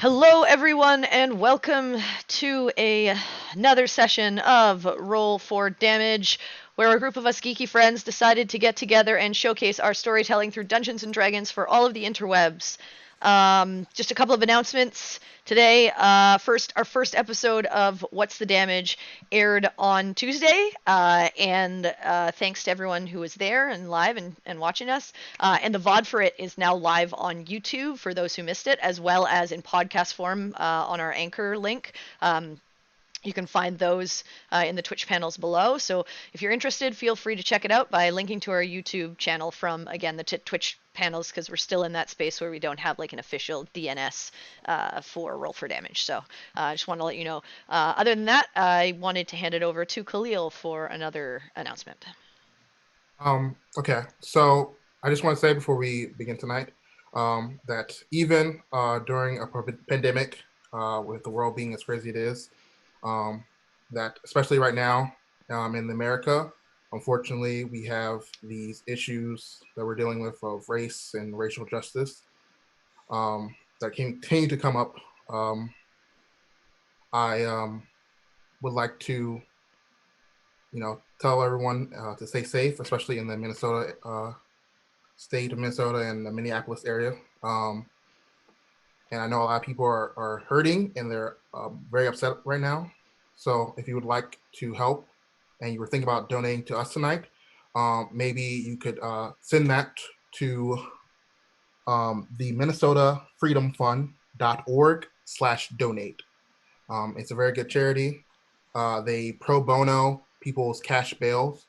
Hello, everyone, and welcome to another session of Roll for Damage, where a group of us geeky friends decided to get together and showcase our storytelling through Dungeons and Dragons for all of the interwebs. Just a couple of announcements today. Our first episode of What's the Damage aired on Tuesday, and thanks to everyone who was there and live and watching us. And the VOD for it is now live on YouTube for those who missed it, as well as in podcast form on our Anchor link. You can find those in the Twitch panels below. So if you're interested, feel free to check it out by linking to our YouTube channel from, again, the Twitch panels, because we're still in that space where we don't have like an official DNS for Roll for Damage. So I just want to let you know. Other than that, I wanted to hand it over to Khalil for another announcement. Okay, so I just want to say before we begin tonight that even during a pandemic, with the world being as crazy it is, um, that especially right now in America, unfortunately, we have these issues that we're dealing with of race and racial justice that continue to come up. I would like to, tell everyone to stay safe, especially in the Minnesota state of Minnesota and the Minneapolis area. And I know a lot of people are hurting and they're very upset right now. So if you would like to help and you were thinking about donating to us tonight, maybe you could send that to the Minnesota Freedom Fund.org/donate. It's a very good charity. They pro bono people's cash bails.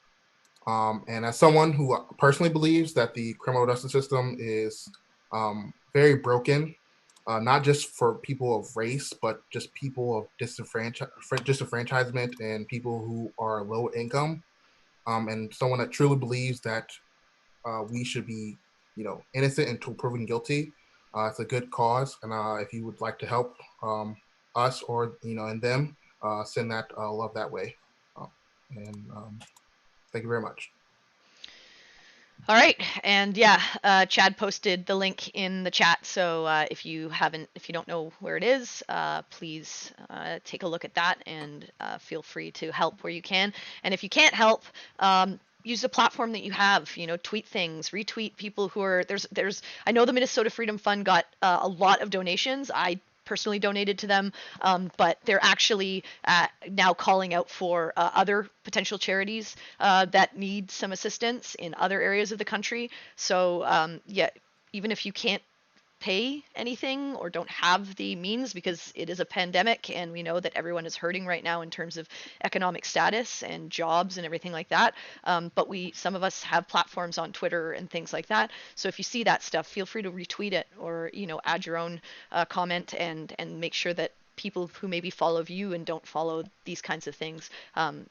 And as someone who personally believes that the criminal justice system is very broken, not just for people of race, but just people of disenfranchisement and people who are low income, and someone that truly believes that we should be, innocent until proven guilty. It's a good cause, and if you would like to help us or and them, send that love that way. And thank you very much. All right, and yeah, Chad posted the link in the chat. So if you don't know where it is, please take a look at that and feel free to help where you can. And if you can't help, use the platform that you have. Tweet things, retweet people who are there's. I know the Minnesota Freedom Fund got a lot of donations. I personally donated to them, but they're actually now calling out for other potential charities that need some assistance in other areas of the country. So yeah, even if you can't pay anything or don't have the means, because it is a pandemic and we know that everyone is hurting right now in terms of economic status and jobs and everything like that, but some of us have platforms on Twitter and things like that. So if you see that stuff, feel free to retweet it or add your own comment and make sure that people who maybe follow you and don't follow these kinds of things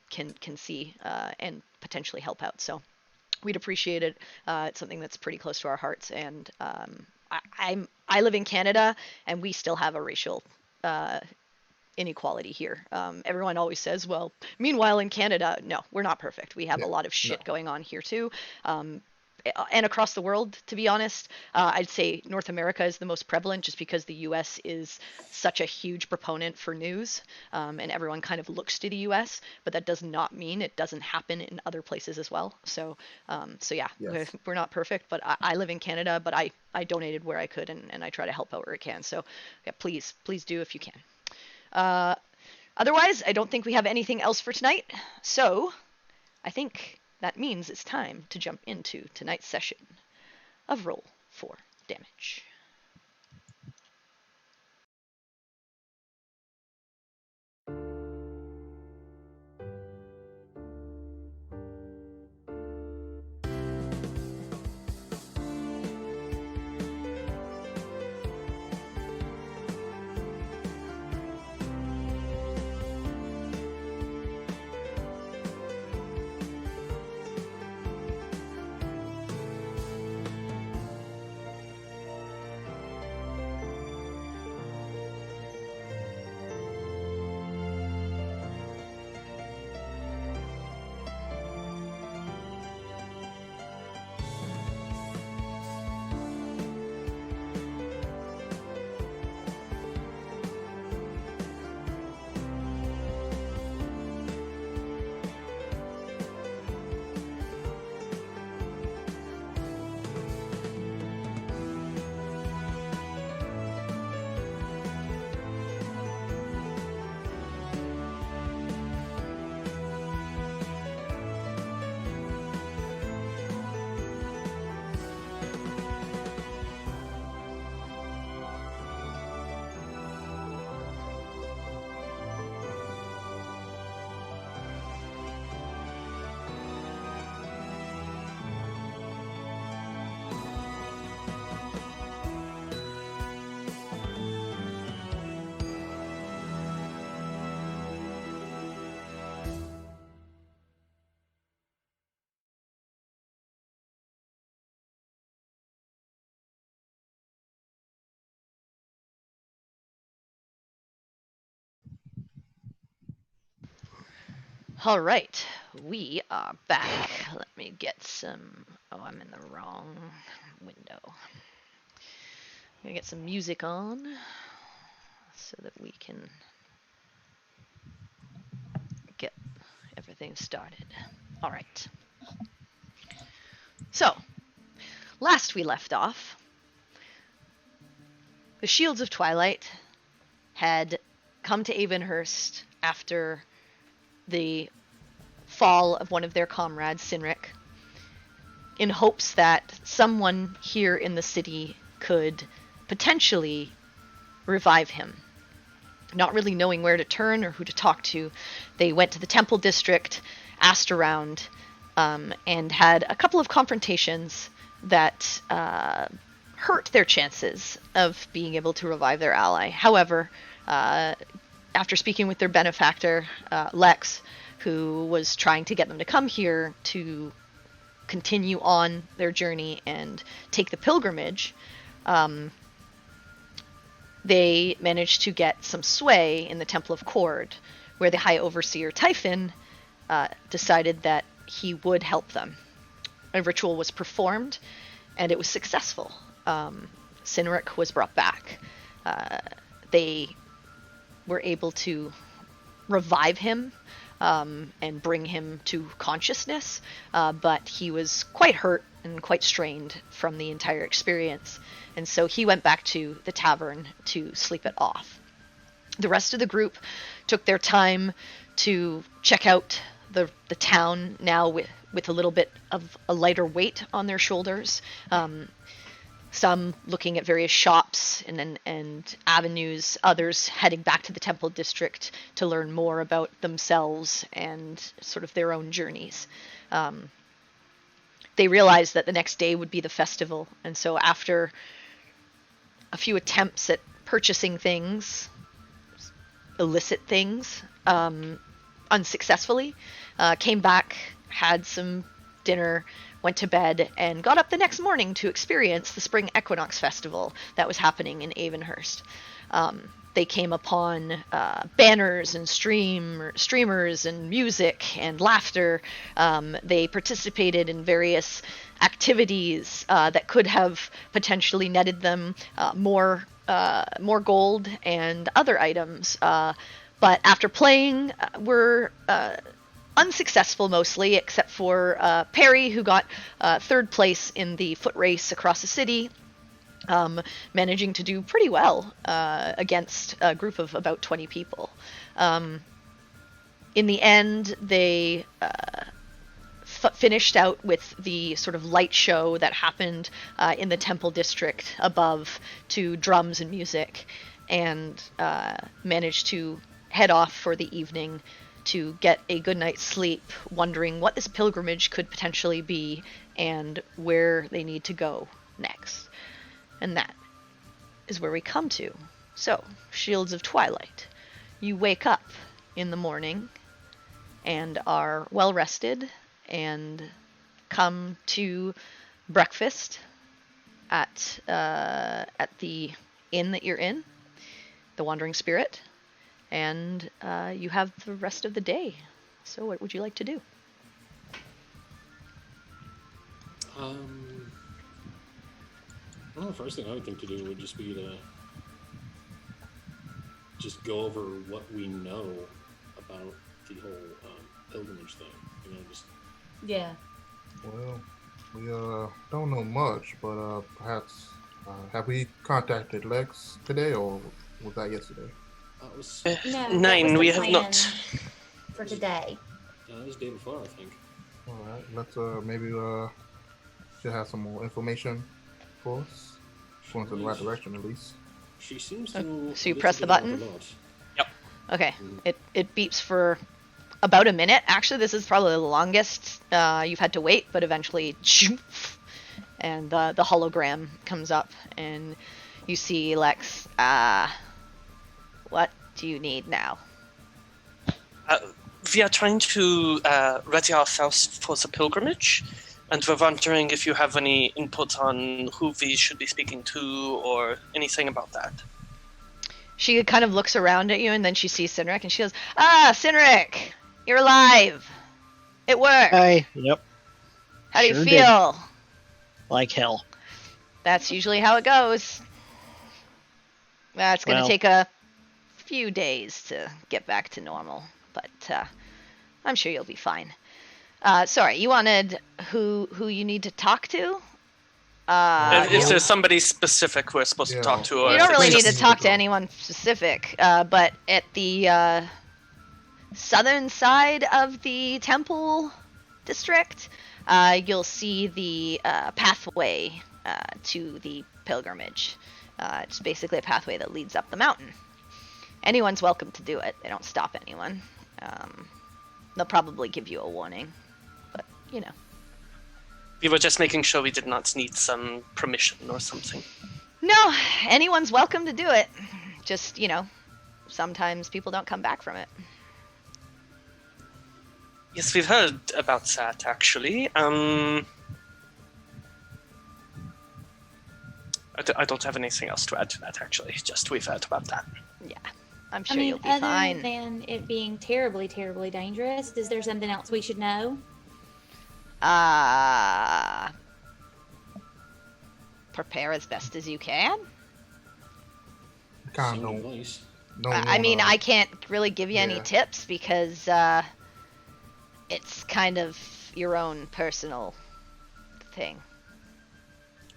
can see and potentially help out. So we'd appreciate it. It's something that's pretty close to our hearts, and I live in Canada, and we still have a racial inequality here. Everyone always says, well, meanwhile in Canada, no, we're not perfect. We have a lot of shit going on here too. And across the world, to be honest, I'd say North America is the most prevalent, just because the U.S. is such a huge proponent for news, and everyone kind of looks to the U.S. But that does not mean it doesn't happen in other places as well. So yeah, Yes. we're not perfect, but I live in Canada, but I donated where I could, and I try to help out where I can. So yeah, please do if you can. Otherwise, I don't think we have anything else for tonight. So I think that means it's time to jump into tonight's session of Roll for Damage. All right, we are back. Let me get some. Oh, I'm in the wrong window. I'm gonna get some music on so that we can get everything started. All right. So, last we left off, the Shields of Twilight had come to Avonhurst after the fall of one of their comrades, Sinric, in hopes that someone here in the city could potentially revive him. Not really knowing where to turn or who to talk to, they went to the Temple District, asked around, and had a couple of confrontations that hurt their chances of being able to revive their ally. However, after speaking with their benefactor, Lex, who was trying to get them to come here to continue on their journey and take the pilgrimage, they managed to get some sway in the Temple of Cord, where the High Overseer Typhon decided that he would help them. A ritual was performed, and it was successful. Sinric was brought back. They were able to revive him and bring him to consciousness, but he was quite hurt and quite strained from the entire experience, and so he went back to the tavern to sleep it off. The rest of the group took their time to check out the town now with a little bit of a lighter weight on their shoulders. Some looking at various shops and avenues, others heading back to the Temple District to learn more about themselves and sort of their own journeys. They realized that the next day would be the festival, and so after a few attempts at purchasing things, illicit things, unsuccessfully, came back, had some dinner, went to bed, and got up the next morning to experience the Spring Equinox Festival that was happening in Avonhurst. They came upon banners and streamers and music and laughter. They participated in various activities that could have potentially netted them more gold and other items. But after playing, were unsuccessful mostly, except for Perry, who got third place in the foot race across the city, managing to do pretty well against a group of about 20 people. In the end, they finished out with the sort of light show that happened in the Temple District above to drums and music, and managed to head off for the evening to get a good night's sleep, wondering what this pilgrimage could potentially be and where they need to go next. And that is where we come to. So, Shields of Twilight. You wake up in the morning and are well rested and come to breakfast at the inn that you're in, the Wandering Spirit, and you have the rest of the day. So what would you like to do? Well, the first thing I would think to do would just be to just go over what we know about the whole pilgrimage thing. Just... Yeah. Well, we don't know much, but perhaps have we contacted Lex today, or was that yesterday? It was... No, Nine, we have not. For today. It was the day before, I think. All right, let's maybe should have some more information for us. Going to the right direction, at least. She seems to... So you press the button? Yep. Okay. It beeps for about a minute. Actually, this is probably the longest you've had to wait, but eventually, and the hologram comes up, and you see Lex. What do you need now? We are trying to ready ourselves for the pilgrimage, and we're wondering if you have any input on who we should be speaking to or anything about that. She kind of looks around at you, and then she sees Sinric, and she goes, "Ah, Sinric! You're alive. It worked. Yep, How do you sure feel? like hell. That's usually how it goes. It's going to Well- take a few days to get back to normal, but I'm sure you'll be fine. Sorry, you wanted who you need to talk to? If there's somebody specific we're supposed to talk to, or You if don't really it's need to just- talk to anyone specific, but at the southern side of the temple district, you'll see the pathway to the pilgrimage. It's basically a pathway that leads up the mountain. Anyone's welcome to do it. They don't stop anyone. They'll probably give you a warning, but you know. We were just making sure we did not need some permission or something. No, anyone's welcome to do it. Just, you know, sometimes people don't come back from it. Yes, we've heard about that, actually. I don't have anything else to add to that, actually. Just we've heard about that. Yeah, I'm sure I mean, you'll be other fine. than it being terribly, terribly dangerous, is there something else we should know? Prepare as best as you can. Kind Sound of advice. I mean, I can't really give you any Yeah. tips because it's kind of your own personal thing.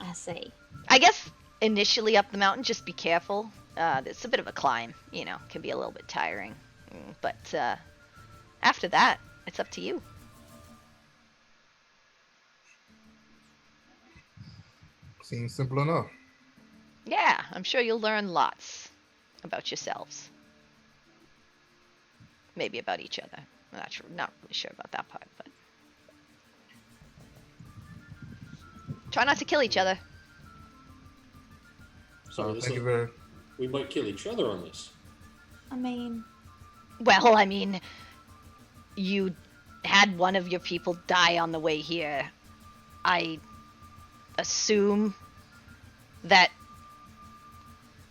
I see. I guess initially up the mountain, just be careful. It's a bit of a climb, you know, can be a little bit tiring. But after that, it's up to you. Seems simple enough. Yeah, I'm sure you'll learn lots about yourselves. Maybe about each other. I'm not really sure about that part, but try not to kill each other. So this Thank is- you very. we might kill each other on this. I mean, Well, I mean, you had one of your people die on the way here. I assume that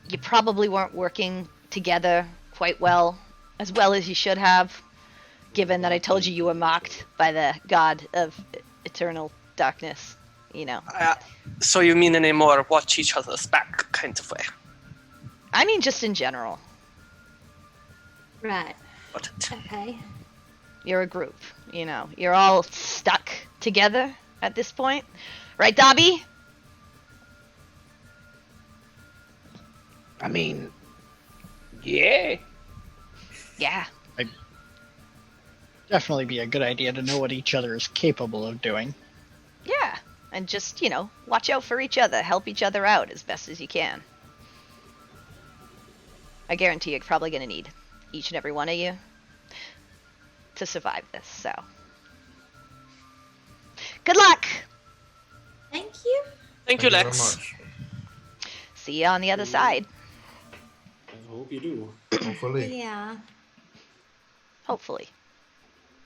you probably weren't working together quite well as you should have, given that I told you you were mocked by the god of eternal darkness, you know. So you mean in a more watch each other's back kind of way? I mean, just in general. right. Got it. Okay. You're a group, you know. You're all stuck together at this point. Right, Dobby? I mean, yeah. Yeah. Definitely be a good idea to know what each other is capable of doing. Yeah. And just, you know, watch out for each other. Help each other out as best as you can. I guarantee you're probably going to need each and every one of you to survive this, so. Good luck! Thank you. Thank you, very Lex. much. See you on the other side. I hope you do. Hopefully. Yeah. Hopefully.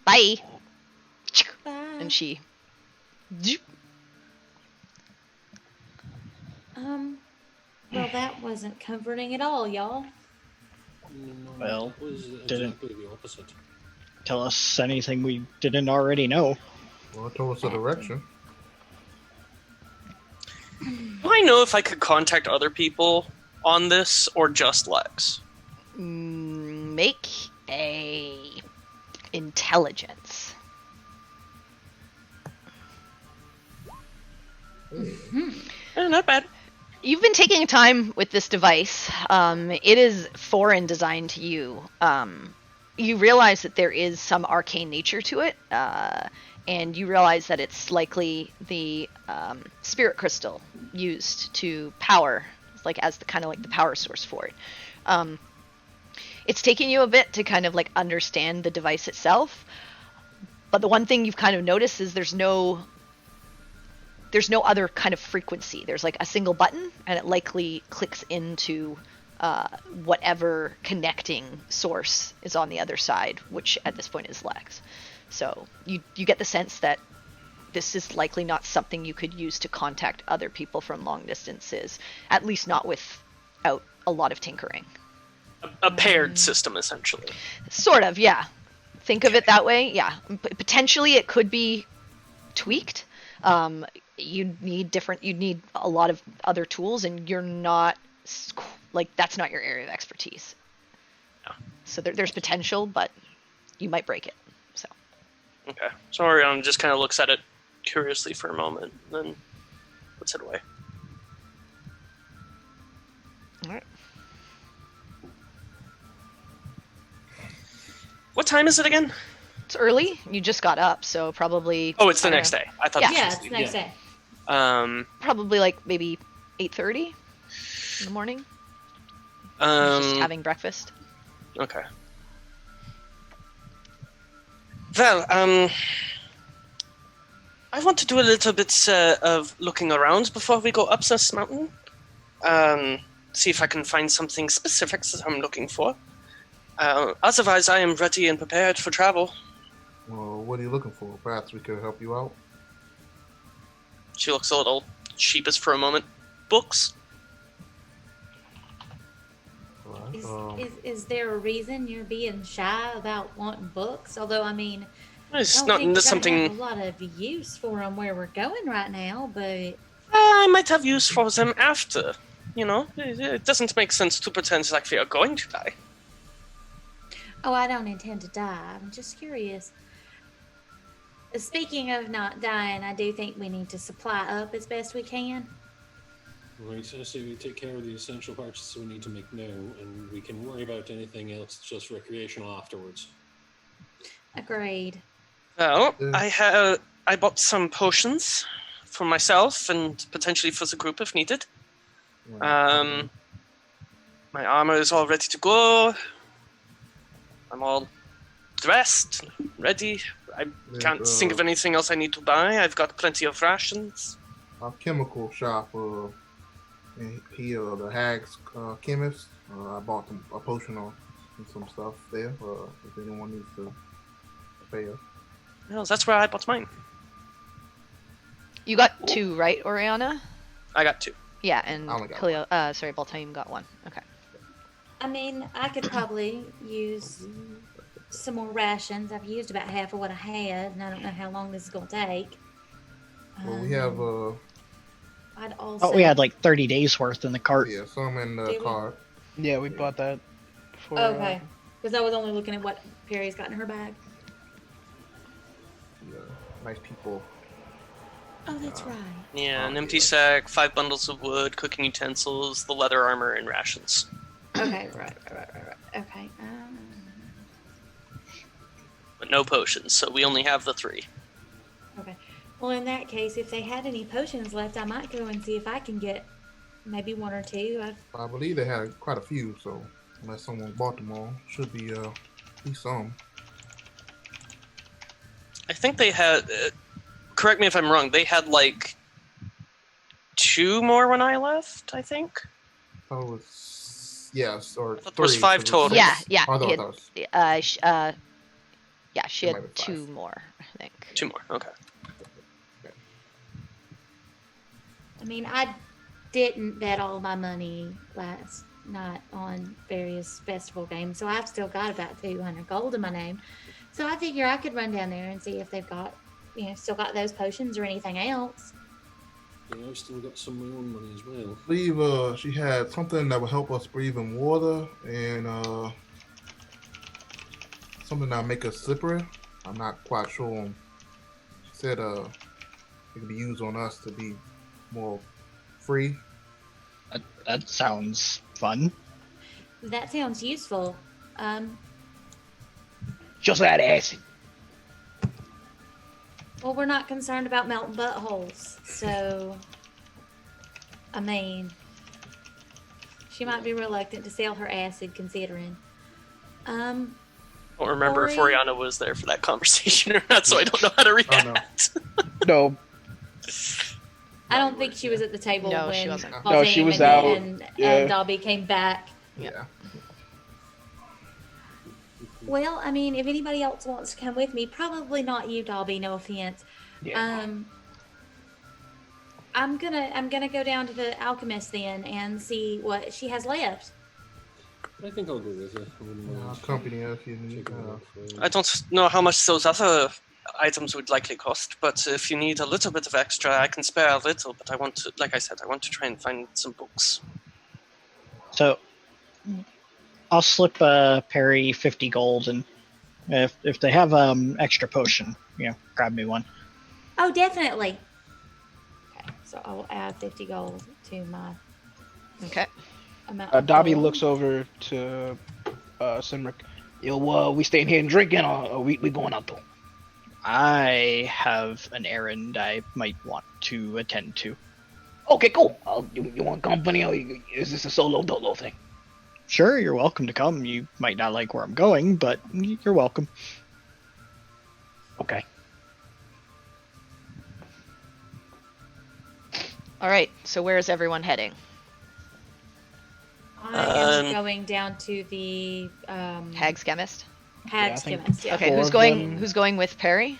Bye! Bye. And she... Well, that wasn't comforting at all, y'all. No, Well, it was didn't- exactly the opposite. Tell us anything we didn't already know. Well, it told us the direction. Do I know if I could contact other people on this or just Lex? Make a intelligence. Not bad. You've been taking time with this device. It is foreign design to you. You realize that there is some arcane nature to it, and you realize that it's likely the spirit crystal used to power, like as the kind of like the power source for it. It's taking you a bit to kind of like understand the device itself, but the one thing you've kind of noticed is there's no other kind of frequency. There's like a single button, and it likely clicks into whatever connecting source is on the other side, which at this point is Lex. So you get the sense that this is likely not something you could use to contact other people from long distances, at least not without a lot of tinkering. A paired system, essentially. Sort of, yeah. think of it that way, yeah. Potentially it could be tweaked. You'd need a lot of other tools, and you're not like that's not your area of expertise. Yeah. So there's potential, but you might break it. So. Okay. So Orion just kind of looks at it curiously for a moment, and then puts it away. All right. What time is it again? It's early. You just got up, so probably. Oh, it's the next day. I thought. Yeah. This Yeah, was it's next day. Probably like maybe 8:30 in the morning. Just having breakfast. Okay. Well, I want to do a little bit of looking around before we go up this mountain. See if I can find something specific that I'm looking for. Otherwise, I am ready and prepared for travel. Well, what are you looking for? Perhaps we could help you out. She looks a little sheepish for a moment. Books? All right. Is there a reason you're being shy about wanting books? Although, I mean, It's I don't not think we're gonna something have a lot of use for them where we're going right now, but I might have use for them after. You know, it doesn't make sense to pretend like we are going to die. oh, I don't intend to die. I'm just curious. Speaking of not dying, I do think we need to supply up as best we can. Right, so I say we take care of the essential purchases we need to make now, and we can worry about anything else just recreational afterwards. Agreed. Well, Yeah. I bought some potions for myself and potentially for the group if needed. My armor is all ready to go. I'm all dressed, ready. I can't think of anything else I need to buy. I've got plenty of rations. Our chemical shop, and he, the Hag's chemist. I bought them a potion and some stuff there. If anyone needs to pay us. Well, that's where I bought mine. You got 2, right, Oriana? I got 2. Yeah, and I only got Khalil, Baltaim got 1. Okay. I mean, I could probably use some more rations. I've used about half of what I had, and I don't know how long this is going to take. Well, we have I'd also. Oh, we had like 30 days worth in the cart. yeah, some in the Did we? car. Yeah, we bought that before. Okay, because I was only looking at what Perry's got in her bag. Yeah, nice people. Oh, that's right. Yeah, an empty sack, 5 bundles of wood, cooking utensils, the leather armor, and rations. Okay, right. Okay. But no potions, so we only have the 3. Okay. Well, in that case, if they had any potions left, I might go and see if I can get maybe 1 or 2. I believe they had quite a few, so unless someone bought them all, should be some. I think they had. Correct me if I'm wrong. They had like 2 more when I left. I think. Oh, it was yes, or thought there was 3, 5 so it total. Yeah, six. yeah. I thought he that had- was yeah, she It had might be 2 5. more, I think. 2 more. Okay. I mean, I didn't bet all my money last night on various festival games, so I've still got about 200 gold in my name. So I figure I could run down there and see if they've got, still got those potions or anything else. Yeah, I've still got some of my own money as well. I believe she had something that would help us breathe in water and something that'll make us slippery. I'm not quite sure. She said it could be used on us to be more free. That sounds fun. That sounds useful. Just that acid. Well, we're not concerned about melting buttholes, so I mean, she might be reluctant to sell her acid, considering. I don't remember if Ori- Oriana was there for that conversation or not, so I don't know how to react. No, I don't think she was at the table No, when she wasn't. No, she Baltaim was and, out. and, Yeah. and Dobby came back. Yeah. Well, I mean, if anybody else wants to come with me, probably not you, Dobby. No offense. yeah. I'm gonna go down to the alchemist then and see what she has left. I think I'll go with you. I wouldn't mind Company if you need. taking a look for it. I don't know how much those other items would likely cost, but if you need a little bit of extra, I can spare a little. But I want to, like I said, I want to try and find some books. So I'll slip Perry 50 gold, and if they have extra potion, grab me one. Oh, definitely. Okay, so I'll add 50 gold to my Okay. amount. Of Dobby gold. looks over to Simric. Yo, we staying here and drinking, or we going out though? I have an errand I might want to attend to. Okay, cool. You want company, or is this a solo dolo thing? Sure, you're welcome to come. You might not like where I'm going, but you're welcome. Okay. All right. So where is everyone heading? I am going down to the Hag's Chemist. Hag's Yeah, I think- Chemist. Yeah. Okay. Four Who's of going? them. Who's going with Perry?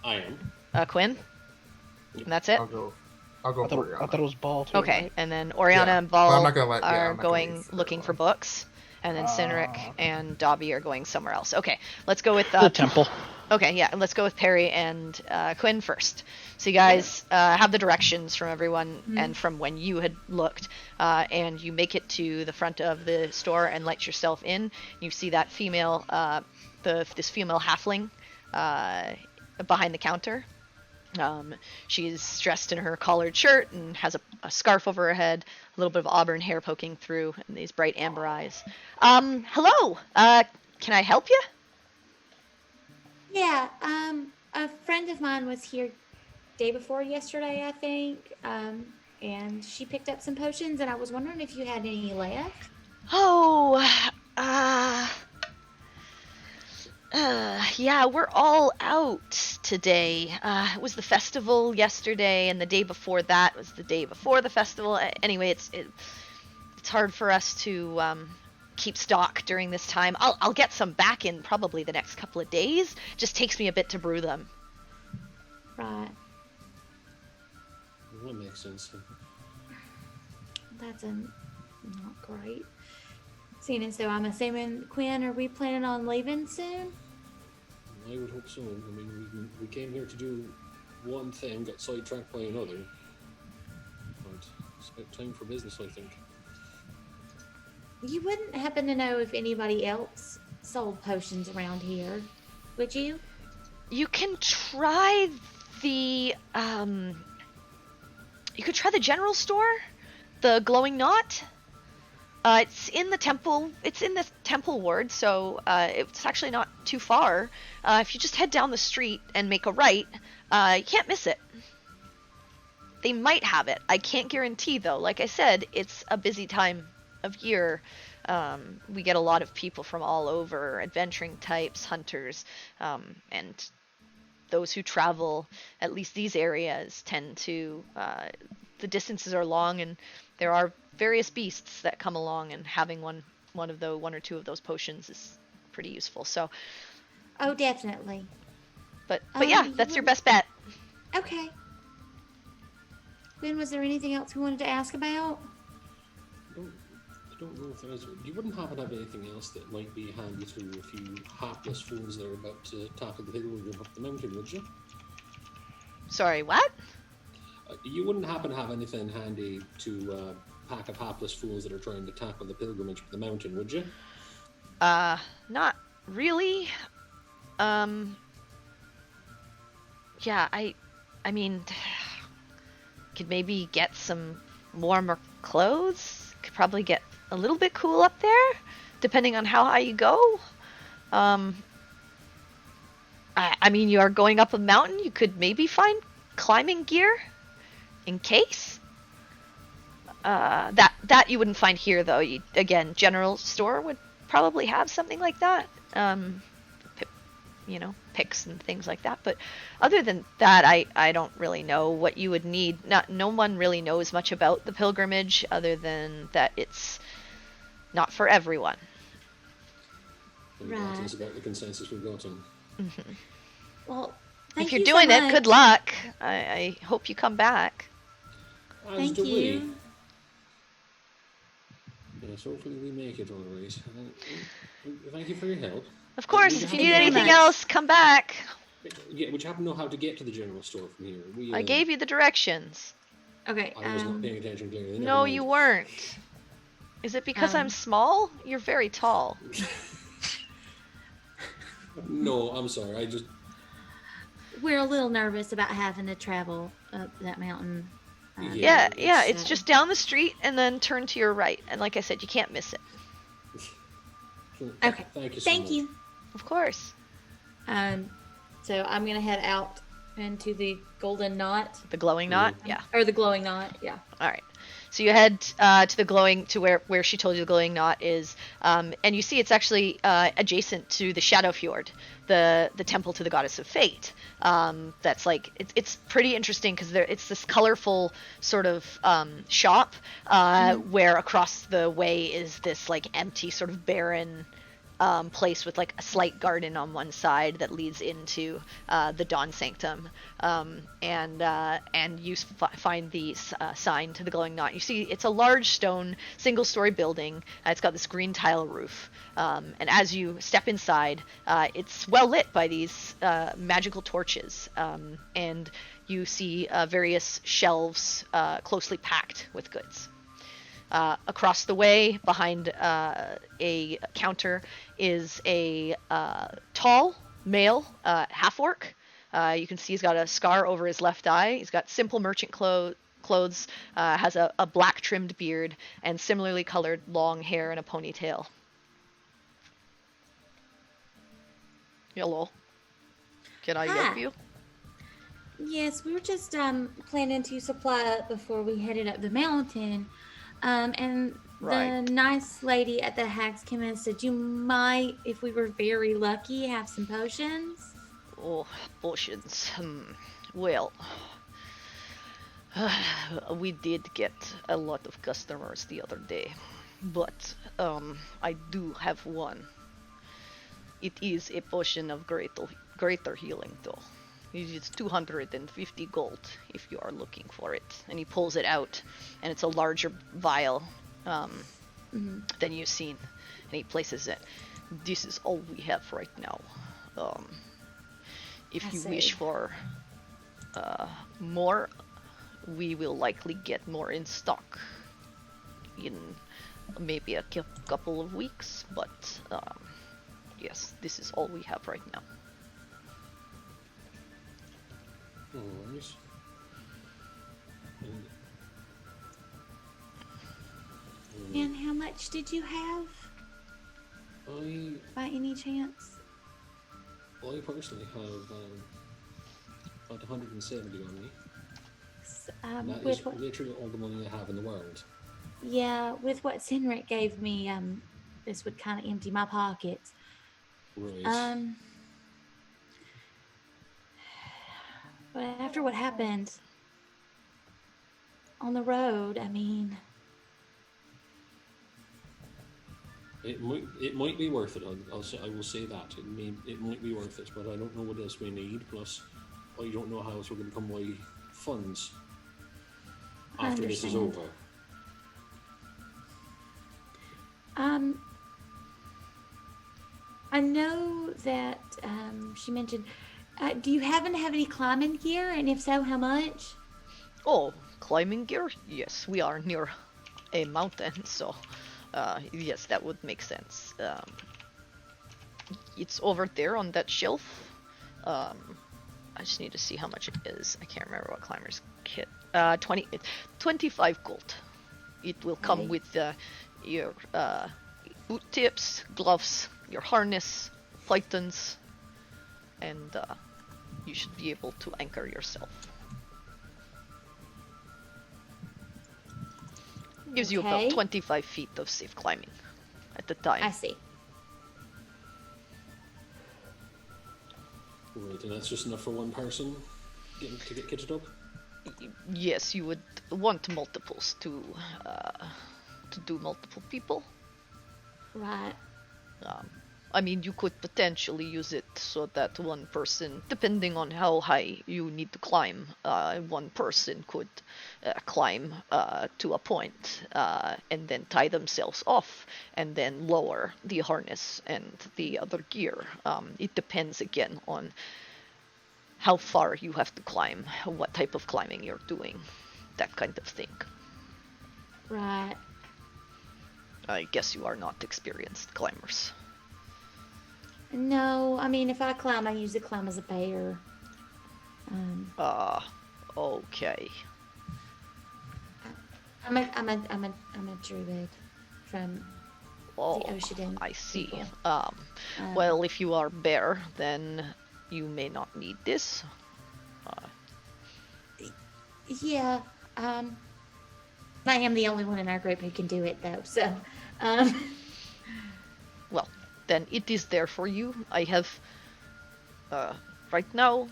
I am. Quinn. And that's it. I'll go I for thought, Oriana. I thought it was ball too. Okay. And then Oriana Yeah. and But I'm Ball not gonna let- yeah, I'm are not gonna going leave looking for everyone. books, and then Cynric and Dobby are going somewhere else. Okay. Let's go with The temple. Okay, yeah, let's go with Perry and Quinn first. So you guys have the directions from everyone and from when you had looked, and you make it to the front of the store and let yourself in. You see that female, this female halfling behind the counter. She's dressed in her collared shirt and has a scarf over her head, a little bit of auburn hair poking through, and these bright amber eyes. Hello, can I help you? Yeah, a friend of mine was here day before yesterday, I think, and she picked up some potions, and I was wondering if you had any left. Oh, yeah, we're all out today. It was the festival yesterday, and the day before that was the day before the festival. Anyway, it's hard for us to keep stock during this time. I'll get some back in probably the next couple of days. Just takes me a bit to brew them. Right. That makes sense. That's not great. Seeing as though I'm assuming, Quinn, are we planning on leaving soon? I would hope so. I mean, we came here to do one thing, got sidetracked by another. But it's about time for business, I think. You wouldn't happen to know if anybody else sold potions around here, would you? You can try the you could try the general store, the glowing knot. It's in the temple. It's in the temple ward, so it's actually not too far. If you just head down the street and make a right, you can't miss it. They might have it. I can't guarantee, though. Like I said, it's a busy time of year. We get a lot of people from all over, adventuring types, hunters, and those who travel, at least these areas, tend to, the distances are long, and there are various beasts that come along, and having one or two of those potions is pretty useful. So, Oh, definitely. but yeah, you that's your wouldn't- best bet. Okay. Quinn, was there anything else we wanted to ask about? I don't know if there is. You wouldn't happen to have anything else that might be handy to a few hapless fools that are about to tackle the pilgrim up the mountain, would you? Sorry, what? You wouldn't happen to have anything handy to pack of hapless fools that are trying to tackle the pilgrimage up the mountain, would you? Not really. Yeah, I mean, could maybe get some warmer clothes. Could probably get a little bit cool up there, depending on how high you go. I mean, you are going up a mountain. You could maybe find climbing gear, in case. That you wouldn't find here, though. Again, general store would probably have something like that. Picks and things like that. But other than that, I don't really know what you would need. No one really knows much about the pilgrimage, other than that it's not for everyone. And Right. That's about the consensus we've gotten. Well, If thank you're you so doing it, much. good luck. I hope you come back. As Thank do we. you. Yes, hopefully we make it all right. Thank you for your help. Of course, would you if you happen need to know anything much. else, come back. Yeah, would you happen to know how to get to the general store from here? I gave you the directions. Okay. I was not paying attention clearly. Never No, mind. you weren't. Is it because I'm small? You're very tall. No, I'm sorry. I just. We're a little nervous about having to travel up that mountain. Yeah, it's so- just down the street and then turn to your right. And like I said, you can't miss it. Okay. Thank you so Thank much. you. Of course. So I'm gonna head out into the golden knot The glowing knot? Yeah. or the glowing knot. Yeah. All right. So you head to the glowing, to where she told you the glowing knot is, and you see it's actually adjacent to the Shadow Fjord, the temple to the goddess of fate. That's like it's pretty interesting because it's this colorful sort of shop where across the way is this like empty sort of barren place with like a slight garden on one side that leads into the Dawn Sanctum, and you find the sign to the glowing knot. You see it's a large stone single-story building. It's got this green tile roof, and as you step inside, it's well lit by these magical torches, and you see various shelves closely packed with goods. Across the way, behind a counter, is a tall male half-orc. You can see he's got a scar over his left eye. He's got simple merchant clothes, has a black trimmed beard, and similarly colored long hair and a ponytail. Hello. Can I help Hi. you? Yes, we were just planning to supply up before we headed up the mountain. And Right. the nice lady at the Hags came in and said you might, if we were very lucky, have some potions. Oh, potions. Well, we did get a lot of customers the other day, but I do have one. It is a potion of greater healing, though. It is 250 gold if you are looking for it. And he pulls it out, and it's a larger vial than you've seen. And he places it. This is all we have right now. If I you see. wish for more, we will likely get more in stock in maybe a couple of weeks. But yes, this is all we have right now. No worries. And how much did you have, I by any chance? personally have about 170 on me. That With is what, literally all the money I have in the world. yeah, with what Sinric gave me, this would kind of empty my pockets. Right. But after what happened on the road, I mean, It might be worth it. I will say that it might be worth it, but I don't know what else we need. Plus, I don't know how else we're going to come by funds I after this is understand. over. I know that she mentioned. Do you happen to have any climbing gear? And if so, how much? Oh, climbing gear? Yes, we are near a mountain, so yes, that would make sense. It's over there on that shelf. I just need to see how much it is. I can't remember what climber's kit. 25 gold. It will come Okay. with your boot tips, gloves, your harness, pythons, and you should be able to anchor yourself. Gives you Okay. about 25 feet of safe climbing at the time. I see. Right, and that's just enough for one person to get kitted up. Yes, you would want multiples to do multiple people. Right. I mean, you could potentially use it so that one person, depending on how high you need to climb, one person could climb to a point and then tie themselves off and then lower the harness and the other gear. It depends again on how far you have to climb, what type of climbing you're doing, that kind of thing. Right. I guess you are not experienced climbers. No, I mean, if I climb, I usually climb as a bear. Okay. I'm a druid from Oh, the Ocean. I see. people. Well, if you are bear, then you may not need this. Yeah. I am the only one in our group who can do it, though. So, um, Well, then it is there for you. I have, right now,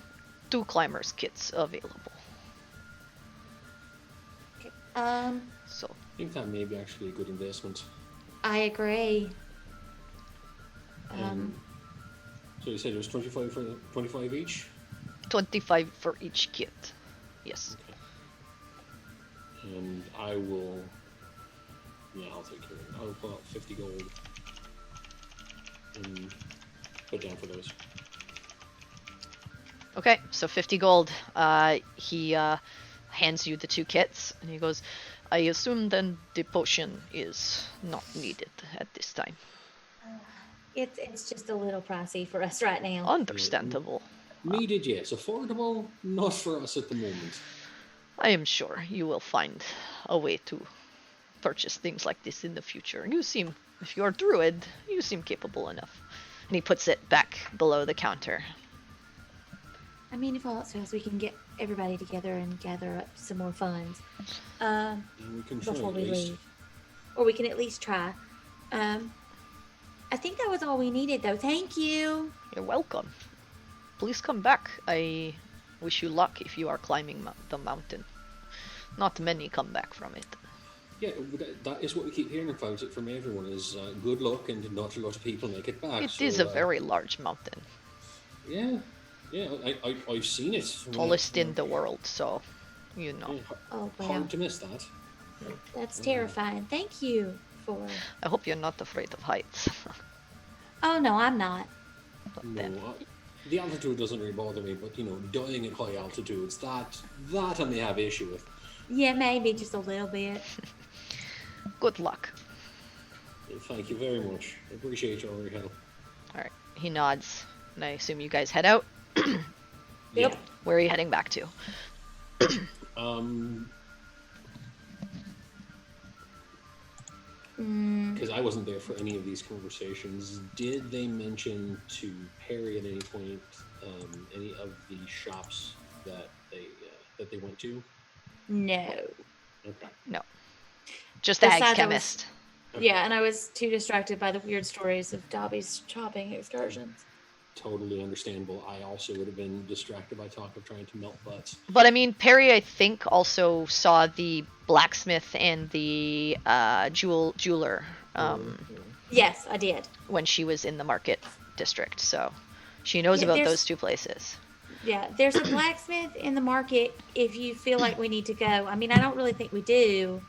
2 climbers kits available. So, I think that may be actually a good investment. I agree. So you said it was 25 for 25 each? 25 for each kit. Yes. Okay. And I will. Yeah, I'll take care of it. I'll put out 50 gold and put down for those. Okay, so 50 gold. He hands you the 2 kits, and he goes, I assume then the potion is not needed at this time. It's just a little pricey for us right now. Understandable. Needed, yes. Affordable, not for us at the moment. I am sure you will find a way to purchase things like this in the future. You seem, if you're a druid, you seem capable enough. And he puts it back below the counter. I mean, if all else fails, we can get everybody together and gather up some more funds And we can try before at we least. leave. Or we can at least try. I think that was all we needed, though. Thank you. You're welcome. Please come back. I wish you luck if you are climbing the mountain. Not many come back from it. Yeah, that is what we keep hearing about it from everyone, is good luck and not a lot of people make it back. It is a very large mountain. Yeah, I've seen it. Tallest in the world, so, you know. Yeah, Oh, wow. hard to miss that. That's terrifying. Thank you for... I hope you're not afraid of heights. Oh, no, I'm not. But No, then, the altitude doesn't really bother me, but dying at high altitudes, that I may have issue with. Yeah, maybe just a little bit. good luck. Thank you very much. I appreciate your help. Alright, he nods, and I assume you guys head out. Yep. Where are you heading back to? Because I wasn't there for any of these conversations. Did they mention to Perry at any point any of the shops that they went to? No. Okay. No. Just the Besides, hag I was- chemist. Yeah, and I was too distracted by the weird stories of Dobby's shopping excursions. Totally understandable. I also would have been distracted by talk of trying to melt butts. But I mean, Perry, I think, also saw the blacksmith and the jeweler Yes, I did. when she was in the market district, so she knows Yeah, about there's- those 2 places. Yeah, there's a blacksmith in the market if you feel like we need to go. I mean, I don't really think we do.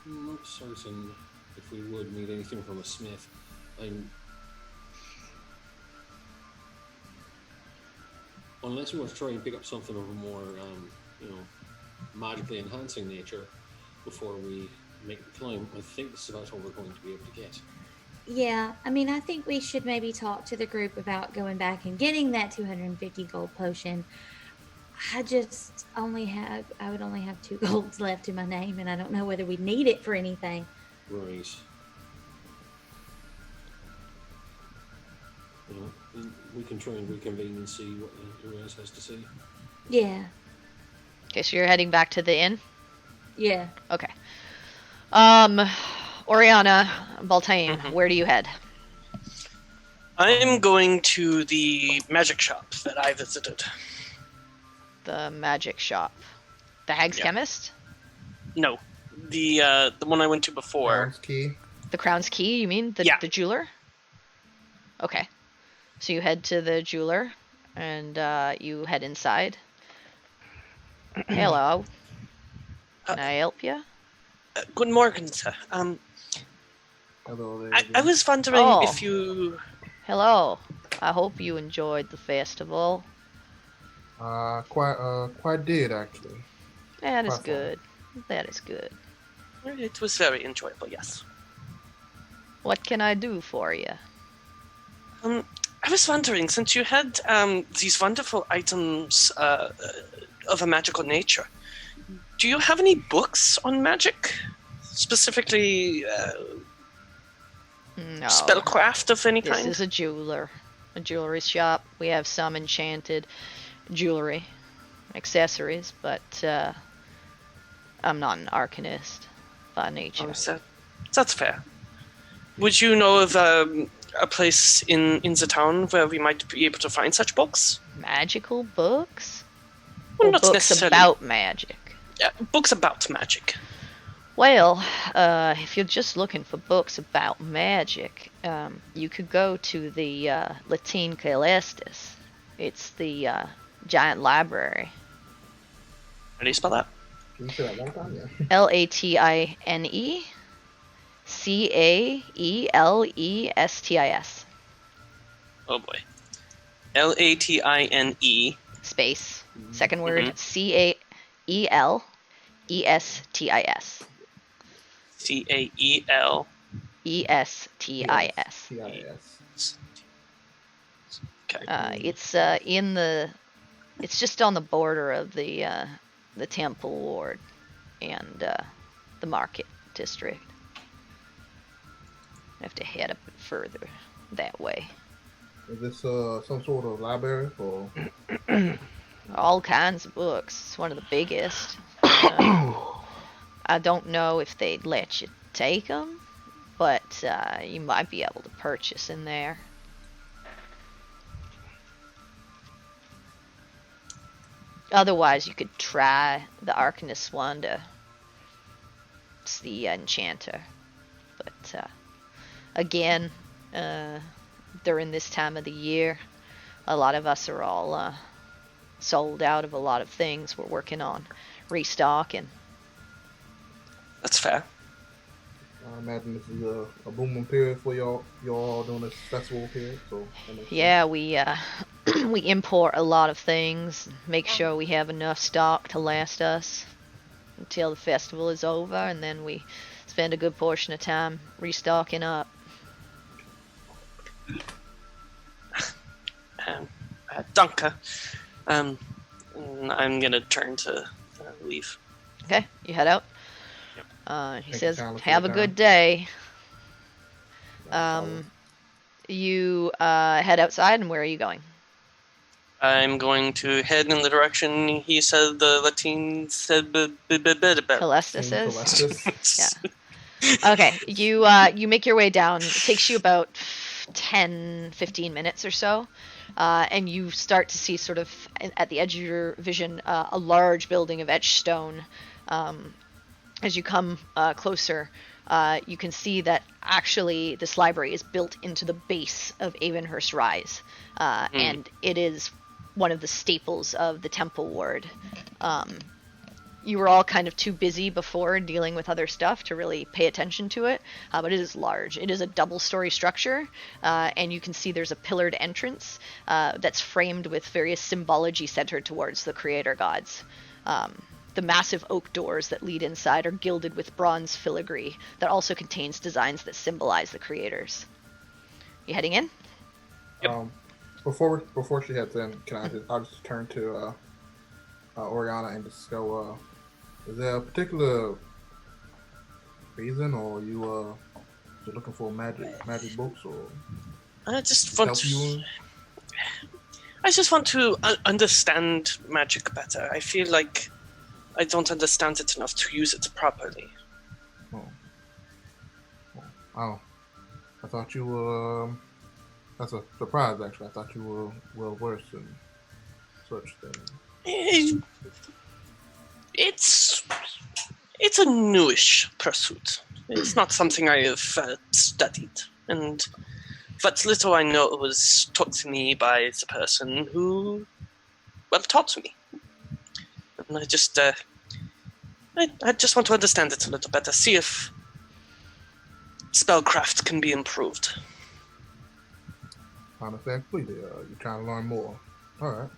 I'm not certain if we would need anything from a smith. Unless we want to try and pick up something of a more, magically enhancing nature before we make the climb, I think this is about all we're going to be able to get. Yeah, I mean, I think we should maybe talk to the group about going back and getting that 250 gold potion. I would only have 2 golds left in my name, and I don't know whether we need it for anything. Right. Well, we can try and reconvene and see what everyone else has to say. Yeah, Okay, so you're heading back to the inn? yeah. Okay. Oriana, Baltaim, where do you head? I'm going to the magic shop that I visited. The magic shop. The hag's Yeah. chemist? No, the one I went to before. Crown's Key. The Crown's Key, you mean? The Yeah. jeweler? Okay. So you head to the jeweler, and you head inside. Hello. Can I help you? Good morning, sir. Hello there. I was wondering Oh. if you... Hello. I hope you enjoyed the festival. Quite did actually. That is Quite fun. good. That is good. It was very enjoyable, yes. What can I do for you? I was wondering, since you had these wonderful items of a magical nature, do you have any books on magic? Specifically, No. spellcraft of any This kind? is a jeweler. A jewelry shop. We have some enchanted jewelry, accessories, but I'm not an arcanist by nature. Oh, that's fair. Would you know of a place in the town where we might be able to find such books? Magical books? Well, Or not books necessarily. about magic? Yeah, books about magic. Well, if you're just looking for books about magic, you could go to the Latine Caelestis. It's the giant library. How do you spell that? Can you say that one time? Yeah. Latine Caelestis. Oh boy. Latine. Space. Second word, Caelestis. Cael. Estis. TIS. Okay. It's just on the border of the Temple Ward and the Market District. I have to head a bit further that way. Is this some sort of library or? All kinds of books. It's one of the biggest. I don't know if they'd let you take them, but you might be able to purchase in there. Otherwise, you could try the Arcanist Wanda. It's the enchanter. But again, during this time of the year, a lot of us are all sold out of a lot of things. We're working on restocking. That's fair. I imagine this is a booming period for y'all doing this festival period. So that makes Yeah, we we import a lot of things, make sure we have enough stock to last us until the festival is over, and then we spend a good portion of time restocking up. Danke. I'm gonna turn to leave. Okay, you head out. He Thank you, says, Tyler, for "Have a your good time." day." sense. You head outside, and where are you going? I'm going to head in the direction he said the Latin said. Calestis is? Celestis. Yeah. Okay, you make your way down. It takes you about 10-15 minutes or so, and you start to see sort of at the edge of your vision a large building of etched stone. As you come closer, you can see that actually this library is built into the base of Avonhurst Rise, and it is one of the staples of the Temple Ward. You were all kind of too busy before dealing with other stuff to really pay attention to it, but it is large. It is a double-story structure, and you can see there's a pillared entrance that's framed with various symbology centered towards the creator gods. The massive oak doors that lead inside are gilded with bronze filigree that also contains designs that symbolize the creators. You heading in? Before she heads in, I'll just turn to Oriana and just go. Is there a particular reason, or you looking for magic books, or I just want help to. you? I just want to understand magic better. I feel like I don't understand it enough to use it properly. Oh, I thought you were. That's a surprise, actually. I thought you were well versed in such things. It's a newish pursuit. It's not something I have studied, and what little I know was taught to me by the person who, well, taught me. And I just want to understand it a little better, see if spellcraft can be improved. Understand completely. You're trying to learn more. All right.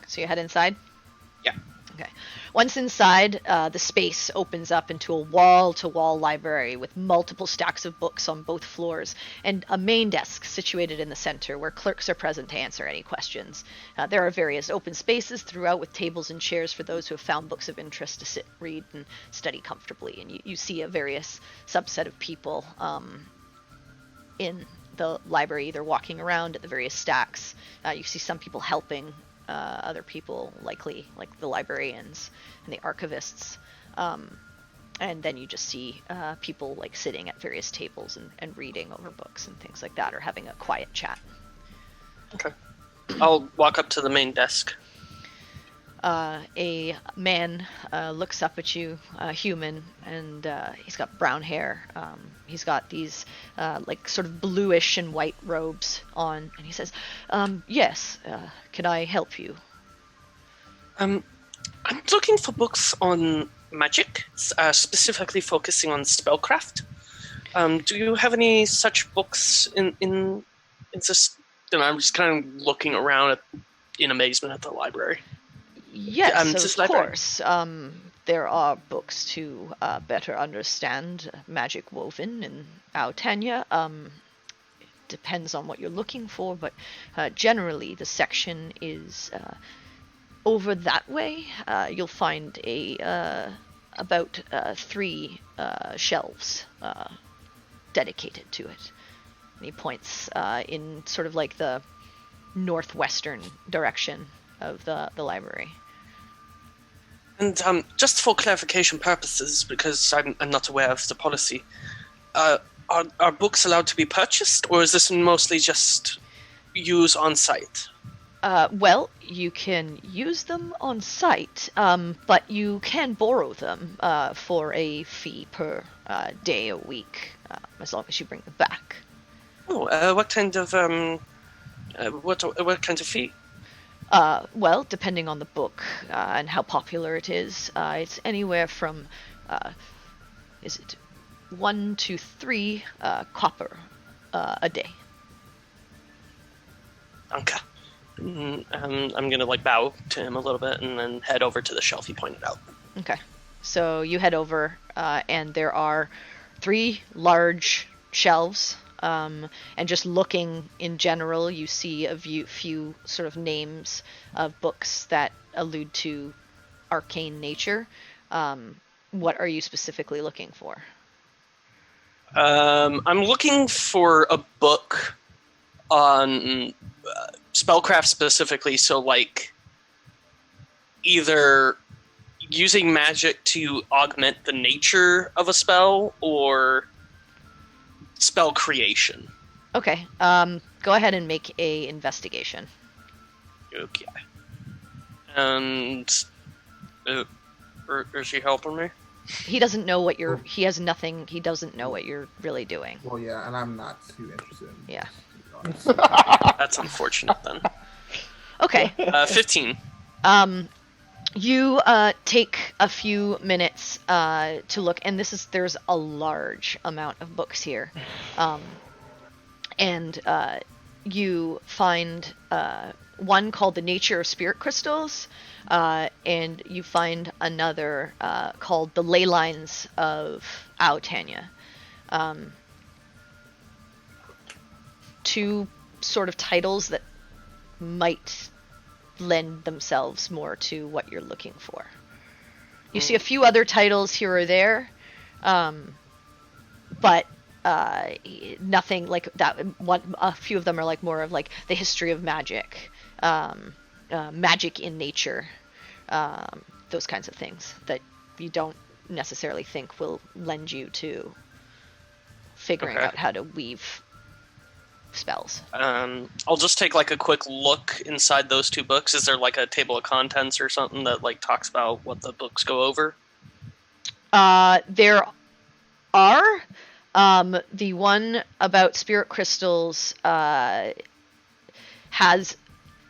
So you head inside? Yeah. Okay. Once inside, the space opens up into a wall-to-wall library with multiple stacks of books on both floors and a main desk situated in the center where clerks are present to answer any questions. There are various open spaces throughout with tables and chairs for those who have found books of interest to sit, read, and study comfortably. And you see a various subset of people in the library, either walking around at the various stacks. You see some people helping other people, likely like the librarians and the archivists, and then you just see people like sitting at various tables and reading over books and things like that, or having a quiet chat. Okay. I'll walk up to the main desk. A man looks up at you, human, and he's got brown hair. He's got these like sort of bluish and white robes on, and he says, yes, can I help you? I'm looking for books on magic, specifically focusing on spellcraft. Do you have any such books in this? And I'm just kind of looking around in amazement at the library. Yes, of course. There are books to better understand magic woven in Altania. It depends on what you're looking for, but generally the section is over that way. You'll find about 3 shelves dedicated to it. And he points in sort of like the northwestern direction of the library. And just for clarification purposes, because I'm not aware of the policy, are books allowed to be purchased, or is this mostly just use on site? Well, you can use them on site, but you can borrow them for a fee per day a week, as long as you bring them back. Oh, what kind of what kind of fee? Well, depending on the book and how popular it is, it's anywhere from, is it 1 to 3 copper a day. Okay. I'm gonna like bow to him a little bit and then head over to the shelf he pointed out. Okay. So you head over, and there are 3 large shelves. And just looking in general, you see a few sort of names of books that allude to arcane nature. What are you specifically looking for? I'm looking for a book on spellcraft specifically, so like either using magic to augment the nature of a spell or spell creation. Okay. Go ahead and make a investigation. Okay. And is he helping me? He doesn't know what you're. He has nothing. He doesn't know what you're really doing. Well, yeah, and I'm not too interested. Yeah. That's unfortunate then. Okay. 15. You take a few minutes to look, and there's a large amount of books here, and you find one called The Nature of Spirit Crystals, and you find another called The Ley Lines of Altania. 2 sort of titles that might lend themselves more to what you're looking for. You see a few other titles here or there, but nothing like that. A few of them are like more of like the history of magic, magic in nature, those kinds of things that you don't necessarily think will lend you to figuring out how to weave spells. I'll just take like a quick look inside those 2 books. Is there like a table of contents or something that like talks about what the books go over? There are. The one about spirit crystals has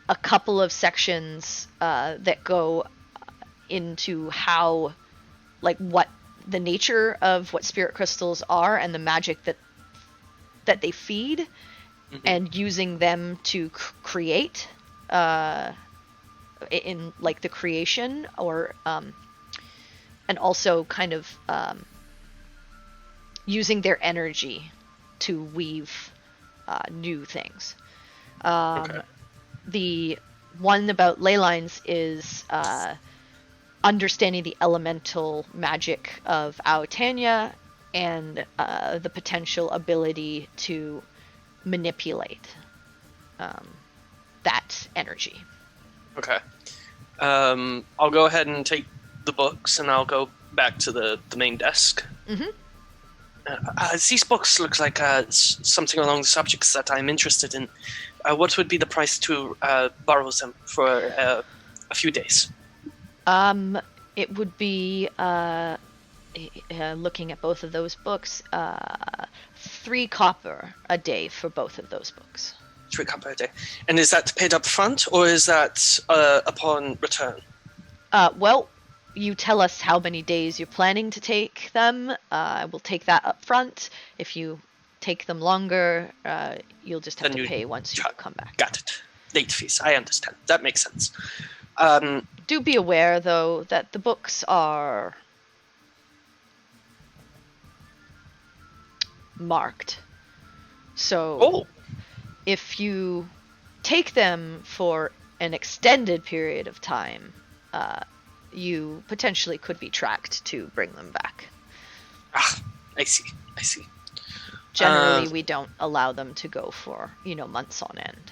a couple of sections that go into how, like, what the nature of what spirit crystals are and the magic that they feed, and using them to create in like the creation, or and also kind of using their energy to weave new things. Okay. The one about ley lines is understanding the elemental magic of Aotania and the potential ability to manipulate that energy. Okay. I'll go ahead and take the books, and I'll go back to the main desk. Mm-hmm. These books look like something along the subjects that I'm interested in. What would be the price to borrow them for a few days? It would be looking at both of those books, 3 copper a day for both of those books. 3 copper a day. And is that paid up front, or is that upon return? Well, you tell us how many days you're planning to take them. We'll take that up front. If you take them longer, you'll just have Then to you pay once you come back. Got it. Late fees. I understand. That makes sense. Do be aware, though, that the books are marked. So if you take them for an extended period of time, you potentially could be tracked to bring them back. Ah, I see. Generally, we don't allow them to go for, months on end.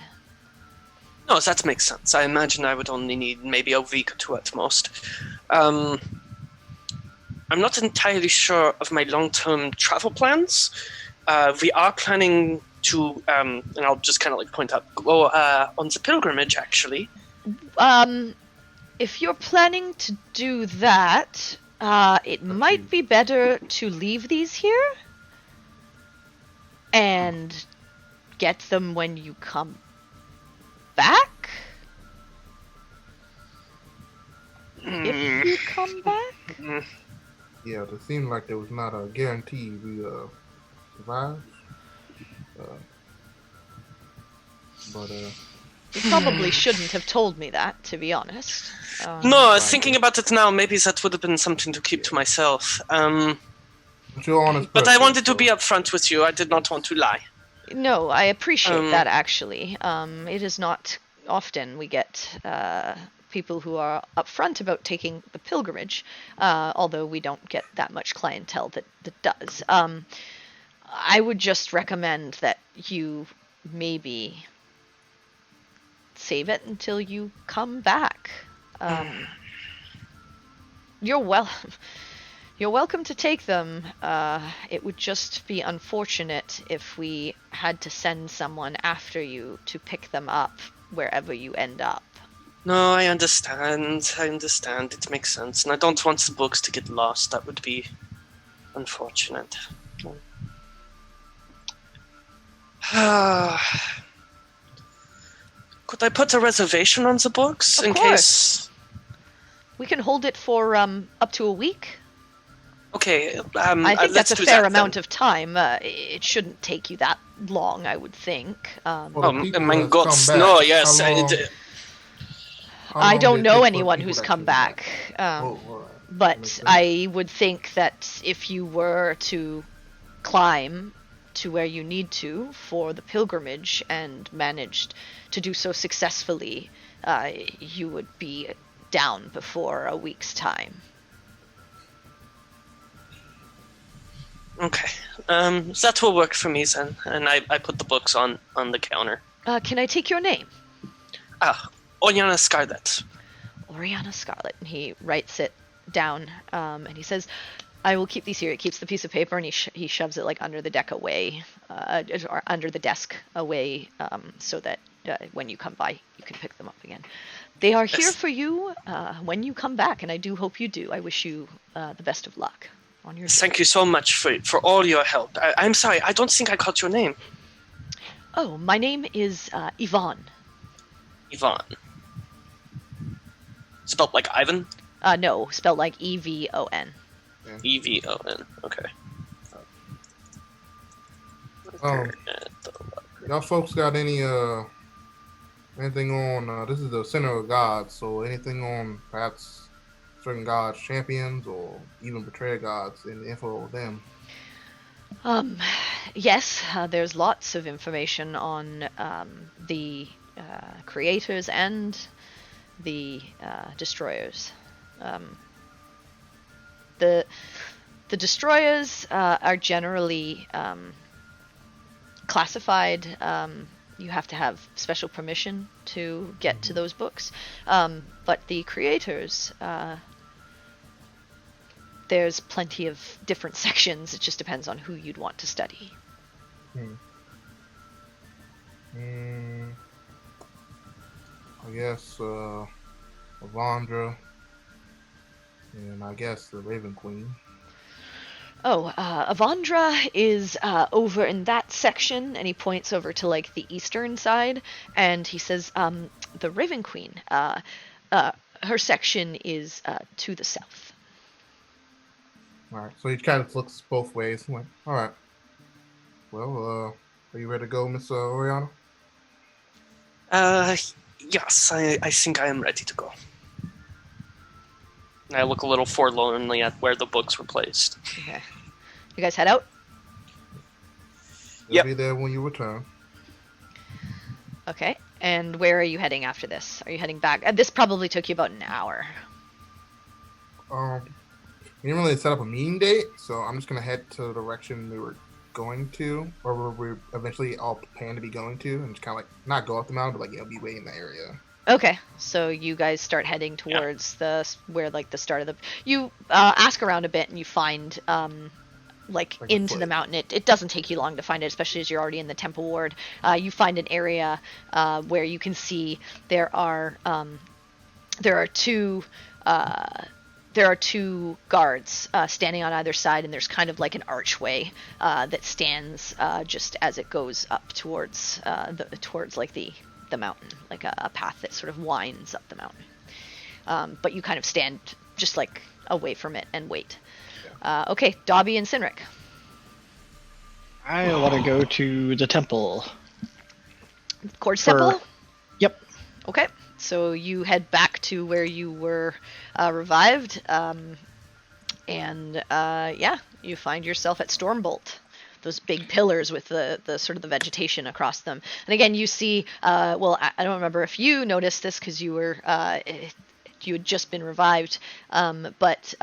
No, that makes sense. I imagine I would only need maybe a week or 2 at most. I'm not entirely sure of my long-term travel plans. We are planning to, and I'll just kind of like point out, go on the pilgrimage, actually. If you're planning to do that, it might be better to leave these here and get them when you come back. If you come back? Yeah, it seemed like there was not a guarantee we survive. But You probably shouldn't have told me that, to be honest. No, thinking about it now, maybe that would have been something to keep to myself. But I wanted to be upfront with you. I did not want to lie. No, I appreciate that, actually. It is not often we get people who are upfront about taking the pilgrimage, although we don't get that much clientele that does. I would just recommend that you maybe save it until you come back. You're welcome to take them. It would just be unfortunate if we had to send someone after you to pick them up wherever you end up. No, I understand. It makes sense. And I don't want the books to get lost. That would be unfortunate. Could I put a reservation on the books Of in course. case? We can hold it for up to a week. Okay. I think let's that's a do fair that, amount then. of time. It shouldn't take you that long, I would think. well, Oh, the people my that's God! come back, No, yes. how long- how I long don't did it know take for anyone people who's that come came back. Oh, all right. Makes But sense. I would think that if you were to climb to where you need to for the pilgrimage and managed to do so successfully, you would be down before a week's time. Okay. That will work for me then. And I put the books on the counter. Can I take your name? Oriana Scarlet. Oriana Scarlet. And he writes it down, and he says, I will keep these here. He keeps the piece of paper and he shoves it like under the deck away, or under the desk away, so that when you come by, you can pick them up again. They are here Yes. for you when you come back, and I do hope you do. I wish you the best of luck. on your Thank you so much for all your help. I'm sorry, I don't think I caught your name. Oh, my name is Yvonne. Yvonne. Spelled like Ivan? No, spelled like Evon. Evon. Okay. Y'all folks got anything on? This is the Center of Gods, so anything on perhaps certain gods, champions, or even betrayed gods, and info of them? Yes, there's lots of information on the creators and the destroyers. The destroyers are generally classified. You have to have special permission to get to those books. But the creators, there's plenty of different sections. It just depends on who you'd want to study. I guess Avandra, and I guess the Raven Queen. Oh, Avandra is over in that section, and he points over to like the eastern side, and he says, the Raven Queen, her section is to the south. All right, so he kind of looks both ways. All right. Well, are you ready to go, Miss Oriana? Yes, I think I am ready to go. I look a little forlornly at where the books were placed. Okay. You guys head out? They'll be there when you return. Okay. And where are you heading after this? Are you heading back? This probably took you about an hour. We didn't really set up a meeting date, so I'm just going to head to the direction we were going to, or we're eventually all planned to be going to, and just kind of like, not go up the mountain, but like, be waiting in the area. Okay, so you guys start heading towards where like the start of the. You ask around a bit and you find like into the mountain. It doesn't take you long to find it, especially as you're already in the temple ward. You find an area where you can see there are two guards standing on either side, and there's kind of like an archway that stands just as it goes up towards like the mountain, like a path that sort of winds up the mountain. But you kind of stand just like away from it and wait. Yeah. Okay, Dobby and Sinric. I want to go to the temple. Quartz Temple? Yep. Okay, so you head back to where you were revived, and you find yourself at Stormbolt. Those big pillars with the sort of the vegetation across them. And again, you see, I don't remember if you noticed this because you had just been revived, but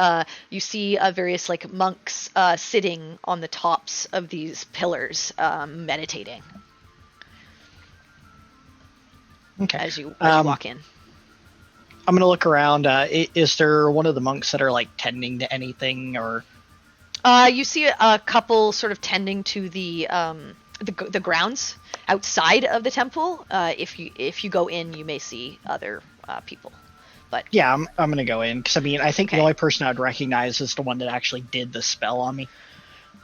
you see various like monks sitting on the tops of these pillars, meditating. Okay. As you walk in. I'm gonna look around. Is there one of the monks that are like tending to anything, or? You see a couple sort of tending to the grounds outside of the temple. If you go in, you may see other people. But yeah, I'm gonna go in because I think the only person I'd recognize is the one that actually did the spell on me.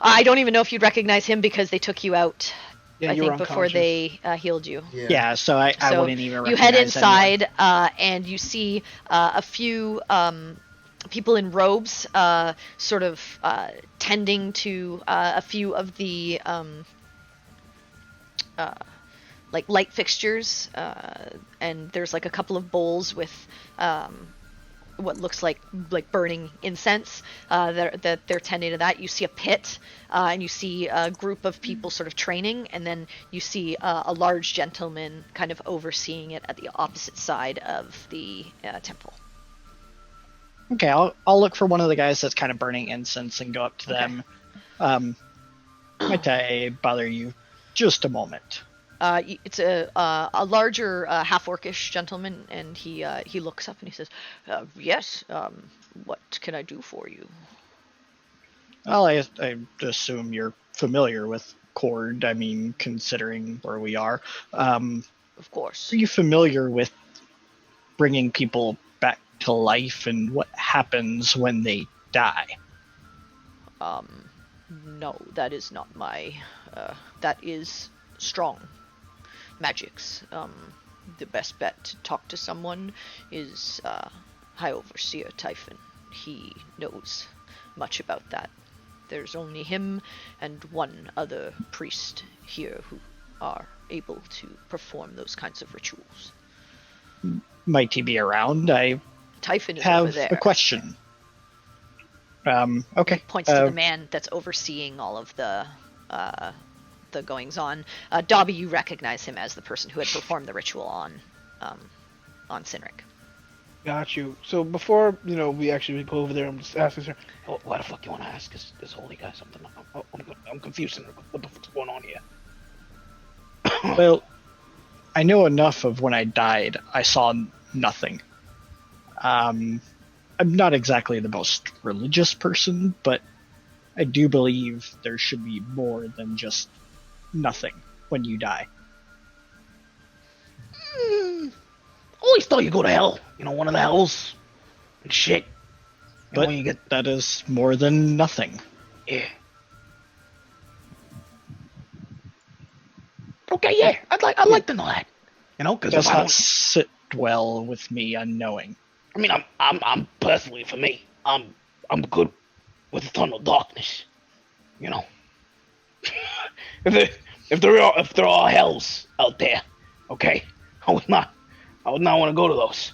I don't even know if you'd recognize him because they took you out. Yeah, I think before they healed you. Yeah, so I wouldn't even recognize you head inside anyone. And you see a few people in robes sort of tending to a few of the like light fixtures, and there's like a couple of bowls with what looks like burning incense that they're tending to that. You see a pit, and you see a group of people sort of training, and then you see a large gentleman kind of overseeing it at the opposite side of the temple. Okay, I'll look for one of the guys that's kind of burning incense and go up to them. Might I bother you just a moment? It's a larger half-orcish gentleman, and he looks up and he says, "Yes. What can I do for you?" Well, I assume you're familiar with Cord. Considering where we are. Of course. Are you familiar with bringing people back to life and what happens when they die? No, that is not my. That is strong magics. The best bet to talk to someone is High Overseer Typhon. He knows much about that. There's only him and one other priest here who are able to perform those kinds of rituals. Might he be around? I Typhon is over have there. a question. Okay. He points to the man that's overseeing all of the goings on. Dobby, you recognize him as the person who had performed the ritual on Cynric. Got you. So before we actually go over there, I'm just asking her, why the fuck you want to ask this holy guy something? I'm confused. What the fuck's going on here? Well, I know enough of when I died. I saw nothing. I'm not exactly the most religious person, but I do believe there should be more than just nothing when you die. Always thought you go to hell. One of the hells and shit. But when you get that is more than nothing. yeah. Okay, yeah. I'd like to know that. Because Does not sit well with me unknowing. I mean, I'm personally, for me, I'm good with eternal darkness. If there are hells out there, okay, I would not want to go to those.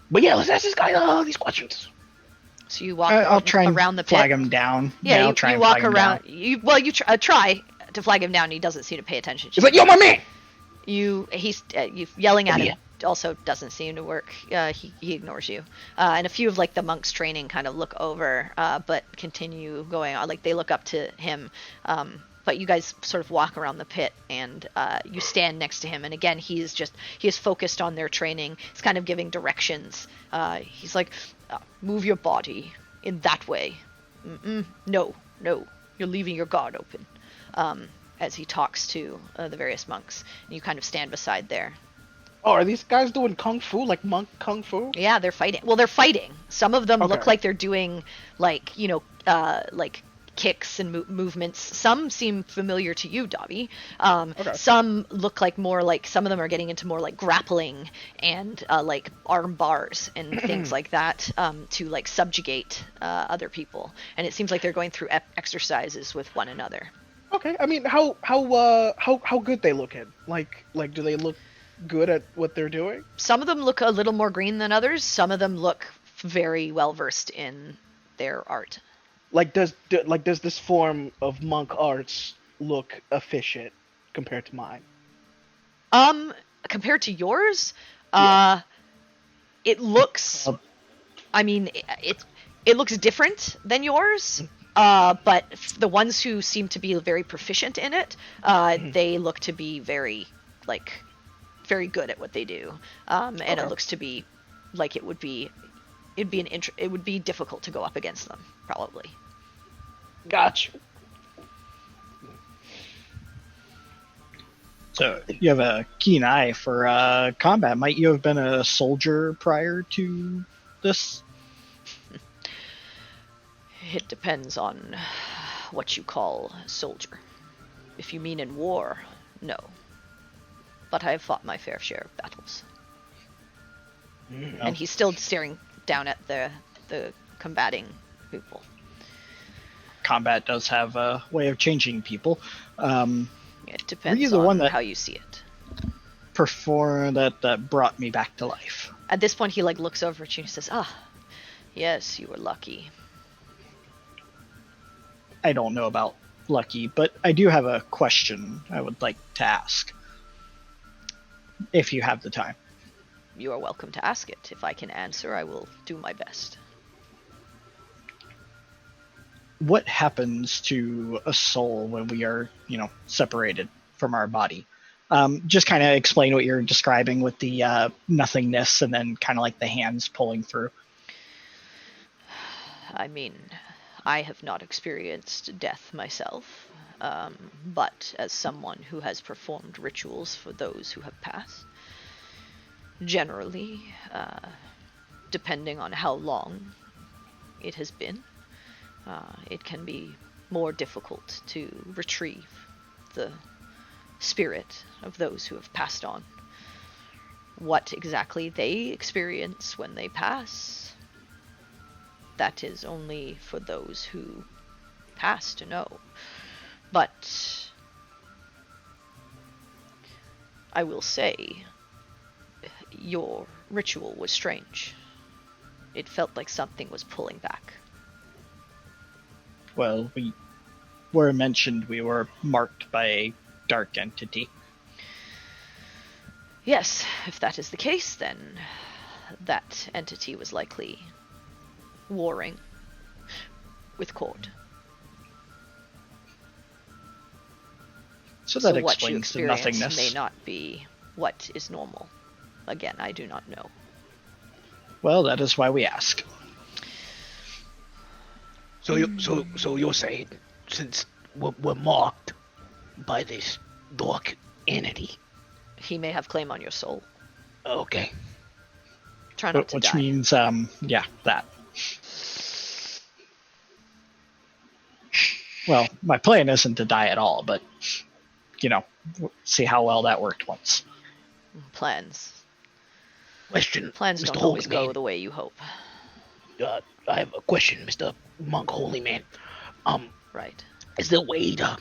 But yeah, let's ask this guy these questions. So you walk I'll try and around the pit. flag him down. Yeah, I'll try you and walk flag him around. down. You try to flag him down. And he doesn't seem to pay attention to He's you. like, yo, my man. You yelling at Come him also doesn't seem to work. He ignores you. And a few of the monks training kind of look over, but continue going on. They look up to him. But you guys sort of walk around the pit, and you stand next to him. And again, he is focused on their training. He's kind of giving directions. He's like, move your body in that way. No, you're leaving your guard open. As he talks to the various monks, and you kind of stand beside there. Oh, are these guys doing kung fu, like monk kung fu? Yeah, they're fighting. Well, they're fighting. Some of them look like they're doing kicks and movements. Some seem familiar to you, Dobby. Some look like some of them are getting into more grappling and arm bars and things like that to subjugate other people. And it seems like they're going through exercises with one another. Okay, I mean, how good they looking? Like, do they look good at what they're doing? Some of them look a little more green than others. Some of them look very well versed in their art. Does this form of monk arts look efficient compared to mine? Compared to yours, Yeah. it looks. I mean, it looks different than yours. But the ones who seem to be very proficient in it, they look to be very good at what they do. And it looks to be like it would be difficult to go up against them, probably. Gotcha. So you have a keen eye for combat. Might you have been a soldier prior to this? It depends on what you call soldier. If you mean in war, no. But I have fought my fair share of battles. And he's still staring down at the combating people. Combat does have a way of changing people. It depends Were you the on one that how you see it. that brought me back to life? At this point, he looks over at you and says, yes, you were lucky. I don't know about lucky, but I do have a question I would like to ask. If you have the time. You are welcome to ask it. If I can answer, I will do my best. What happens to a soul when we are, separated from our body? Just kind of explain what you're describing with the nothingness and then kind of the hands pulling through. I mean, I have not experienced death myself, but as someone who has performed rituals for those who have passed, generally, depending on how long it has been, it can be more difficult to retrieve the spirit of those who have passed on. What exactly they experience when they pass, that is only for those who pass to know. But I will say, your ritual was strange. It felt like something was pulling back. Well, we were mentioned we were marked by a dark entity. Yes, if that is the case, then that entity was likely warring with Cord. So that what you explains the experience nothingness. may not be what is normal. Again, I do not know. Well, that is why we ask. So you're saying, since we're marked by this dark entity, He may have claim on your soul. okay. Try not to Which die. means, yeah, that. Well, my plan isn't to die at all, but, see how well that worked once. Plans. Question, Plans Mr. don't Holy always Man. go the way you hope. I have a question, Mr. Monk Holy Man. Right. Is there a way to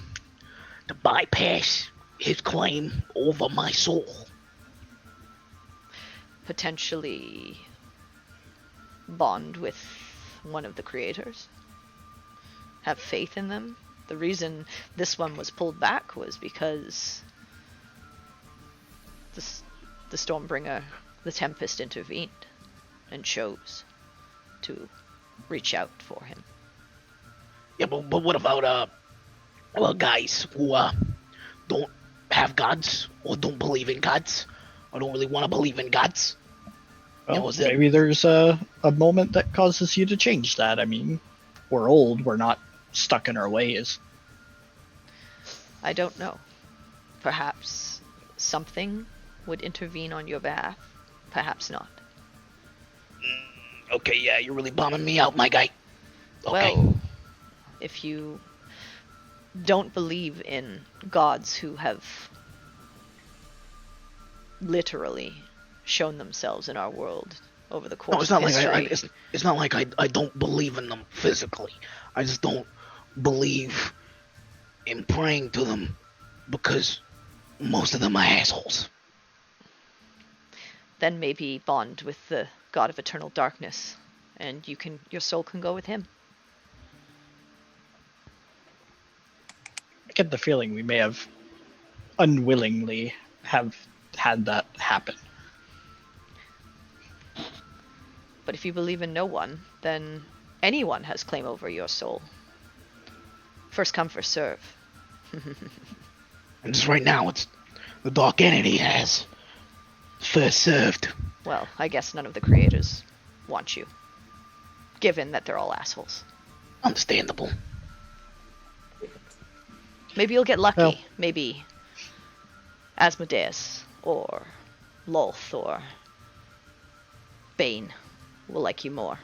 bypass his claim over my soul? Potentially bond with one of the creators. Have faith in them. The reason this one was pulled back was because the Stormbringer, the Tempest, intervened and chose to reach out for him. Yeah, but what about guys who don't have gods or don't believe in gods or don't really want to believe in gods? Well, maybe there's a moment that causes you to change that. I mean, we're old, we're not stuck in our ways. I don't know. Perhaps something would intervene on your behalf. Perhaps not. Okay, yeah, you're really bumming me out, my guy. Okay. Well, if you don't believe in gods who have literally shown themselves in our world over the course No, it's not of like history. it's not like I don't believe in them physically. I just don't believe in praying to them because most of them are assholes. Then maybe bond with the god of eternal darkness, and your soul can go with him. I get the feeling we may have unwillingly have had that happen. But if you believe in no one, then anyone has claim over your soul. First come, first serve. And just right now, it's the dark entity has first served. Well, I guess none of the creators want you, given that they're all assholes. Understandable. Maybe you'll get lucky. Well- Maybe Asmodeus or Lolth or Bane will like you more.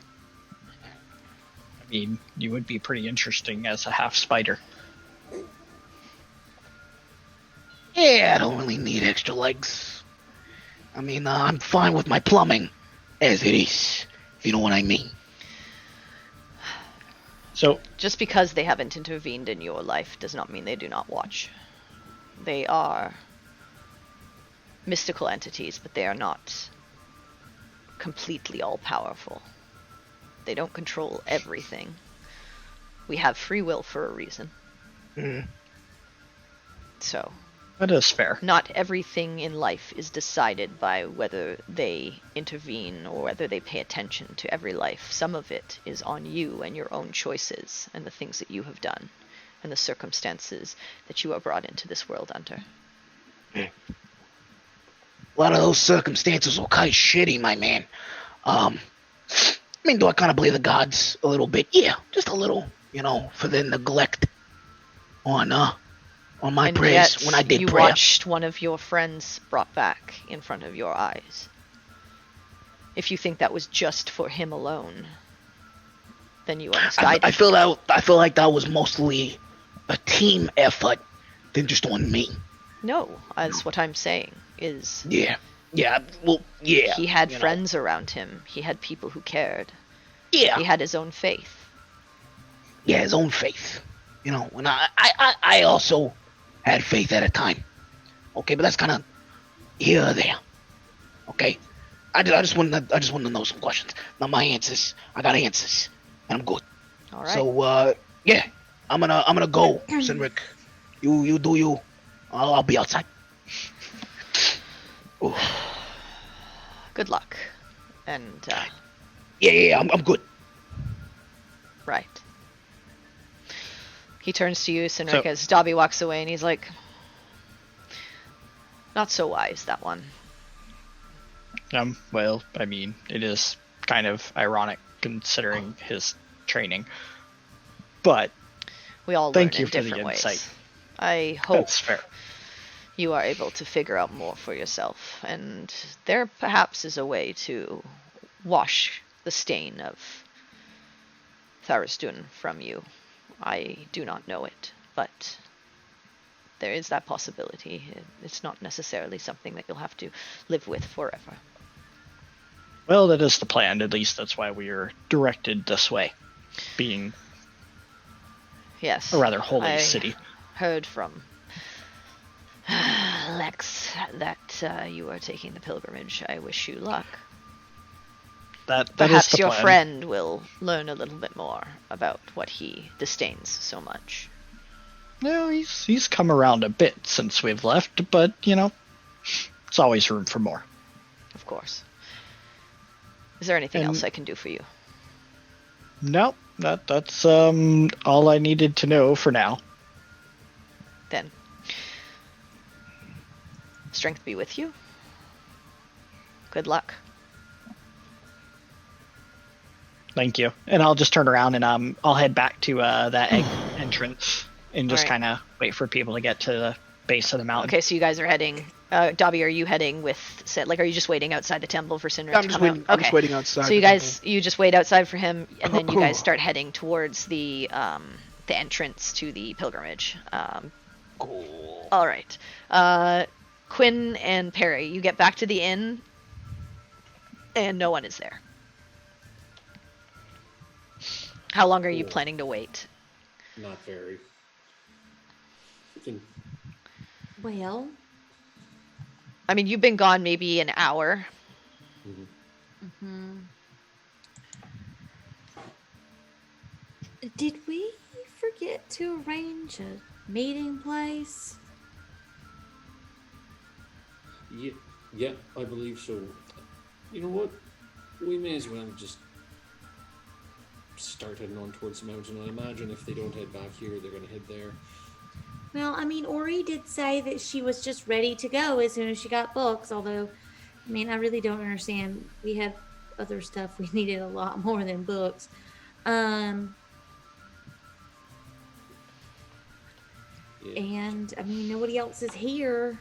I mean, you would be pretty interesting as a half spider. Yeah, I don't really need extra legs. I mean, I'm fine with my plumbing as it is, if you know what I mean. So, Just because they haven't intervened in your life does not mean they do not watch. They are mystical entities, but they are not completely all-powerful. They don't control everything. We have free will for a reason. Mm. So, that is fair. not everything in life is decided by whether they intervene or whether they pay attention to every life. Some of it is on you and your own choices and the things that you have done and the circumstances that you are brought into this world under. A lot of those circumstances were kind of shitty, my man. I mean, do I kind of believe the gods a little bit? Yeah, just a little, for the neglect on my And prayers yet, when I did you prayer. watched one of your friends brought back in front of your eyes. If you think that was just for him alone, then you are misguided. I feel like that was mostly a team effort than just on me. No, that's what I'm saying. Is Yeah. Well, yeah. he had you know. friends around him. He had people who cared. Yeah. He had his own faith. Yeah, his own faith. You know, and I also had faith at a time. Okay, but that's kind of here or there. Okay, I just want to know some questions. Not my answers. I got answers, and I'm good. All right. So yeah, I'm gonna go, Sinric. You do you. I'll be outside. Ooh. Good luck. And Yeah, I'm good. right. He turns to you, Sinric, as Dobby walks away, and he's like, "Not so wise, that one." Well, I mean, it is kind of ironic considering his training. But We all thank learn you in for the different ways. insight. I hope That's fair. you are able to figure out more for yourself, and there perhaps is a way to wash the stain of Tharistun from you. I do not know it, but there is that possibility. It's not necessarily something that you'll have to live with forever. Well, that is the plan. At least that's why we are directed this way, being Yes. a rather holy I city. heard from Lex that you are taking the pilgrimage. I wish you luck. That is Perhaps the your plan. friend will learn a little bit more about what he disdains so much. No, he's come around a bit since we've left, but it's always room for more. Of course. Is there anything And- else I can do for you? No, that's all I needed to know for now. Then, strength be with you. Good luck. Thank you. And I'll just turn around and I'll head back to that entrance and just Alright. kind of wait for people to get to the base of the mountain. Okay, so you guys are heading. Dobby, are you heading with? Are you just waiting outside the temple for Sinric I'm to just come waiting. out? I'm Okay. just waiting outside. So the you guys, temple. you just wait outside for him, and then you guys start heading towards the entrance to the pilgrimage. Cool. All right. Quinn and Perry, you get back to the inn, and no one is there. How long are you Cool. planning to wait? Not very. I think Well, I mean, you've been gone maybe an hour. did we forget to arrange a meeting place? yeah, I believe so. You know what? We may as well just start heading on towards the mountain. I imagine if they don't head back here, they're going to head there. Well, I mean, Ori did say that she was just ready to go as soon as she got books, although, I mean, I really don't understand. We have other stuff we needed a lot more than books. Yeah. And, I mean, nobody else is here.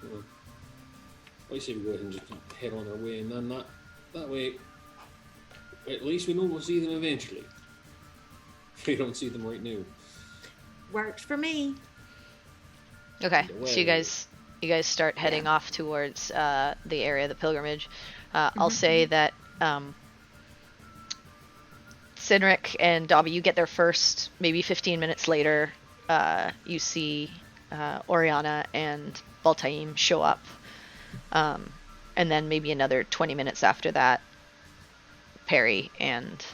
Well, I say we go ahead and just head on our way, and then that way, at least we know we'll see them eventually. If we don't see them right now. Worked for me. Okay, Either so you way. guys start heading off towards the area of the pilgrimage. I'll say that Sinric and Dobby, you get there first. Maybe 15 minutes later, you see Oriana and Baltaim show up. And then maybe another 20 minutes after that, Perry and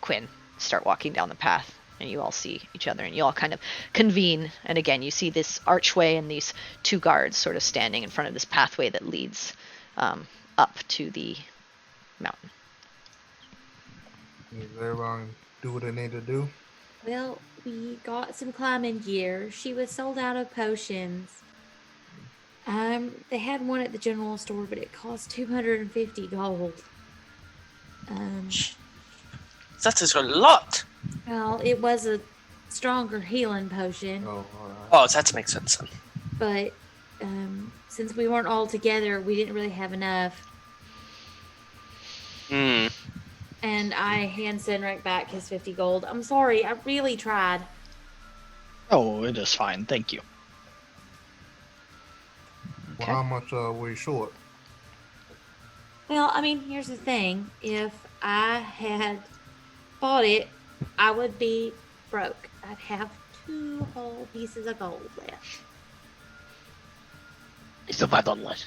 Quinn start walking down the path, and you all see each other, and you all kind of convene. And again, you see this archway and these two guards sort of standing in front of this pathway that leads up to the mountain. Is everyone do what they need to do? Well, we got some climbing gear. She was sold out of potions. They had one at the general store, but it cost 250 gold. That is a lot. Well, it was a stronger healing potion, Oh, all right. Oh, that makes sense then. but since we weren't all together, we didn't really have enough. And I hand Cynric back his 50 gold. I'm sorry, I really tried. Oh, it is fine. Thank you. Well, how much were you short? Well, I mean, here's the thing. If I had bought it, I would be broke. I'd have 2 whole pieces of gold left. It's if I done less.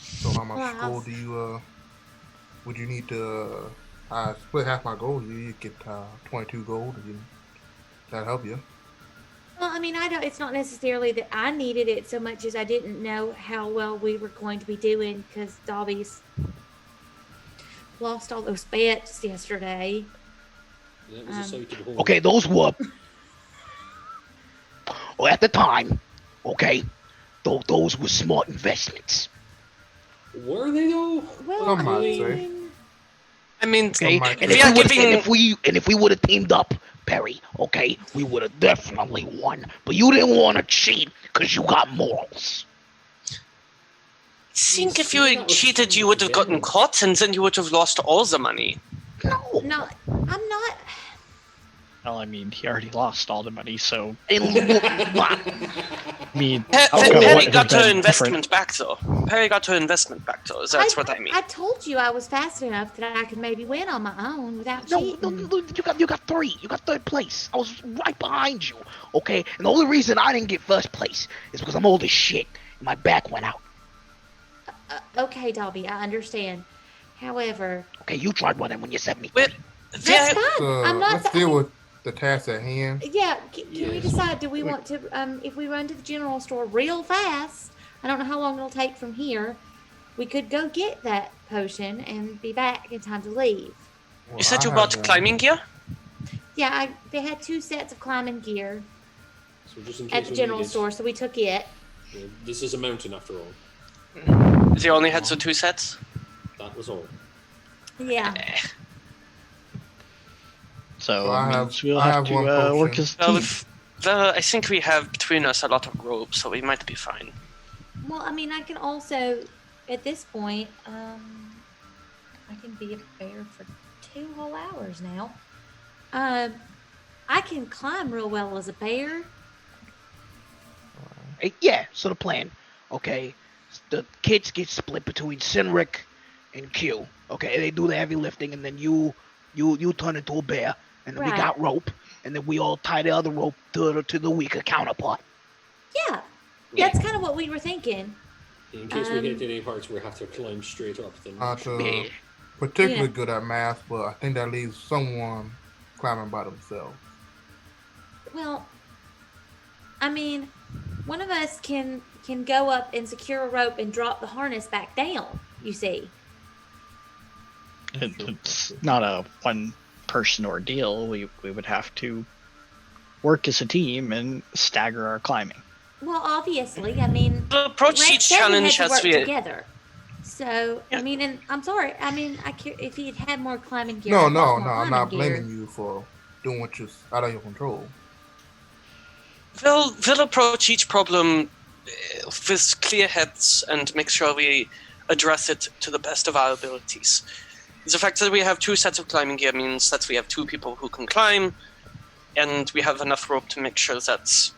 So how much Well, gold do you would you need to split half my gold? You get 22 gold. That'll help you. Well, I mean, I don't. It's not necessarily that I needed it so much as I didn't know how well we were going to be doing because Dobby's lost all those bets yesterday. That was a sight to behold. Okay, those were. Well, at the time, okay, those were smart investments. Were they though? Well, Some might say. I mean, Okay, Might and be. if we would have teamed up, Perry, okay, we would have definitely won. But you didn't want to cheat because you got morals. I think if you had cheated, you would have gotten caught, and then you would have lost all the money. No. no, I'm not. Well, I mean, he already lost all the money, so I I mean, Perry outcome wouldn't got have her been investment back, though. Perry got her investment back, though. That's what I mean. I told you I was fast enough that I could maybe win on my own without No, cheating. you got 3. You got 3rd place. I was right behind you, okay? And the only reason I didn't get 1st place is because I'm old as shit and my back went out. Okay, Dobby, I understand. However, Okay, you tried running when you're 70. Well, that's there- fine. I'm not. Let's deal with the task at hand. Yeah, can we Yes. decide? Do we want to? If we run to the general store real fast, I don't know how long it'll take from here. We could go get that potion and be back in time to leave. You said you I bought have, climbing gear? Yeah, they had 2 sets of climbing gear So just in at case the we general need it, store, so we took it. this is a mountain after all. They only had the 2 sets? That was all. Yeah. so So it means we'll I have have to one work potion. as a Well, team. I think we have between us a lot of rope, so we might be fine. Well, I mean, I can also, at this point, I can be a bear for 2 whole hours now. I can climb real well as a bear. Yeah, so the plan, okay, the kids get split between Cynric and Q. Okay, they do the heavy lifting, and then you turn into a bear, and then we Right. got rope, and then we all tie the other rope to the weaker counterpart. Yeah, that's kind of what we were thinking. In case we hit any parts where we have to climb straight up, then Not Yeah. particularly Yeah. good at math, but I think that leaves someone climbing by themselves. Well, I mean, one of us can go up and secure a rope and drop the harness back down. You see. It's not a one-person ordeal. We would have to work as a team and stagger our climbing. Well, obviously, I mean, The approach Rex each said we challenge had to has work to be. together. So, Yeah. I mean, and I'm sorry. I mean, if he had more climbing gear, No, I'd no, want no. more I'm not climbing gear. blaming you for doing what you're out of your control. We'll approach each problem with clear heads and make sure we address it to the best of our abilities. The fact that we have 2 sets of climbing gear means that we have 2 people who can climb, and we have enough rope to make sure that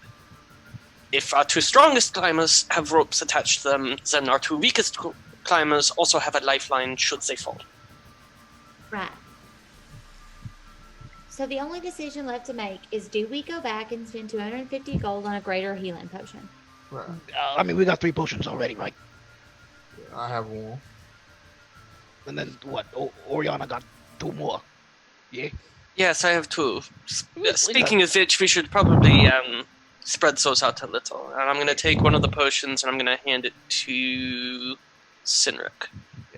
if our 2 strongest climbers have ropes attached to them, then our 2 weakest climbers also have a lifeline should they fall. Right. So the only decision left to make is: do we go back and spend 250 gold on a greater healing potion? Right. I mean, we got 3 potions already, right? I have one. And then what? Oriana got 2 more. Yeah. Yes, I have 2. Speaking of which, we should probably spread those out a little. And I'm going to take one of the potions and I'm going to hand it to Cynric.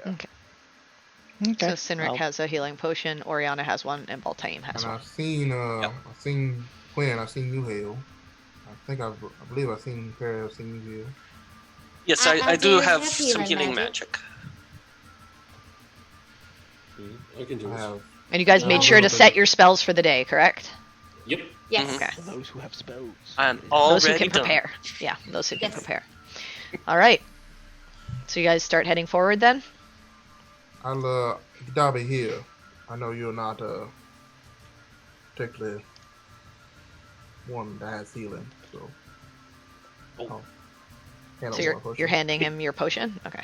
Okay. So Cynric I'll- has a healing potion, Oriana has one, and Baltaim has And one. I've seen Quinn, I've seen you heal. I believe I've seen Perry, I've seen you heal. Yes, I I do do have have some healing healing magic. magic. I can do I it. have. And you guys Yeah. made sure to set your spells for the day, correct? Yep. Yes. Okay. For those who have spells. I'm Those who already can done. prepare. Yeah, those who can Yes. prepare. All right. So you guys start heading forward then? I'll Dobby here. I know you're not particularly one that has healing, so. Oh. So you're handing him your potion? Okay.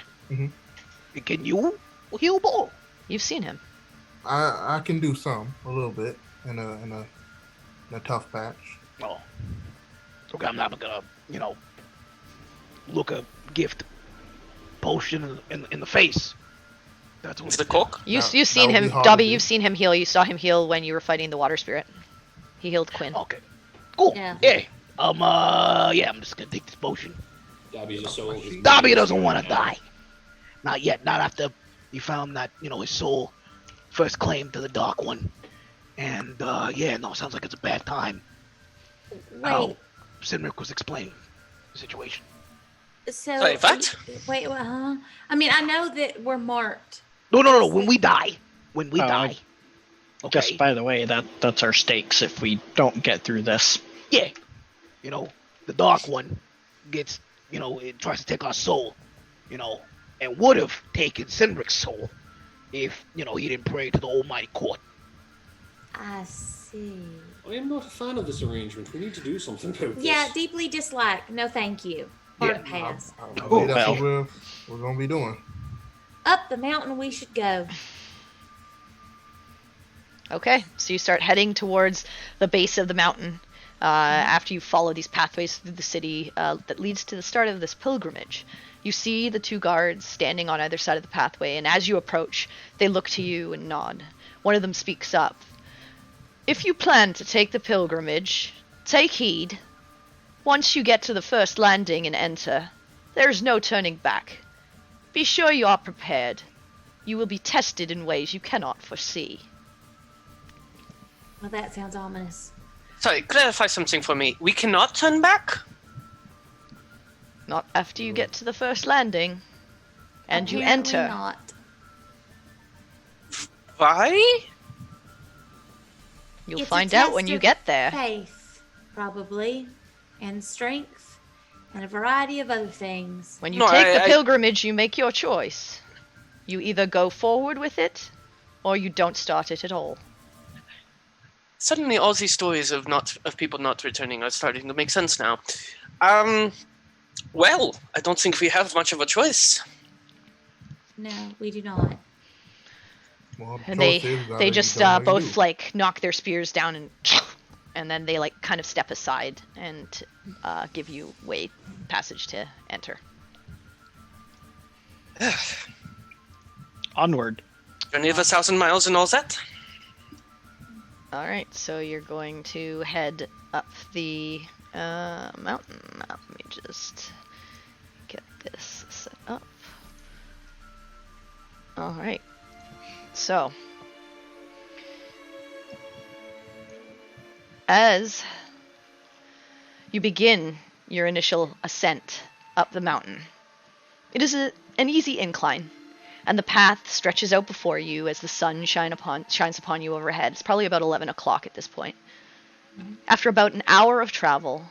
Can you heal ball? You've seen him. I can do some, a little bit, in a tough patch. Oh. Okay, I'm not gonna, look a gift potion in the face. That's It's the cook. You've seen him, Dobby. You've seen him heal. You saw him heal when you were fighting the water spirit. He healed Quinn. Okay. Cool. Yeah. Yeah. I'm just gonna take this potion. Dobby's a soul. Dobby doesn't want to die. Not yet. Not after he found that, his soul first claim to the Dark One. And, sounds like it's a bad time. How Cynric was explaining the situation. So, Sorry, what? Wait, what, huh? I mean, I know that we're marked. No. When we die. Okay. Just by the way, that's our stakes if we don't get through this. Yeah. The Dark One gets, it tries to take our soul, and would have taken Cynric's soul if, he didn't pray to the Almighty Court. I see. I am not a fan of this arrangement. We need to do something about this. Yeah, deeply dislike. No, thank you. Hard pass. That's what we're going to be doing. Up the mountain we should go. Okay, so you start heading towards the base of the mountain after you follow these pathways through the city that leads to the start of this pilgrimage. You see the two guards standing on either side of the pathway, and as you approach, they look to you and nod. One of them speaks up. If you plan to take the pilgrimage, take heed. Once you get to the first landing and enter, there is no turning back. Be sure you are prepared. You will be tested in ways you cannot foresee. Well, that sounds ominous. Sorry, clarify something for me. We cannot turn back? Not after you get to the first landing. And you Apparently enter. Not. Why? You'll It's a find out test when you of get there. Faith, probably, and strength, and a variety of other things. When you No, take the I- pilgrimage, you make your choice. You either go forward with it, or you don't start it at all. Suddenly all these stories of people not returning are starting to make sense now. Well, I don't think we have much of a choice. No, we do not. Well, And choice is gotta they be just done what you both do. like knock their spears down and then they like kind of step aside and give you passage to enter. Onward. Journey of 1,000 miles and all that? All right, so you're going to head up the mountain. Let me just get this set up. All right, so as you begin your initial ascent up the mountain, it is an easy incline. And the path stretches out before you as the sun shines upon you overhead. It's probably about 11 o'clock at this point. After about an hour of travel,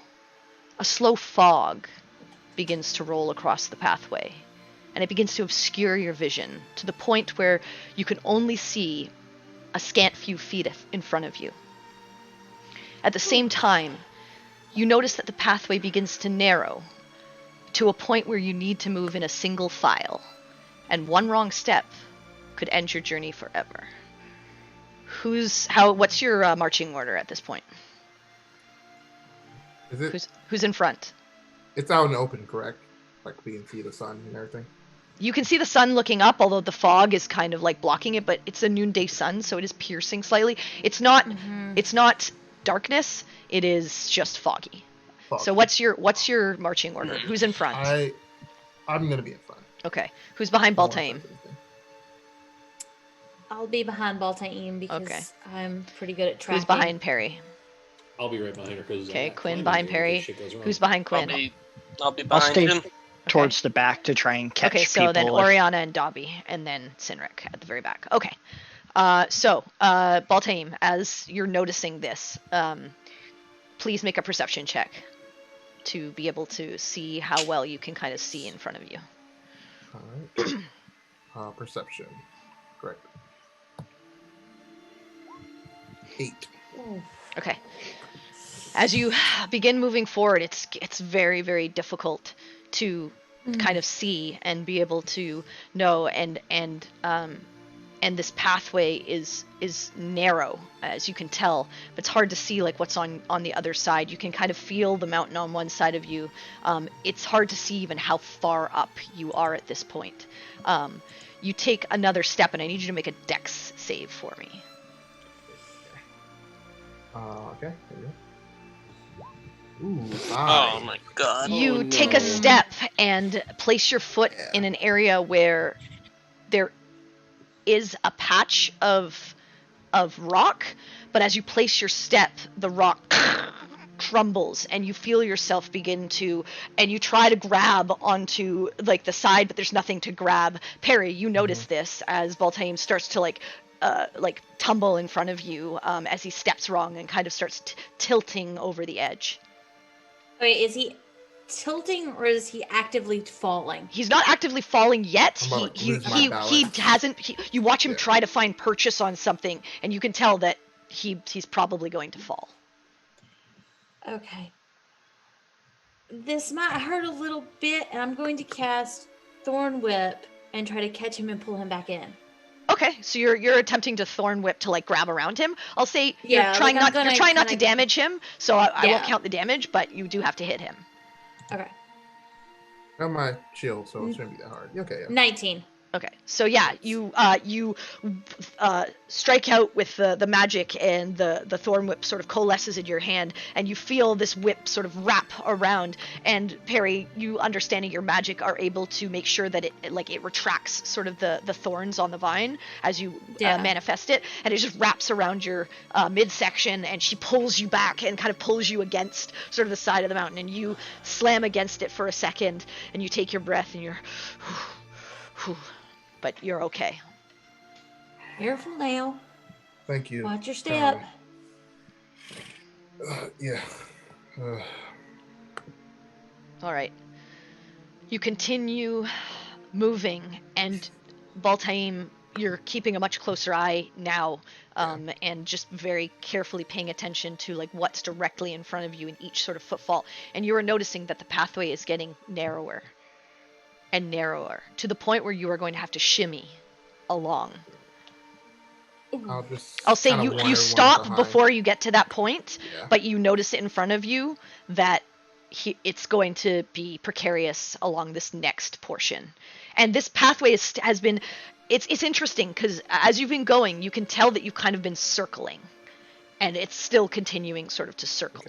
a slow fog begins to roll across the pathway, and it begins to obscure your vision to the point where you can only see a scant few feet in front of you. At the same time, you notice that the pathway begins to narrow to a point where you need to move in a single file. And one wrong step could end your journey forever. What's your marching order at this point? Is it? Who's in front? It's out in the open, correct? Like we can see the sun and everything. You can see the sun looking up, although the fog is kind of like blocking it, but it's a noonday sun, so it is piercing slightly. It's not darkness, it is just foggy. So what's your marching order? Who's in front? I'm gonna be in front. Okay. Who's behind Baltaim? I'll be behind Baltaim because Okay. I'm pretty good at tracking. Who's behind Perry? I'll be right behind her because. Okay, Quinn behind Perry. Who's behind Quinn? I'll be I'll behind stay him. towards the back to try and catch Okay, so people. then Oriana and Dobby, and then Cynric at the very back. Okay. Baltaim, as you're noticing this, please make a perception check to be able to see how well you can kind of see in front of you. All right. Perception. Correct. 8. Okay. As you begin moving forward, it's very, very difficult to kind of see and be able to know, and this pathway is narrow, as you can tell, but it's hard to see like what's on the other side. You can kind of feel the mountain on one side of you. It's hard to see even how far up you are at this point. You take another step, and I need you to make a dex save for me. Okay. There you go. Ooh, Oh my god. You no. take a step and place your foot in an area where there is a patch of rock, but as you place your step, the rock crumbles and you feel yourself begin to, and you try to grab onto like the side, but there's nothing to grab. Perry, you notice this as Baltaim starts to like tumble in front of you as he steps wrong and kind of starts tilting over the edge. Wait, is he tilting or is he actively falling? He's not actively falling yet. I'm about to lose my balance. He hasn't. You watch him try to find purchase on something, and you can tell that he's probably going to fall. Okay. This might hurt a little bit, and I'm going to cast Thorn Whip and try to catch him and pull him back in. Okay, so you're attempting to Thorn Whip to like grab around him. I'll say Yeah, you're trying like, not you're trying not to kinda- damage him, so I won't Yeah. count the damage, but you do have to hit him. Okay. I have my shield, so it shouldn't be that hard. Okay. Yeah. 19. Okay, so yeah, you strike out with the magic, and the thorn whip sort of coalesces in your hand, and you feel this whip sort of wrap around. And Perry, you understanding your magic, are able to make sure that it retracts sort of the thorns on the vine as you manifest it, and it just wraps around your midsection, and she pulls you back and kind of pulls you against sort of the side of the mountain, and you slam against it for a second, and you take your breath, and you're. But you're okay. Careful now. Thank you. Watch your step. Yeah. All right. You continue moving, and Baltaim, you're keeping a much closer eye now, and just very carefully paying attention to like what's directly in front of you in each sort of footfall. And you are noticing that the pathway is getting narrower and narrower to the point where you are going to have to shimmy along. I'll say you stop before you get to that point, but you notice it in front of you that it's going to be precarious along this next portion. And this pathway has been, it's interesting because as you've been going, you can tell that you've kind of been circling, and it's still continuing sort of to circle.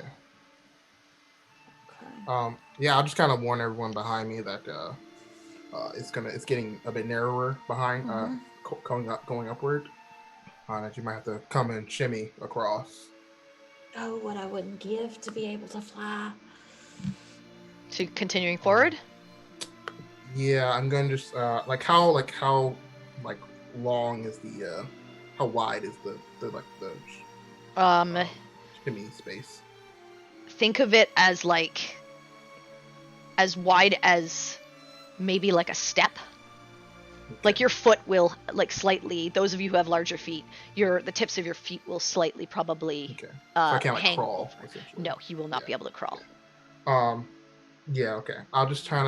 Okay. Yeah, I'll just kind of warn everyone behind me that it's getting a bit narrower behind, going upward. That you might have to come and shimmy across. Oh, what I wouldn't give to be able to fly. So continuing forward. Yeah, I'm gonna just how long is how wide is the shimmy space? Think of it as like as wide as maybe like a step. Like your foot will like slightly, those of you who have larger feet, the tips of your feet will slightly probably so I can't like hang crawl. over. No, he will not be able to crawl. Yeah, okay. I'll just try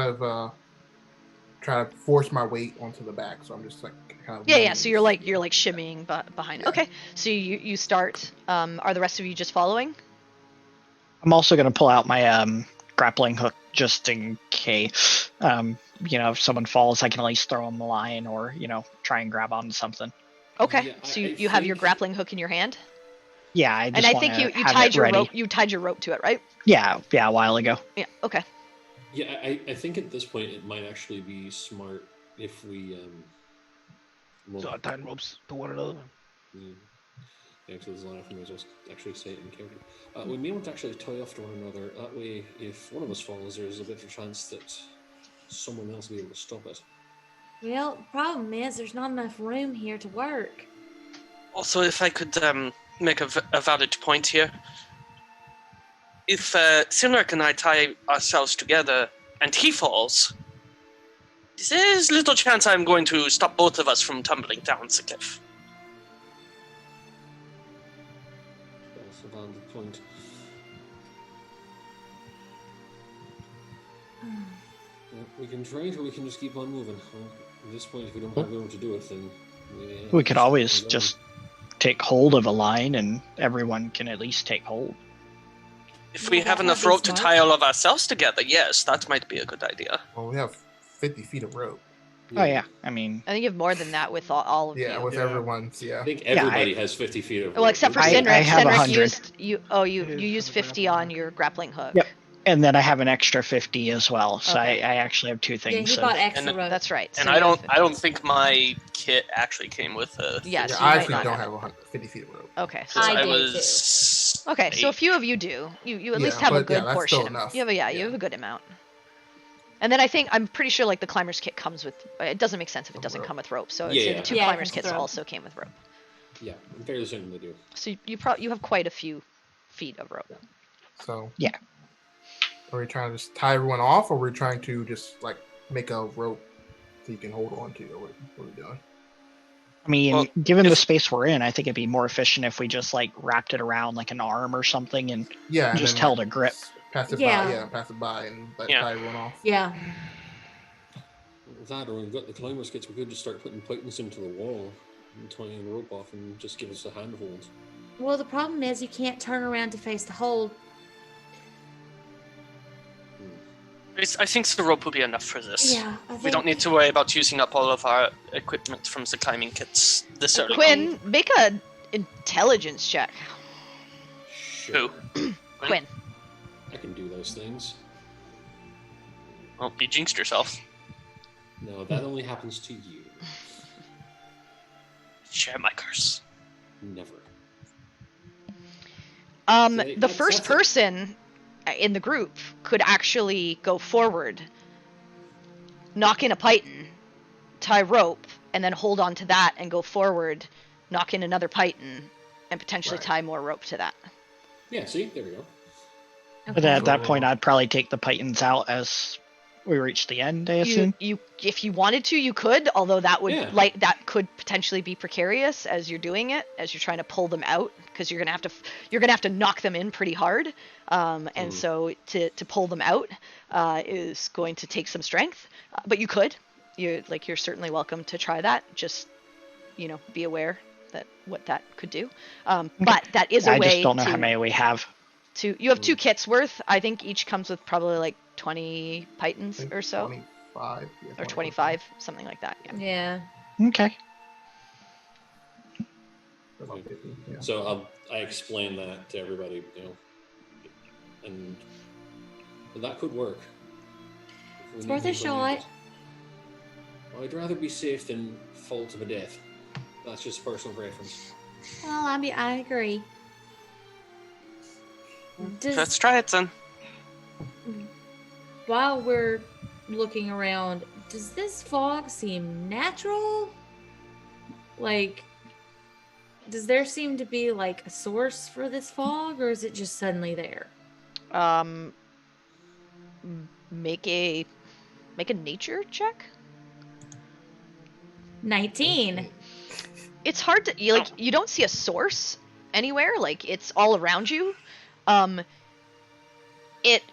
to force my weight onto the back, so I'm just like kind of Yeah, so you're like shimmying behind. Okay. So you start, are the rest of you just following? I'm also going to pull out my grappling hook just in case. If someone falls, I can at least throw them a line or, try and grab onto something. Okay. Yeah, So I you have think- your grappling hook in your hand? Yeah, I just And I think you tied your rope. You tied your rope to it, right? Yeah, a while ago. Yeah. Okay. Yeah, I think at this point it might actually be smart if we Start tying ropes to one another. Yeah, because there's a lot of things I just actually say it in character. We may want to actually tie off to one another. That way, if one of us falls, there's a bit of a chance that someone else will be able to stop it. Well, the problem is there's not enough room here to work. Also, if I could make a valid point here. If Sinrak and I tie ourselves together and he falls, There's little chance I'm going to stop both of us from tumbling down the cliff. That's a valid point. Well, we can try it, or we can just keep on moving. Well, at this point, if we don't have room to do it, then We could always just take hold of a line, and everyone can at least take hold. If we Yeah, have that enough might be rope to smart. tie all of ourselves together, yes, that might be a good idea. Well, we have 50 feet of rope. Oh yeah, I mean, I think you have more than that with all of Yeah, you. with Yeah. everyone's, I think everybody has 50 feet of Well, rope. except for I Sinric. have Sinric 100. used you used 50 on your grappling hook. Yep. and then I have an extra 50 as well, so Okay. I actually have two Yeah, things. he of- bought extra and- rope. That's right. And so I you don't have- I don't think my kit actually came with a Yeah, Yeah, so you I might actually not don't have have 150 feet of rope. Okay. So, I I did was okay. So a eight. few of you do. You at Yeah, least have a but yeah, good that's portion. still enough. You have a you Yeah. have a good amount. And then I'm pretty sure like the climber's kit comes with. It doesn't make sense if it doesn't rope. come with rope. So I'd Yeah, say yeah. the two Yeah, it climbers comes with kits rope. also came with rope. Yeah, I'm fairly certain they do. So you have quite a few feet of rope. So Yeah. Are we trying to just tie everyone off, or are we trying to just like make a rope so you can hold on to, or what are we doing? I mean, Well, given the if- space we're in, I think it'd be more efficient if we just like wrapped it around like an arm or something and Yeah, and just then, held like, a grip. Pass it Yeah. by, pass it by, and let Yeah. tie everyone off. Yeah. With that, or we've got the climbers kits, we could just start putting pythons into the wall and tying the rope off and just give us a handhold. Well, the problem is you can't turn around to face the hole. I think the rope will be enough for this. Yeah, I think We don't need to worry about using up all of our equipment from the climbing kits this early. Quinn, make a intelligence check. Sure. Quinn. I can do those things. Well, you jinxed yourself. No, that only happens to you. Share my curse. Never. The That's- first that's it. person in the group could actually go forward, knock in a python, tie rope, and then hold on to that and go forward, knock in another python, and potentially Right. tie more rope to that. Yeah, see? There we go. But at that point, I'd probably take the pythons out as we reach the end, I assume. You if you wanted to, you could, although that would Yeah. that could potentially be precarious as you're doing it, as you're trying to pull them out, because you're gonna have to knock them in pretty hard, and so to pull them out is going to take some strength, but you could. You're certainly welcome to try that. Just be aware that what that could do. But that is a I way just don't know to, how many we have. you have 2 kits worth. I think each comes with probably like 20 I pythons think or so. 25. Yeah, Or 25, something like that. Yeah. Yeah. Okay. About 50, yeah. So I explained that to everybody, and that could work. If we It's need worth a people, we need shot. it. I'd rather be safe than fall to my death. That's just personal preference. Well, I agree. Let's try it then. While we're looking around, does this fog seem natural? Like, does there seem to be like a source for this fog, or is it just suddenly there? Make a nature check. 19. It's hard to you don't see a source anywhere. Like it's all around you. It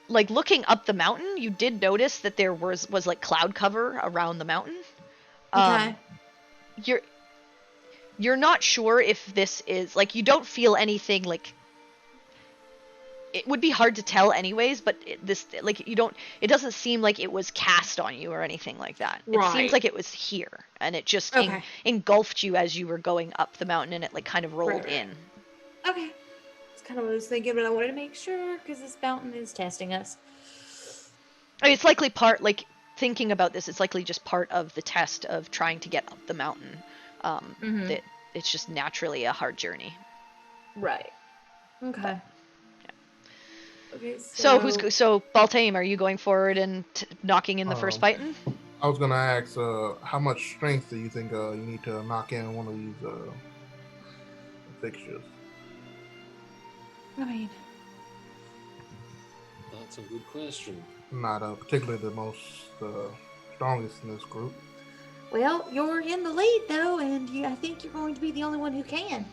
like looking up the mountain, you did notice that there was like cloud cover around the mountain. Okay. You're not sure if this is like you don't feel anything like it would be hard to tell anyways, but it doesn't seem like it was cast on you or anything like that. It seems Right. like it was here and it just Okay. engulfed you as you were going up the mountain and it like kind of rolled Right. in. Okay. That's kind of what I was thinking, but I wanted to make sure because this mountain is testing us. I mean, it's likely thinking about this, it's likely just part of the test of trying to get up the mountain. Mhm. That it's just naturally a hard journey. Right. Okay. Okay. So Baltaim, are you going forward and knocking in the first python? I was gonna ask, how much strength do you think you need to knock in one of these fixtures? I mean, That's a good question. Not particularly the most strongest in this group. Well, you're in the lead though, and I think you're going to be the only one who can.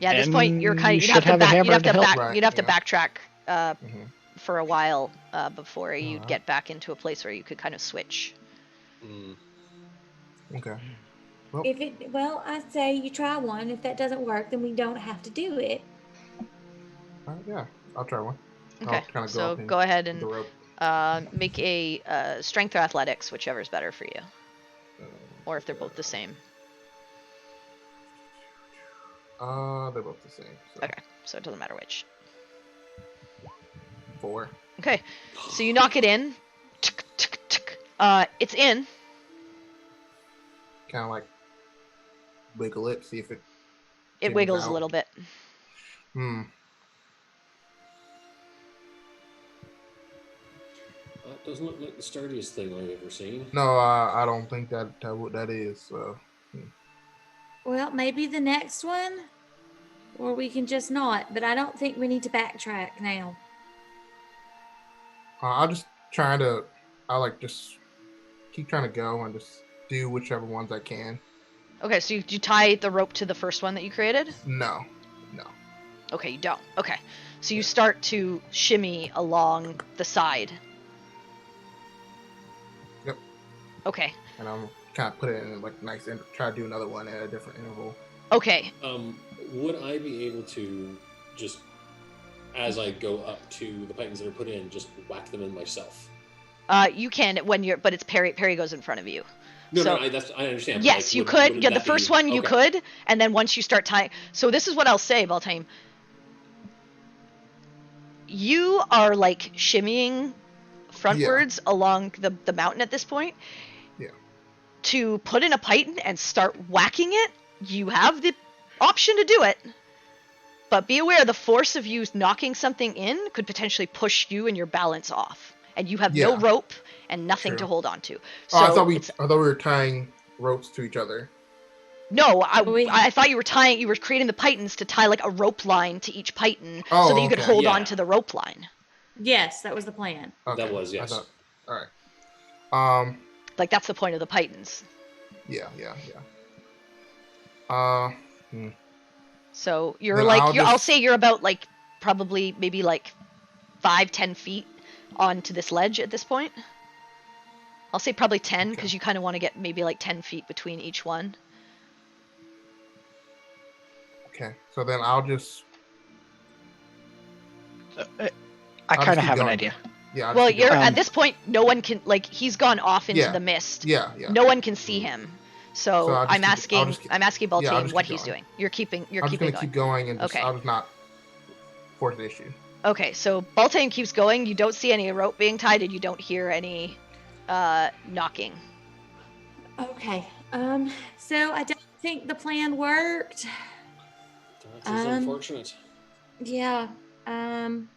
Yeah, at this point, you're kind And of you you'd have should to have a back. You'd hammer have to to help. back. Right, You'd have to yeah. backtrack Hmm. for a while before you'd Alright. get back into a place where you could kind of switch. Mm. Okay. Well, I say you try one. If that doesn't work, then we don't have to do it. Yeah, I'll try one. Okay, I'll kind of go so up and go ahead the and rope. make a strength or athletics, whichever's better for you, or if they're both the same. They're both the same. So Okay, so it doesn't matter which. 4. Okay, so you knock it in. Tick, tick, tick. It's in. Kind of like wiggle it, see if it. It Jiggles wiggles a out. little bit. That doesn't look like the sturdiest thing I've ever seen. No, I don't think that what that is. So Well, maybe the next one, or we can just not. But I don't think we need to backtrack now. I'll just try to. Just keep trying to go and just do whichever ones I can. Okay, so you tie the rope to the first one that you created? No. Okay, you don't. Okay, so you start to shimmy along the side. Yep. Okay. And I'm kind of put it in like nice and try to do another one at a different interval. Okay. Would I be able to just, as I go up to the pythons that are put in, just whack them in myself? You can when you're, but it's Perry. Perry goes in front of you. No, So- I understand. but, Yes, like, you would could. Yeah, the that first be- one you okay. could, and then once you start tying. So this is what I'll say, Baltaim. You are like shimmying frontwards along the mountain at this point. Yeah. To put in a python and start whacking it, you have the option to do it. But be aware, the force of you knocking something in could potentially push you and your balance off, and you have no Yeah. rope and nothing True. to hold on to. So I thought we it's- were tying ropes to each other. No, We- I thought you were creating the pythons to tie like a rope line to each python so that you could okay. hold Yeah. on to the rope line. Yes, that was the plan. Okay. That was, I yes. thought- all right. Like that's the point of the pythons. Yeah. So you're Then like, I'll I'll just- say you're about like probably maybe like 5-10 feet onto this ledge at this point. I'll say probably 10 because Okay. you kind of want to get maybe like 10 feet between each one. Okay. So then I'll just. I I'll kind just of keep have an going. idea. Yeah. I'll Well, just keep you're going. at this point, no one can like he's gone off into Yeah. the mist. Yeah. No one can see him. So, So I'll just I'm keep- I'll asking just keep- I'm asking yeah, I'll Baltaim just what keep he's going. doing. You're keeping I'm just going. gonna keep going and just, Okay. I'll just not force the issue. Okay, so Baltaim keeps going. You don't see any rope being tied, and you don't hear any knocking. Okay. So I don't think the plan worked. That is unfortunate. Yeah. Can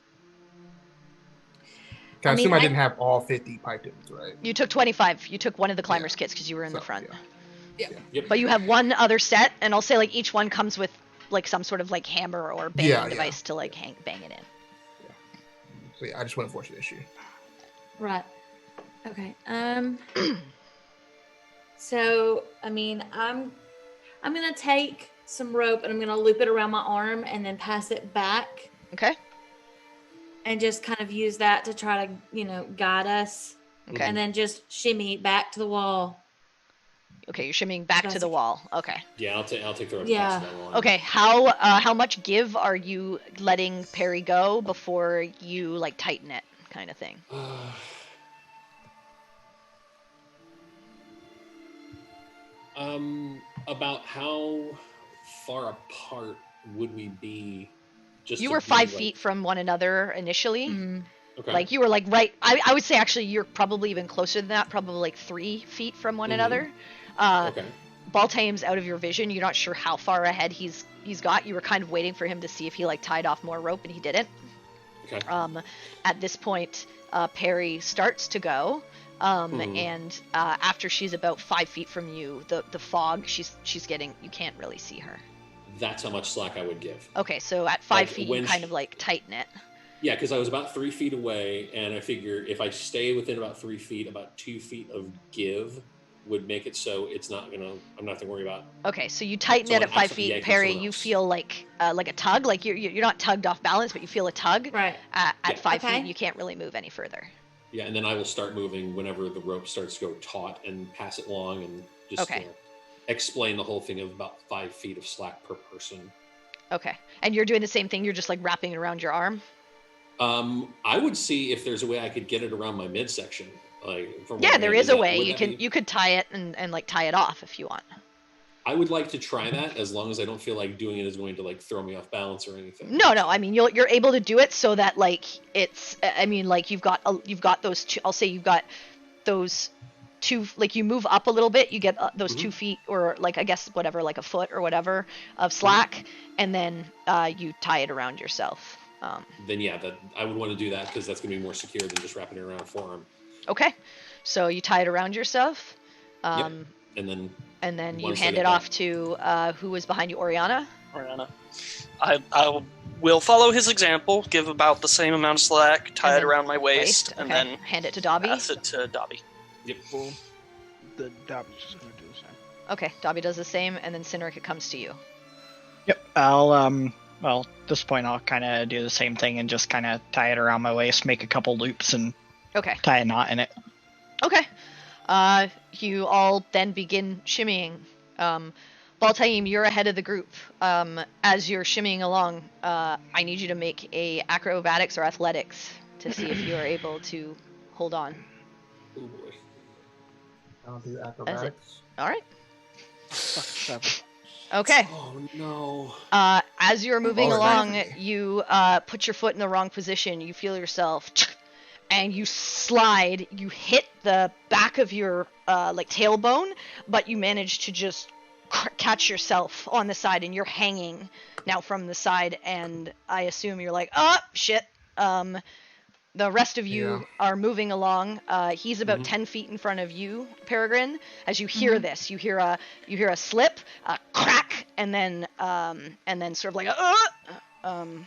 I, I mean, assume I I- didn't have all 50 pythons, right? You took 25. You took one of the climber's Yeah. kits because you were in the So, front. yeah. Yep. But you have one other set, and I'll say like each one comes with like some sort of like hammer or banging Yeah, yeah. device to like bang it in. So yeah, I just want to force the issue. Right. Okay. So I mean, I'm gonna take some rope and I'm gonna loop it around my arm and then pass it back Okay. and just kind of use that to try to guide us. Okay. And then just shimmy back to the wall. Okay. You're shimmying back to That's the okay. wall. Okay. Yeah, I'll take the rope. Yeah. Pass that along. Okay. How much give are you letting Perry go before you like tighten it, kind of thing? About how far apart would we be? Just You to were be, 5 like- feet from one another initially. Mhm. Okay. Like you were like right. I would say actually you're probably even closer than that. Probably like 3 feet from one Mhm. another. Okay. Baltaim's out of your vision. You're not sure how far ahead he's got. You were kind of waiting for him to see if he like tied off more rope, and he didn't. Okay. At this point, Perry starts to go, Mhm. and after she's about 5 feet from you, the fog she's getting, you can't really see her. That's how much slack I would give. Okay, so at 5 Like, feet, when you kind she- of like tighten it. Yeah, because I was about 3 feet away, and I figure if I stay within about 3 feet, about 2 feet of give would make it so it's not gonna. I'm not gonna worry about. Okay, so you tighten So it I'm at 5 actually feet, yanking Perry. someone You else. feel like a tug, like you're not tugged off balance, but you feel a tug. Right. At Yeah. 5 Okay. feet, you can't really move any further. Yeah, and then I will start moving whenever the rope starts to go taut and pass it along, and just Okay. explain the whole thing of about 5 feet of slack per person. Okay, and you're doing the same thing. You're just like wrapping it around your arm. I would see if there's a way I could get it around my midsection. Like, from Yeah, one there hand. is a that- way. would You that can be- you could tie it and like tie it off if you want. I would like to try that as long as I don't feel like doing it is going to like throw me off balance or anything. No, I mean you're able to do it so that like it's. I mean like you've got those two. I'll say you've got those two. Like you move up a little bit, you get those 2 feet or like I guess whatever, like a foot or whatever of slack, and then you tie it around yourself. Then yeah, that I would want to do that because that's going to be more secure than just wrapping it around a forearm. Okay, so you tie it around yourself. Yep. And then you once I hand get it that- off to who was behind you, Oriana. Oriana. I will follow his example, give about the same amount of slack, tie And it then around my waist, Okay. and then hand it to Dobby. pass it to Dobby. Yep. Well, the Dobby's just gonna do the same. Okay, Dobby does the same, and then Cynric, it comes to you. Yep. I'll well, at this point I'll kind of do the same thing and just kind of tie it around my waist, make a couple loops, and Okay. tie a knot in it. Okay. You all then begin shimmying. Baltaim, you're ahead of the group. As you're shimmying along, I need you to make a acrobatics or athletics to see if you are able to hold on. Oh boy. I'll do acrobatics. All right. Fuck 7. Okay. Oh no. As you're moving Oh, along, nice. you put your foot in the wrong position. You feel yourself, and you slide. You hit the back of your like tailbone, but you manage to just catch yourself on the side, and you're hanging now from the side. And I assume you're like, oh shit. The rest of you Yeah. are moving along. He's about 10 feet in front of you, Peregrine. As you hear this, you hear a slip, a crack, and then sort of like a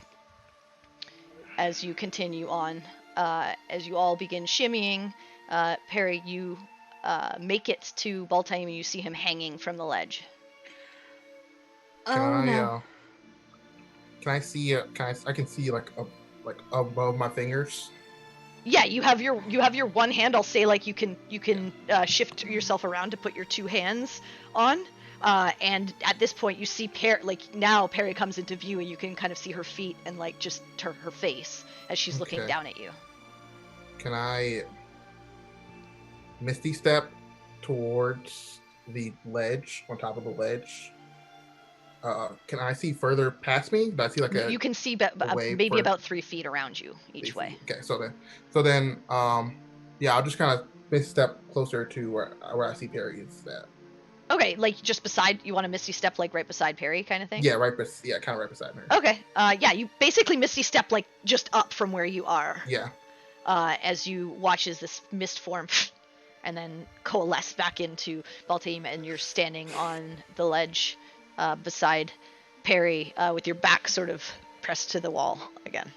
as you continue on. As you all begin shimmying, Perry, you make it to Baltaim, and you see him hanging from the ledge. Oh no. Can I see? I can see like above my fingers. Yeah, you have your one hand. I'll say like you can shift yourself around to put your two hands on. And at this point, you see Perry comes into view, and you can kind of see her feet and like just her face as she's looking Okay. down at you. Can I misty step towards the ledge, on top of the ledge? Can I see further past me? Do I see like You can see way maybe for- about 3 feet around you each way. Okay, so then, yeah, I'll just kind of misty step closer to where I see Perry is at. Okay, like just beside. You want to misty step like right beside Perry, kind of thing. Yeah, kind of right beside her. Okay. Yeah, you basically misty step like just up from where you are. Yeah. As you watch as this mist form and then coalesce back into Baltaim, and you're standing on the ledge beside Perry with your back sort of pressed to the wall again.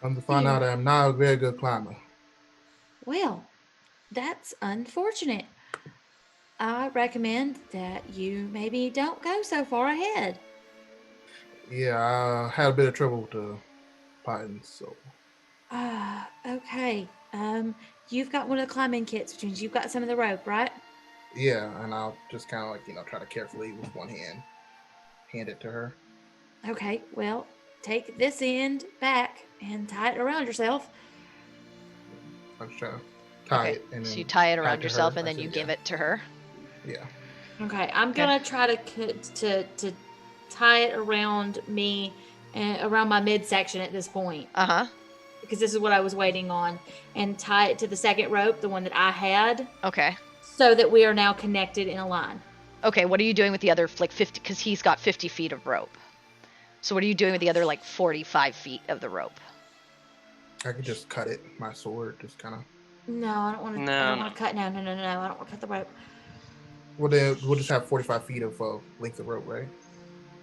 I'm to find out I'm not a very good climber. Well, that's unfortunate. I recommend that you maybe don't go so far ahead. Yeah, I had a bit of trouble with the pythons, so Okay. You've got one of the climbing kits, which means you've got some of the rope, right? yeah, and I'll just kind of like, try to carefully with one hand hand it to her. Okay, well, take this end back and tie it around yourself. I'm just trying to tie Okay, it, and then so you tie it to around yourself, her. and then I you said, give yeah. it to her. Yeah. Okay, I'm gonna try to tie it around me and around my midsection at this point, Uh-huh. because this is what I was waiting on, and tie it to the second rope, the one that I had, Okay. so that we are now connected in a line. Okay, what are you doing with the other, like, 50, because he's got 50 feet of rope. So what are you doing with the other, like, 45 feet of the rope? I could just cut it, my sword, just kind of. No, I don't want to. No, I don't no. want to cut. No, I don't want to cut the rope. Well, then we'll just have 45 feet of length of rope, right?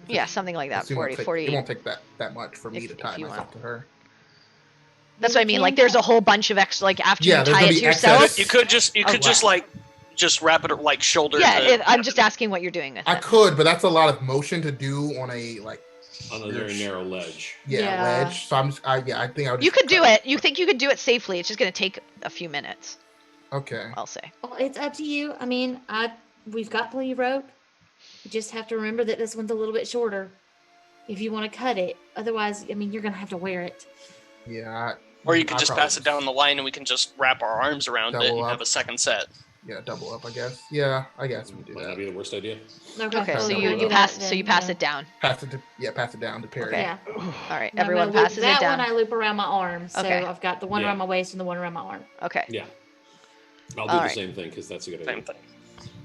Yeah, something like that, Assume 40, it 40. won't take that much for me if- to if tie you myself want. to her. That's what I mean. Like, there's a whole bunch of extra. Like, after Yeah, you there's tie gonna it be to yourself. excess. You could just wow. just wrap it like shoulder. Yeah, to... I'm just asking what you're doing with I it. could, but that's a lot of motion to do on a on a very narrow ledge. Yeah. ledge. So I think I would. You just could do it. You think you could do it safely? It's just gonna take a few minutes. Okay. I'll say. Well, it's up to you. I mean, we've got plenty of rope. You just have to remember that this one's a little bit shorter if you want to cut it. Otherwise, I mean, you're gonna have to wear it. Yeah. Or you could just pass it down the line and we can just wrap our arms around it Double and up. have a second set. Yeah, double up, I guess. Yeah, I guess we do Might not that. be the worst idea. Okay, Oh, so yeah, you, we'll you do pass. that So you then, pass yeah. it down. Pass it down to Perry. Okay. Yeah. All right. And I'm Everyone gonna loop passes it that down. one I loop around my arm. So Okay. I've got the one Yeah. around my waist and the one around my arm. Okay. Yeah. I'll do All the right. same thing because that's a good idea. Same thing.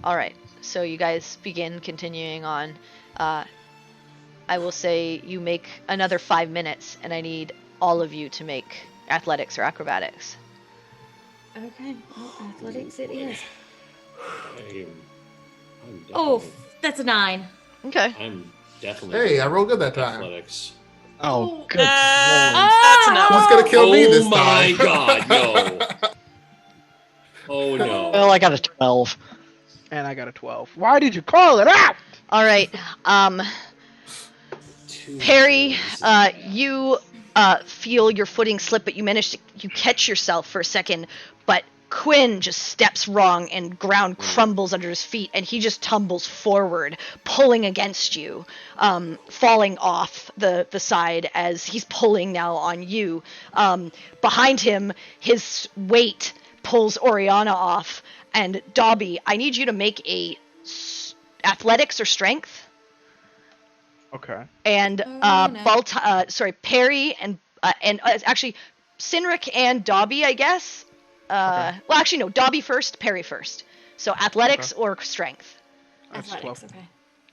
All right. So you guys begin continuing on. I will say you make another 5 minutes, and I need all of you to make athletics or acrobatics. Okay. Well, athletics it is. I'm Oh, definitely, that's a 9. Okay. I'm definitely. Hey, I rolled good that time. Athletics. Oh, good. That's an Who's L. gonna kill me Oh this my time? God, no. Oh no. Well, I got a 12. And I got a 12. Why did you call it out? All right. Two Perry, things. you feel your footing slip, but you catch yourself for a second, but Quinn just steps wrong and ground crumbles under his feet, and he just tumbles forward, pulling against you, falling off the side as he's pulling now on you. Behind him, his weight pulls Oriana off, and Dobby, I need you to make a athletics or strength. Okay. And no. Perry and actually Sinric and Dobby, I guess. Well, actually no, Dobby first, Perry first. So athletics or strength. That's Athletics, 12.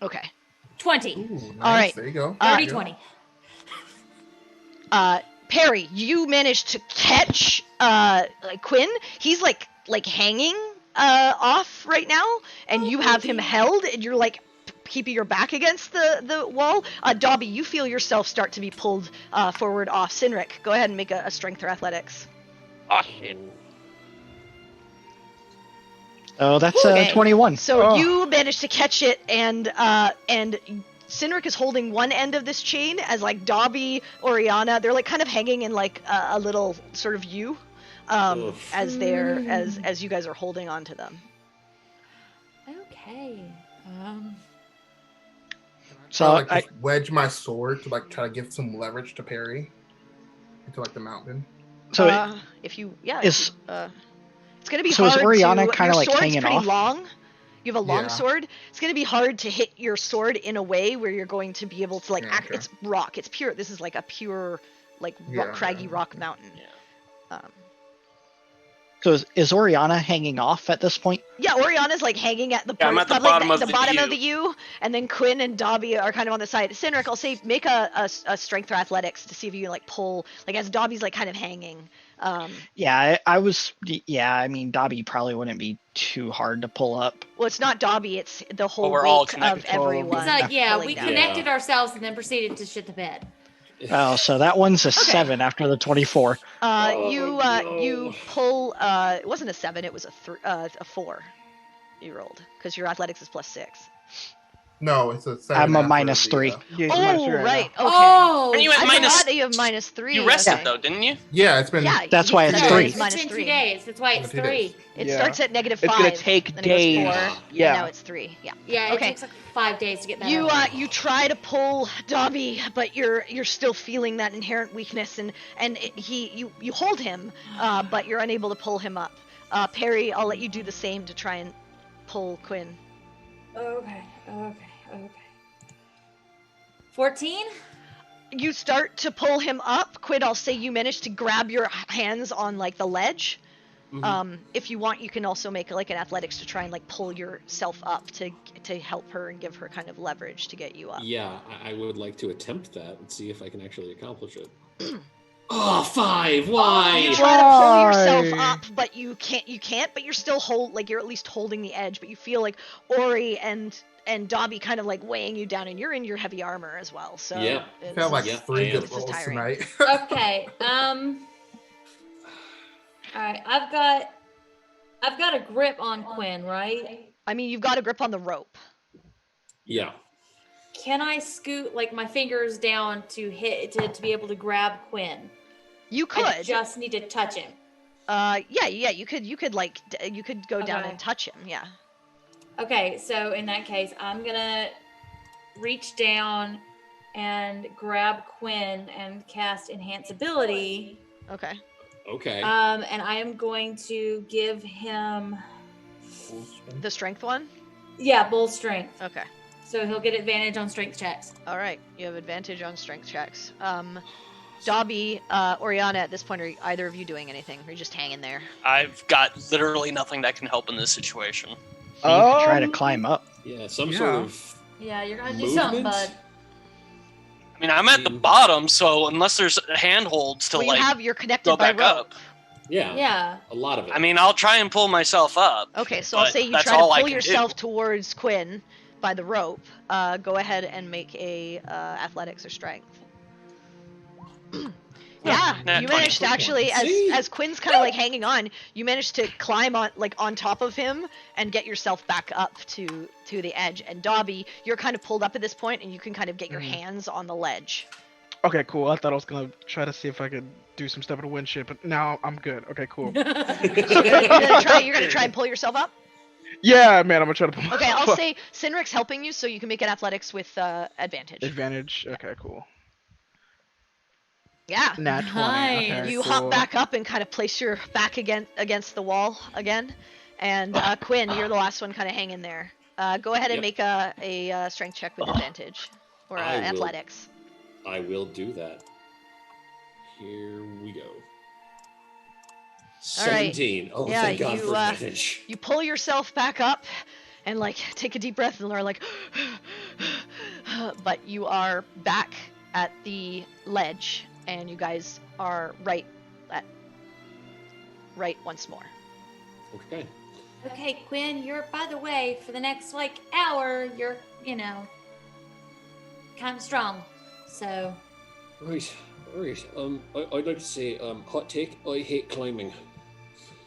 Okay. 20. Ooh, nice. All right. There you go. 30, 20. Perry, you managed to catch Quinn. He's like hanging off right now, and you have him held, and you're like keeping your back against the wall. Dobby, you feel yourself start to be pulled forward off. Sinric, go ahead and make a strength or athletics. Oh, shit. Oh, that's Okay. 21. So you managed to catch it, and Sinric is holding one end of this chain as like Dobby, Oriana, they're like kind of hanging in like a little sort of U, as as you guys are holding on to them. Okay. So like just wedge my sword to like try to give some leverage to Perry into like the mountain. So if you is it's gonna be so is hard Oriana to. kinda, Your like, sword's hanging pretty off? long. You have a long Yeah. sword. It's gonna be hard to hit your sword in a way where you're going to be able to like Yeah, act. okay. It's rock. It's pure. This is like a pure like Yeah, craggy yeah. rock mountain. so is Oriana hanging off at this point? Yeah, Oriana's like hanging at the Yeah, I'm part- at the probably bottom of the the bottom U. of the U, and then Quinn and Dobby are kind of on the side. Sinric, I'll say make a strength or athletics to see if you can like pull like as Dobby's like kind of hanging. Yeah, I was. Yeah, I mean, Dobby probably wouldn't be too hard to pull up. Well, it's not Dobby. It's the whole we're all weight of connected. everyone. It's like, yeah, pulling we down. connected ourselves and then proceeded to shit the bed. Oh, so that one's a 7 after the 24. You pull. It wasn't a 7. It was a 4. You rolled because your athletics is +6. No, it's a 7. I'm a after -3. Yeah, Oh, right. Okay. Oh, And you went I minus. forgot that you have -3. You rested okay. though, didn't you? Yeah, it's been. Yeah, That's you why said it's that 3. It's minus in 2 3. days. That's why it's 2 3. days. It Yeah. starts at -5. It's gonna take then days. It goes 4, Yeah. And now it's 3. Yeah. Yeah, it Okay. takes like 5 days to get that. You over. you try to pull Dobby, but you're still feeling that inherent weakness, and you hold him, but you're unable to pull him up. Perry, I'll let you do the same to try and pull Quinn. Okay. 14? You start to pull him up. Quinn, I'll say you manage to grab your hands on like the ledge. If you want, you can also make like an athletics to try and like pull yourself up to help her and give her kind of leverage to get you up. Yeah, I would like to attempt that and see if I can actually accomplish it. Oh, 5! Why? You try to pull Why? yourself up, but you can't, but you're still you're at least holding the edge, but you feel like Ori and Dobby kind of like weighing you down, and you're in your heavy armor as well. So Yeah. it's, Got like Yeah, 3 I good am. rolls tiring. tonight. Okay. All right, I've got a grip on Quinn, right? I mean, you've got a grip on the rope. Yeah. Can I scoot like my fingers down to be able to grab Quinn? You could. I just need to touch him. Yeah, you could go down Okay. and touch him. Yeah. Okay, so in that case, I'm gonna reach down and grab Quinn and cast Enhance Ability. Okay. Okay. And I am going to give him, The strength one. yeah, bull strength. Okay. So he'll get advantage on strength checks. All right. You have advantage on strength checks. Dobby, Oriana, at this point, are either of you doing anything? Or are you just hanging there? I've got literally nothing that can help in this situation. You could try to climb up. Yeah, some Yeah. sort of. Yeah, you're gonna do something, Movement? bud. I mean, I'm at the bottom, so unless there's handholds to Well, you're connected go by back rope. up. Yeah. Yeah. A lot of it. I mean, I'll try and pull myself up. Okay, so I'll But say you that's try to all I pull can yourself do. towards Quinn by the rope. Go ahead and make a athletics or strength. Yeah, Nat you 20. managed to actually, See? as Quinn's kind of like hanging on, you managed to climb on top of him and get yourself back up to the edge. And Dobby, you're kind of pulled up at this point, and you can kind of get your hands on the ledge. Okay, cool. I thought I was gonna try to see if I could do some stuff at a wind shit, but now I'm good. Okay, cool. You're gonna try and pull yourself up. Yeah, man, I'm gonna try to pull Okay, myself I'll up. say Sinric's helping you, so you can make an athletics with advantage. Advantage. Okay, cool. Yeah. Nat 20. Okay, Nice. You cool. hop back up and kind of place your back against the wall again. And Quinn, you're the last one kind of hanging there. Go ahead and Yep. make a strength check with advantage. Or I will. athletics. I will do that. Here we go. All right. 17. Oh, Yeah, thank God you, for advantage. You pull yourself back up and like take a deep breath and are like but you are back at the ledge and you guys are right once more. Okay. Okay, Quinn, by the way, for the next hour, you're, kind of strong. So, Right. I'd like to say, hot take, I hate climbing.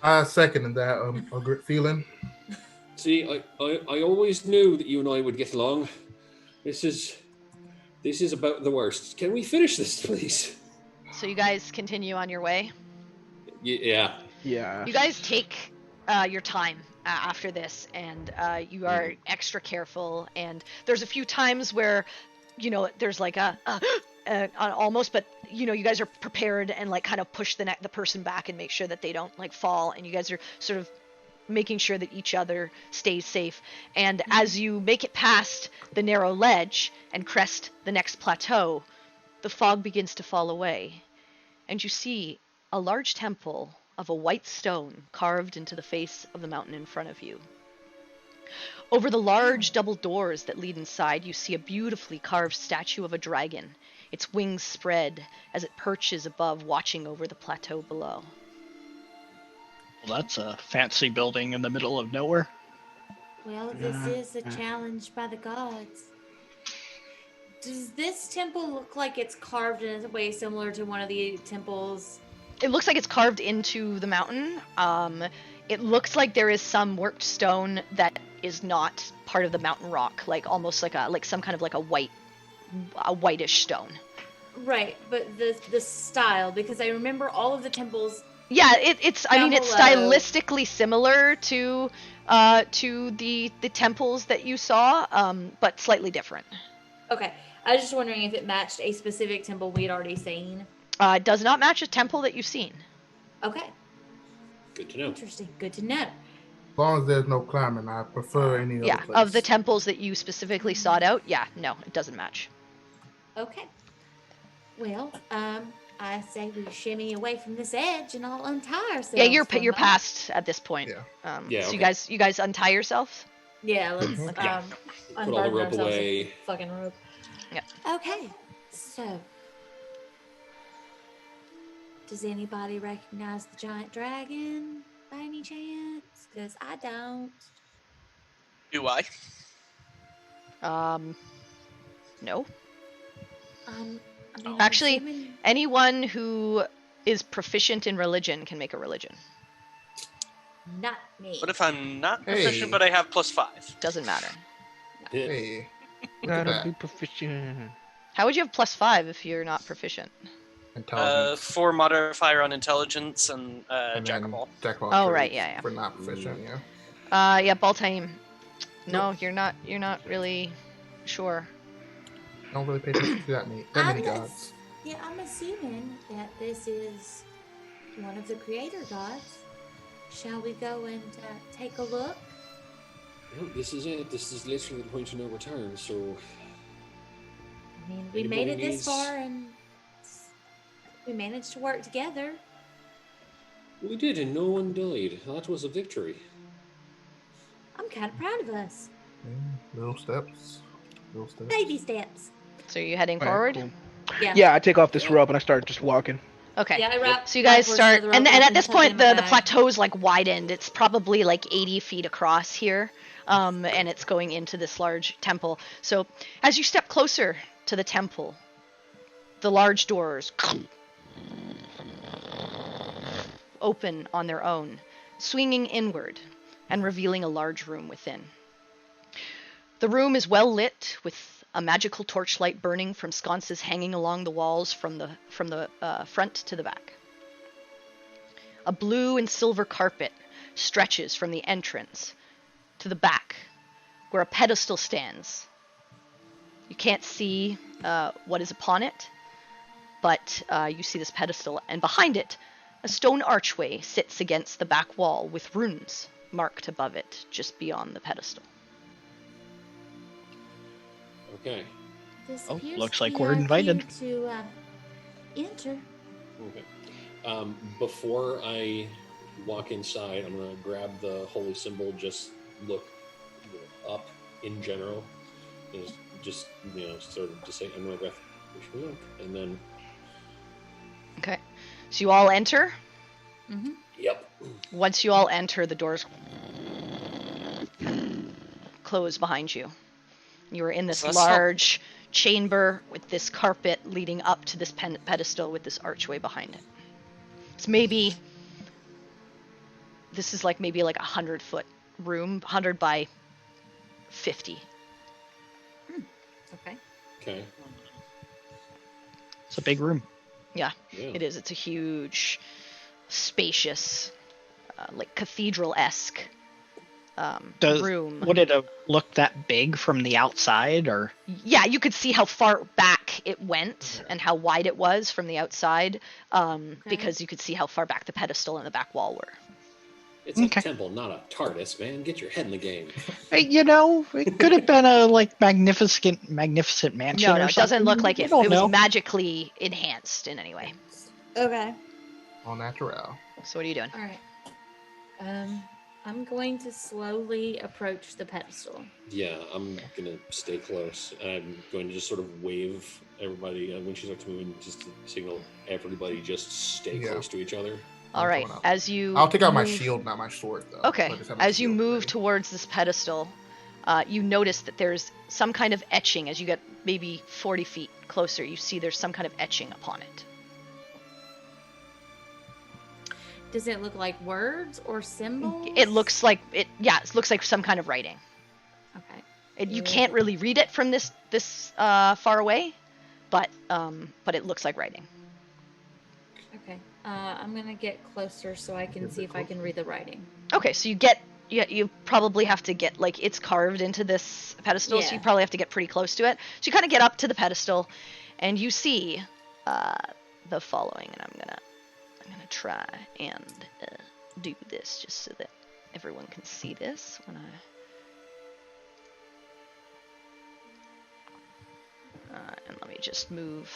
I second that. A good feeling. See, I always knew that you and I would get along. This is about the worst. Can we finish this, please? So you guys continue on your way. Yeah. Yeah. You guys take your time after this, and you are extra careful. And there's a few times where, there's like almost, but you guys are prepared and like kind of push the person back and make sure that they don't like fall. And you guys are sort of making sure that each other stays safe. And as you make it past the narrow ledge and crest the next plateau, the fog begins to fall away, and you see a large temple of a white stone carved into the face of the mountain in front of you. Over the large double doors that lead inside, you see a beautifully carved statue of a dragon, its wings spread as it perches above, watching over the plateau below. Well, that's a fancy building in the middle of nowhere. well, this is a challenge by the gods. Does this temple look like it's carved in a way similar to one of the temples? It looks like it's carved into the mountain. It looks like there is some worked stone that is not part of the mountain rock, like almost like some kind of like a whitish stone. Right, but the style, because I remember all of the temples. Yeah, it's Down it's below. stylistically similar to the temples that you saw, but slightly different. Okay, I was just wondering if it matched a specific temple we'd already seen. It does not match a temple that you've seen. Okay, Good to know. interesting. Good to know. As long as there's no climbing, I prefer any Yeah, other place. of the temples that you specifically sought out, yeah, no, it doesn't match. Okay. Well, I say we shimmy away from this edge and I'll untie ourselves. Yeah, you're from you're that. past at this point. Yeah. Yeah, So okay. you guys untie yourselves. Yeah, let's Put all the unburden rope ourselves away. a fucking rope. Yeah. Okay, so does anybody recognize the giant dragon by any chance? Because I don't. Do I? No. I mean, I'm Actually, assuming- anyone who is proficient in religion can make a religion. Not me. What if I'm not Hey. proficient, but I have +5? Doesn't matter. Hey, look at Gotta that. be proficient. How would you have +5 if you're not proficient? Intelligence. 4 modifier on intelligence and Jack of then all. Jack of all Oh, trades right, yeah. For not proficient, yeah. Yeah, Baltaim. No, you're not really sure. Don't really pay attention to that many gods. Yeah, I'm assuming that this is one of the creator gods. Shall we go and take a look? No, this is it. This is literally the point of no return. So I mean, we Anybody made it this needs- far and we managed to work together. we did, and no one died. That was a victory. I'm kind of proud of us. Yeah, little steps. Baby steps. So are you heading Alright, forward? cool. Yeah. Yeah, I take off this rope and I start just walking. Okay. Yeah, I wrap So you guys my portion start, of the rope and up at this tuck it point in my the bag. plateau's like widened. It's probably like 80 feet across here, and it's going into this large temple. So as you step closer to the temple, the large doors open on their own, swinging inward and revealing a large room within. The room is well lit with a magical torchlight burning from sconces hanging along the walls from the front to the back. A blue and silver carpet stretches from the entrance to the back, where a pedestal stands. You can't see what is upon it, but you see this pedestal, and behind it, a stone archway sits against the back wall with runes marked above it, just beyond the pedestal. Okay. This Oh, appears looks to like be we're our invited. cue to enter. Okay. Before I walk inside, I'm gonna grab the holy symbol. Just look up in general, and just sort of just say under my breath, "Wish me luck," and then. Okay, so you all enter. Mm-hmm. Yep. Once you all enter, the doors close behind you. You are in this That's so- large chamber with this carpet leading up to this pedestal with this archway behind it. It's maybe, this is like maybe like 100-foot room, 100 by 50. Okay. Okay. It's a big room. Yeah, Yeah. it is. It's a huge, spacious, like cathedral-esque room. Would it have looked that big from the outside, or? Yeah, you could see how far back it went and how wide it was from the outside, because you could see how far back the pedestal and the back wall were. It's Okay. a temple, not a TARDIS, man. Get your head in the game. Hey, it could have been a magnificent mansion. No, or it something. doesn't look like You it. don't It was know. magically enhanced in any way. Okay. All natural. So what are you doing? All right. I'm going to slowly approach the pedestal. Yeah, I'm gonna stay close. I'm going to just sort of wave everybody when she starts moving, just to signal everybody just stay Yeah. close to each other. All right, coming up. as you I'll take out my move- shield, not my sword, though. Okay, I just have my as you shield move ready. towards this pedestal, you notice that there's some kind of etching. As you get maybe 40 feet closer, you see there's some kind of etching upon it. Does it look like words or symbols? It looks like it. Yeah, it looks like some kind of writing. Okay. You can't really read it from this far away, but it looks like writing. Okay. I'm gonna get closer so I can see if I can read the writing. Okay, so you probably have to get, like, it's carved into this pedestal, so Yeah. you probably have to get pretty close to it. So you kind of get up to the pedestal, and you see the following, and I'm gonna try and do this just so that everyone can see this when and let me just move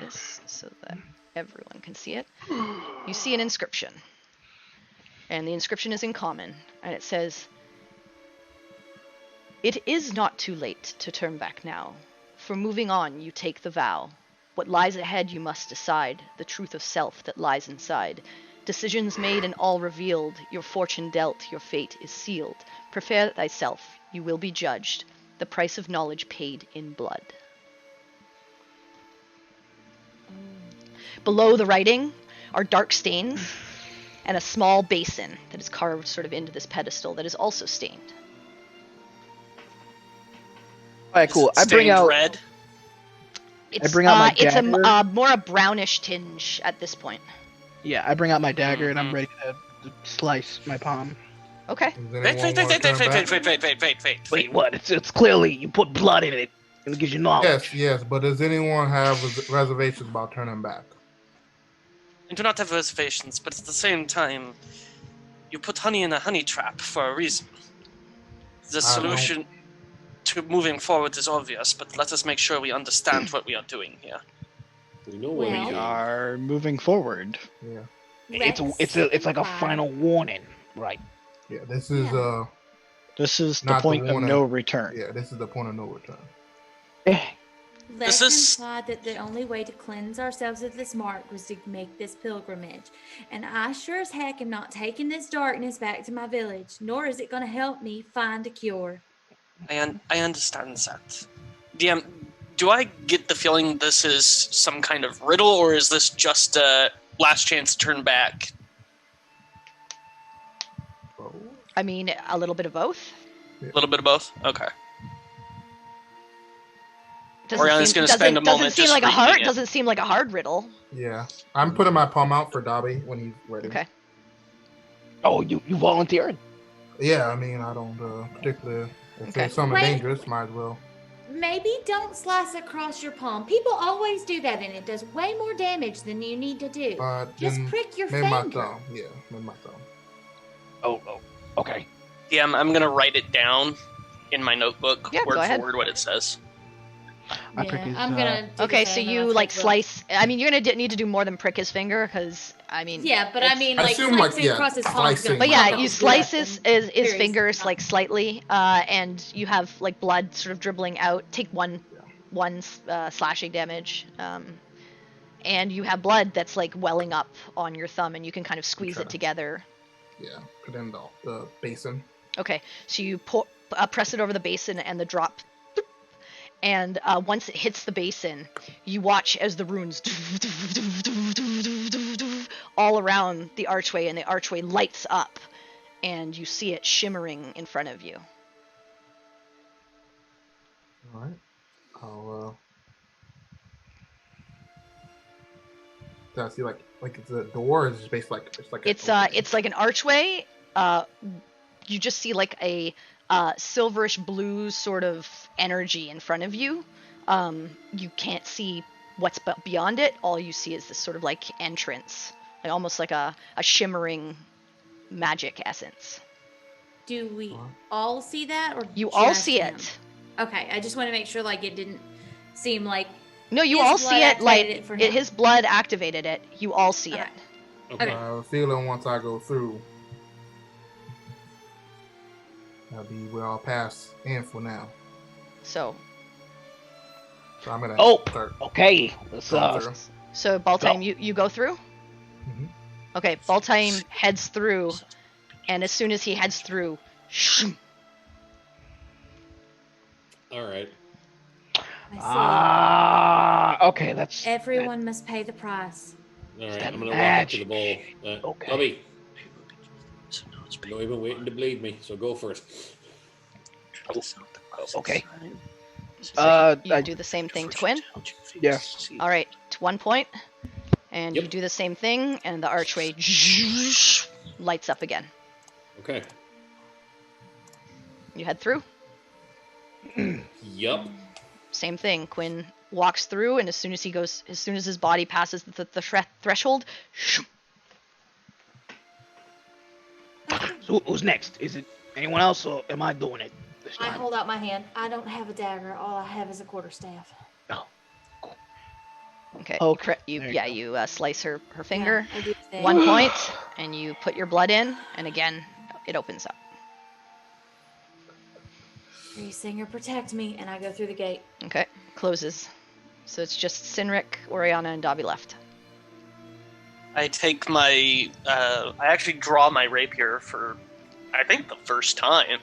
this so that everyone can see it. You see an inscription, and the inscription is in common, and it says, "It is not too late to turn back now. For moving on, you take the vow. What lies ahead you must decide, the truth of self that lies inside. Decisions made and all revealed, your fortune dealt, your fate is sealed. Prepare thyself, you will be judged, the price of knowledge paid in blood." Below the writing are dark stains, and a small basin that is carved sort of into this pedestal that is also stained. All right, cool. Is it stained red. It's, bring out my it's dagger. more a brownish tinge at this point. Yeah, I bring out my dagger and I'm Mhm. ready to slice my palm. Okay. Does Wait, anyone wait, wanna wait, turn wait, back? wait. Wait, what? It's clearly you put blood in it, and it gives you knowledge. Yes, but does anyone have reservations about turning back? I do not have reservations, but at the same time, you put honey in a honey trap for a reason. The solution to moving forward is obvious, but let us make sure we understand what we are doing here. We know what Well- we We do. are moving forward. Yeah, It's like a Right. final warning, right? yeah. This is Yeah. This is the Not the point of one no return. yeah. This is the point of no return. Let's This is- imply that the only way to cleanse ourselves of this mark was to make this pilgrimage. And I sure as heck am not taking this darkness back to my village, nor is it going to help me find a cure. I understand that. DM, do I get the feeling this is some kind of riddle, or is this just a last chance to turn back? So, I mean, a little bit of both. A little bit of both? Okay. Doesn't Oriana's seem, gonna spend a doesn't moment seem just like a reading hard. it. Doesn't seem like a hard riddle. yeah, I'm putting my palm out for Dobby when he's ready. Okay. Oh, you volunteered? Yeah, I mean, I don't particularly. If Okay. there's something Wait. dangerous, might as well. Maybe don't slice across your palm. People always do that, and it does way more damage than you need to do. Just Then prick your maybe my finger. thumb. Yeah, maybe my thumb. Oh, okay. DM, I'm gonna write it down in my notebook, Yeah, word go ahead. for word, what it says. I prick his, I'm gonna. Do the Okay, so same, and you I'll like take the- slice. I mean, you're gonna need to do more than prick his finger, because I mean. Yeah, but I it's- mean, I like assume, like, slicing yeah, across his palm. is slicing. gonna But yeah, pop you out slice blood his, and his very fingers small. like slightly, and you have like blood sort of dribbling out. Take one slashing damage, and you have blood that's like welling up on your thumb, and you can kind of squeeze Try it to- together. Yeah, put in the basin. Okay, so you press it over the basin, and the drop. And once it hits the basin, you watch as the runes all around the archway, and the archway lights up, and you see it shimmering in front of you. All right. I'll. Do I see like it's a door? Or is it just basically like it's like It's like an archway. You just see like a silverish blue sort of energy in front of you. You can't see what's beyond it. All you see is this sort of like entrance, like almost like a shimmering magic essence. Do we all see that, or You all just see him? it. Okay, I just want to make sure like it didn't seem like No, you His all blood see it. Like activated it for him. his blood activated it. You all see Okay. it. Okay. I have a feeling once I go through, that'll be where I'll pass in for now. So So I'm gonna Oh, start okay. Let's going through. Baltime, you go through. Mhm. Okay, Baltime heads through, and as soon as he heads through, All right. I see. Okay, that's Everyone must pay the price. All right. that I'm gonna walk up to the magic. bowl. Okay. Bobby, you're not even waiting to bleed me, so go for it. Okay. you do the same thing to Quinn. Yeah. All right, to 1 point, and you Yep. do the same thing, and the archway lights up again. Okay. You head through. Yup. Same thing. Quinn walks through, and as soon as his body passes the threshold, So who's next? Is it anyone else, or am I doing it this I time? hold out my hand. I don't have a dagger. All I have is a quarterstaff. okay, Okay, you there you go. slice her finger. Yeah, I do that. 1 point, and you put your blood in, and again, it opens up. Free Singer, protect me, and I go through the gate. Okay, closes. So it's just Sinric, Oriana, and Dobby left. I take my. I actually draw my rapier for, I think, the first time.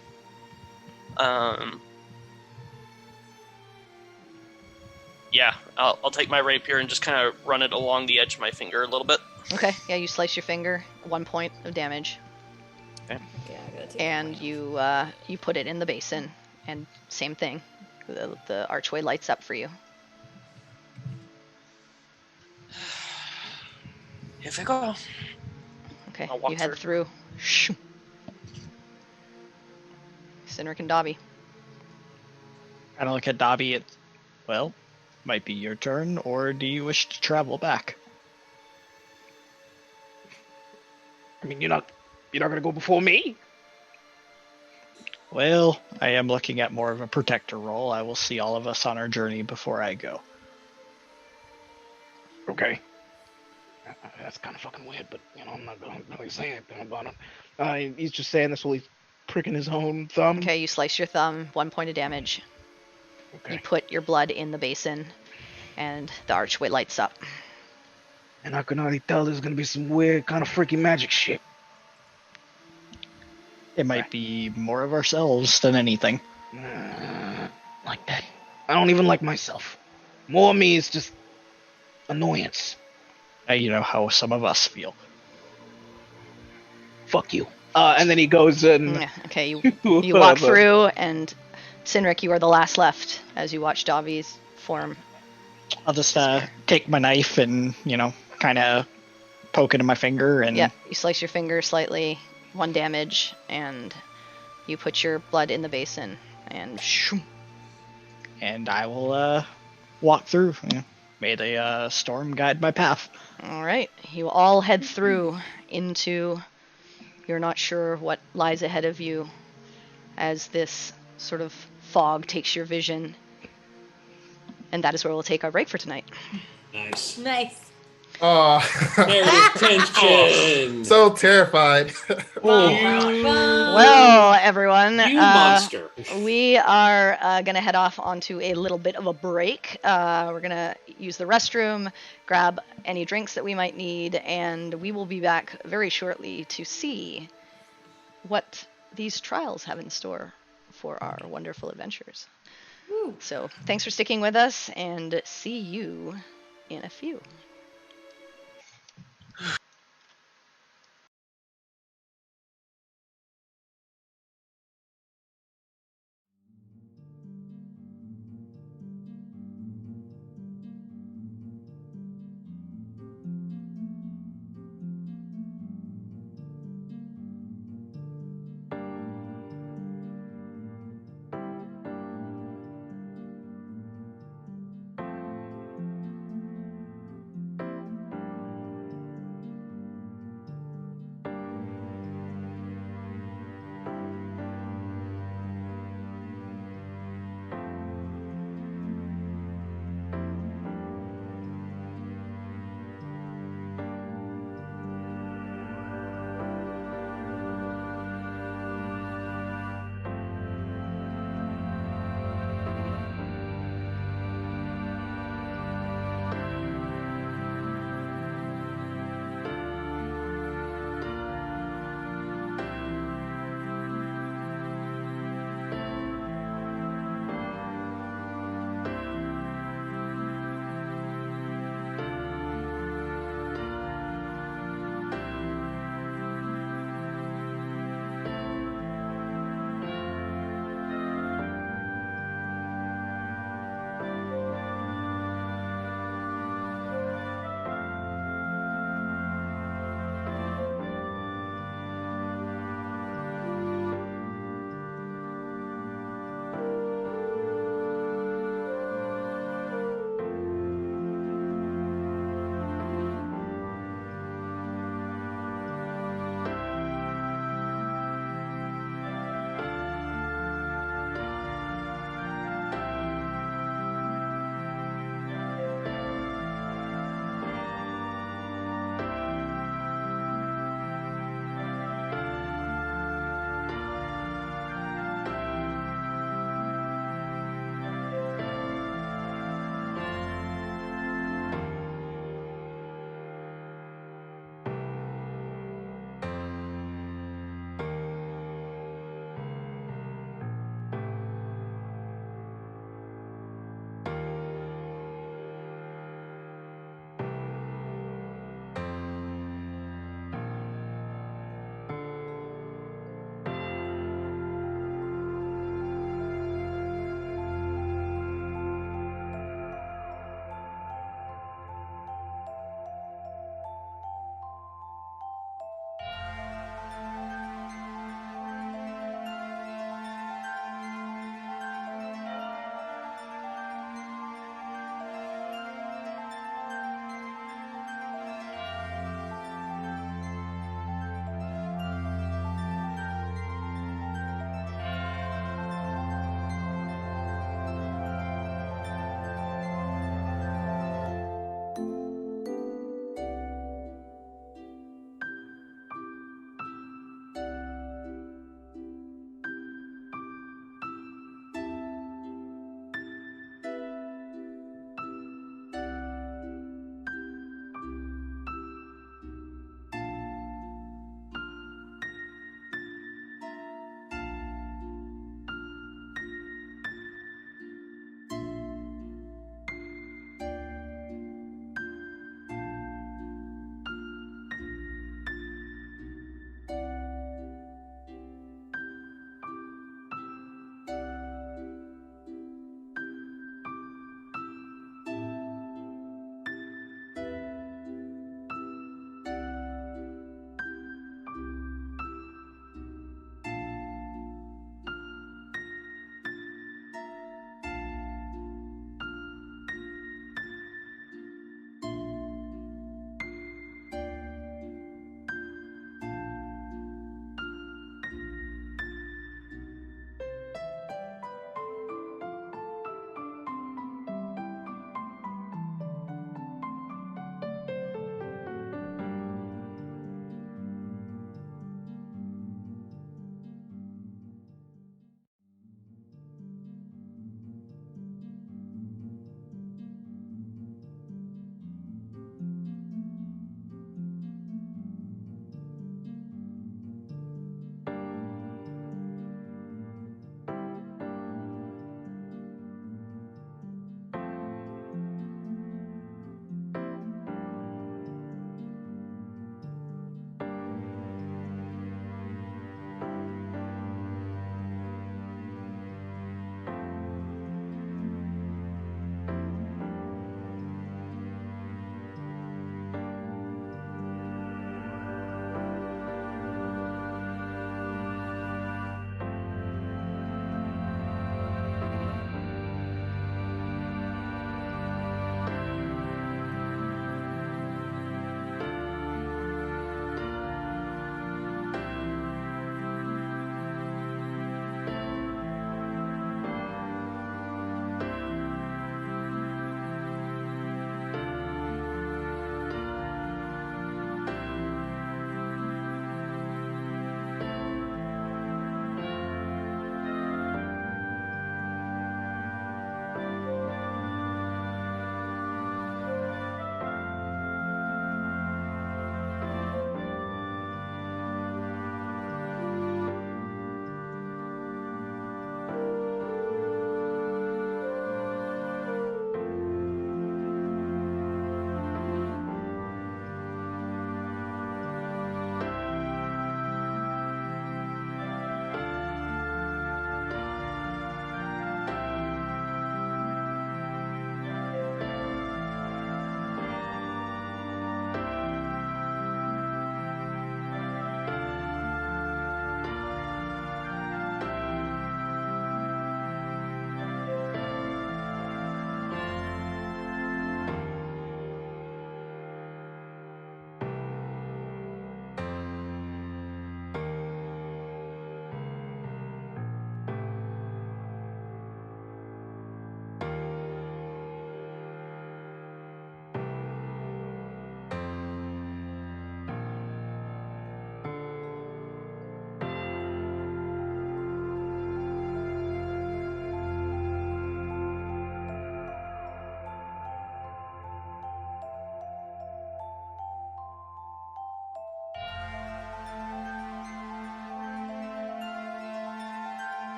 Yeah, I'll take my rapier and just kind of run it along the edge of my finger a little bit. Okay, yeah, you slice your finger, 1 point of damage, Yeah, I gotta take and that you put it in the basin, and same thing, the archway lights up for you. Here we go. Okay, I'll walk you head through. Shoo. Cynric and Dobby. Kind of look at Dobby. Well, might be your turn, or do you wish to travel back? I mean, you're not gonna go before me. Well, I am looking at more of a protector role. I will see all of us on our journey before I go. Okay. That's kind of fucking weird, but I'm not gonna really say anything about it. He's just saying this while he's pricking his own thumb. Okay, you slice your thumb, 1 point of damage. Okay. You put your blood in the basin, and the archway lights up. And I can already tell there's gonna be some weird kind of freaky magic shit. It might be more of ourselves than anything. Like that. I don't even like myself. More of me is just annoyance. You know how some of us feel. Fuck you. And then he goes in. Yeah, okay, you walk through, and Cynric, you are the last left as you watch Dobby's form. I'll just take my knife and, kind of poke it in my finger. And Yeah, you slice your finger slightly, 1 damage, and you put your blood in the basin, and shoo. And I will walk through. May the storm guide my path. All right, you all head through into. You're not sure what lies ahead of you as this sort of fog takes your vision. And that is where we'll take our break for tonight. Nice. Nice. Narrative tension. So terrified. Well, everyone, You monster. we are going to head off onto a little bit of a break. We're going to use the restroom, grab any drinks that we might need, and we will be back very shortly to see what these trials have in store for our wonderful adventures. Woo. So thanks for sticking with us, and see you in a few.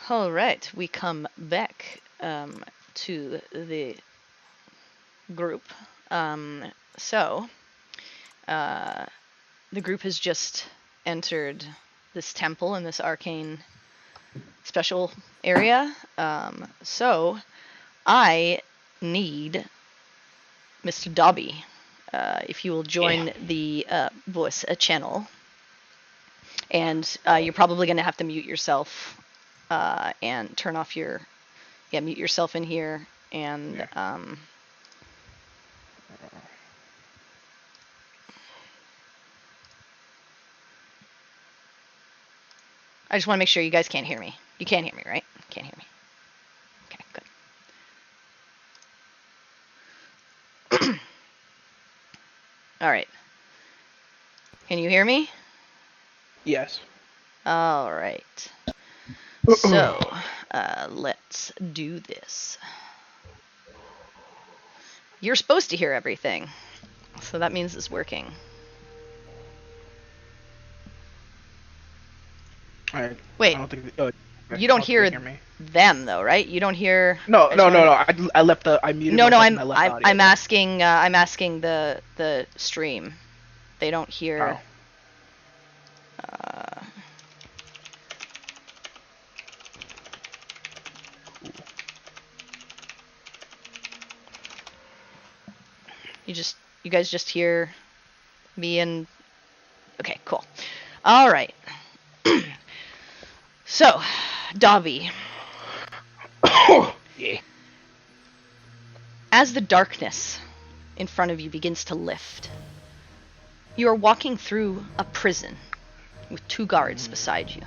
All right, we come back to the group. So, the group has just entered this temple in this arcane special area. So, I need Mr. Dobby, if you will join the voice channel. And you're probably going to have to mute yourself and turn off your... Yeah, mute yourself in here. And... I just want to make sure you guys can't hear me. You can't hear me, right? Can't hear me. Okay, good. All right. Can you hear me? Yes. All right. So, let's do this. You're supposed to hear everything. So that means it's working. Wait. I don't think You don't hear me. them though, right? You don't hear. No. I left the. I muted. No, myself and I left the audio. I'm asking. I'm asking the stream. They don't hear. You guys just hear me and. Okay, cool. All right. So, Dobby. Yeah. As the darkness in front of you begins to lift, you are walking through a prison with 2 guards beside you.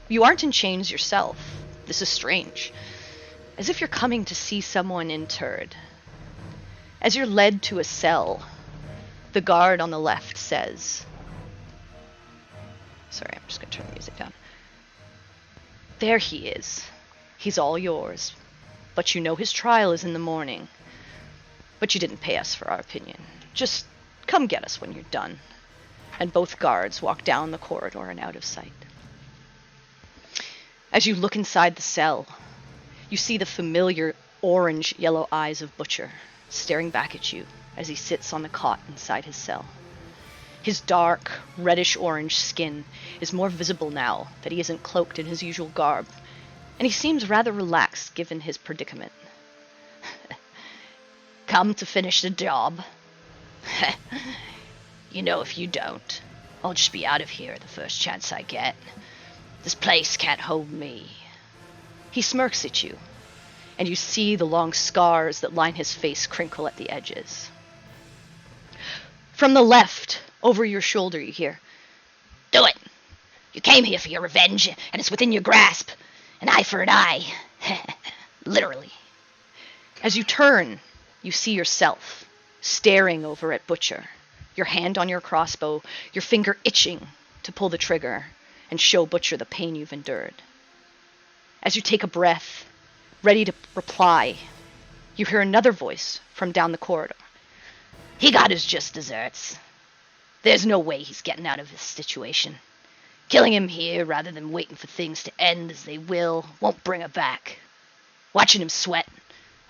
You aren't in chains yourself. This is strange. As if you're coming to see someone interred. As you're led to a cell, the guard on the left says... Sorry, I'm just going to turn the music down. There he is. He's all yours. But you know his trial is in the morning. But you didn't pay us for our opinion. Just come get us when you're done. And both guards walk down the corridor and out of sight. As you look inside the cell, you see the familiar orange-yellow eyes of Butcher staring back at you as he sits on the cot inside his cell. His dark, reddish-orange skin is more visible now that he isn't cloaked in his usual garb, and he seems rather relaxed given his predicament. Come to finish the job? You know if you don't, I'll just be out of here the first chance I get. This place can't hold me. He smirks at you, and you see the long scars that line his face crinkle at the edges. From the left, over your shoulder, you hear, "Do it! You came here for your revenge, and it's within your grasp. An eye for an eye." Literally. As you turn, you see yourself, staring over at Butcher, your hand on your crossbow, your finger itching to pull the trigger and show Butcher the pain you've endured. As you take a breath, ready to reply, you hear another voice from down the corridor. "He got his just desserts. There's no way he's getting out of this situation. Killing him here rather than waiting for things to end as they will won't bring her back. Watching him sweat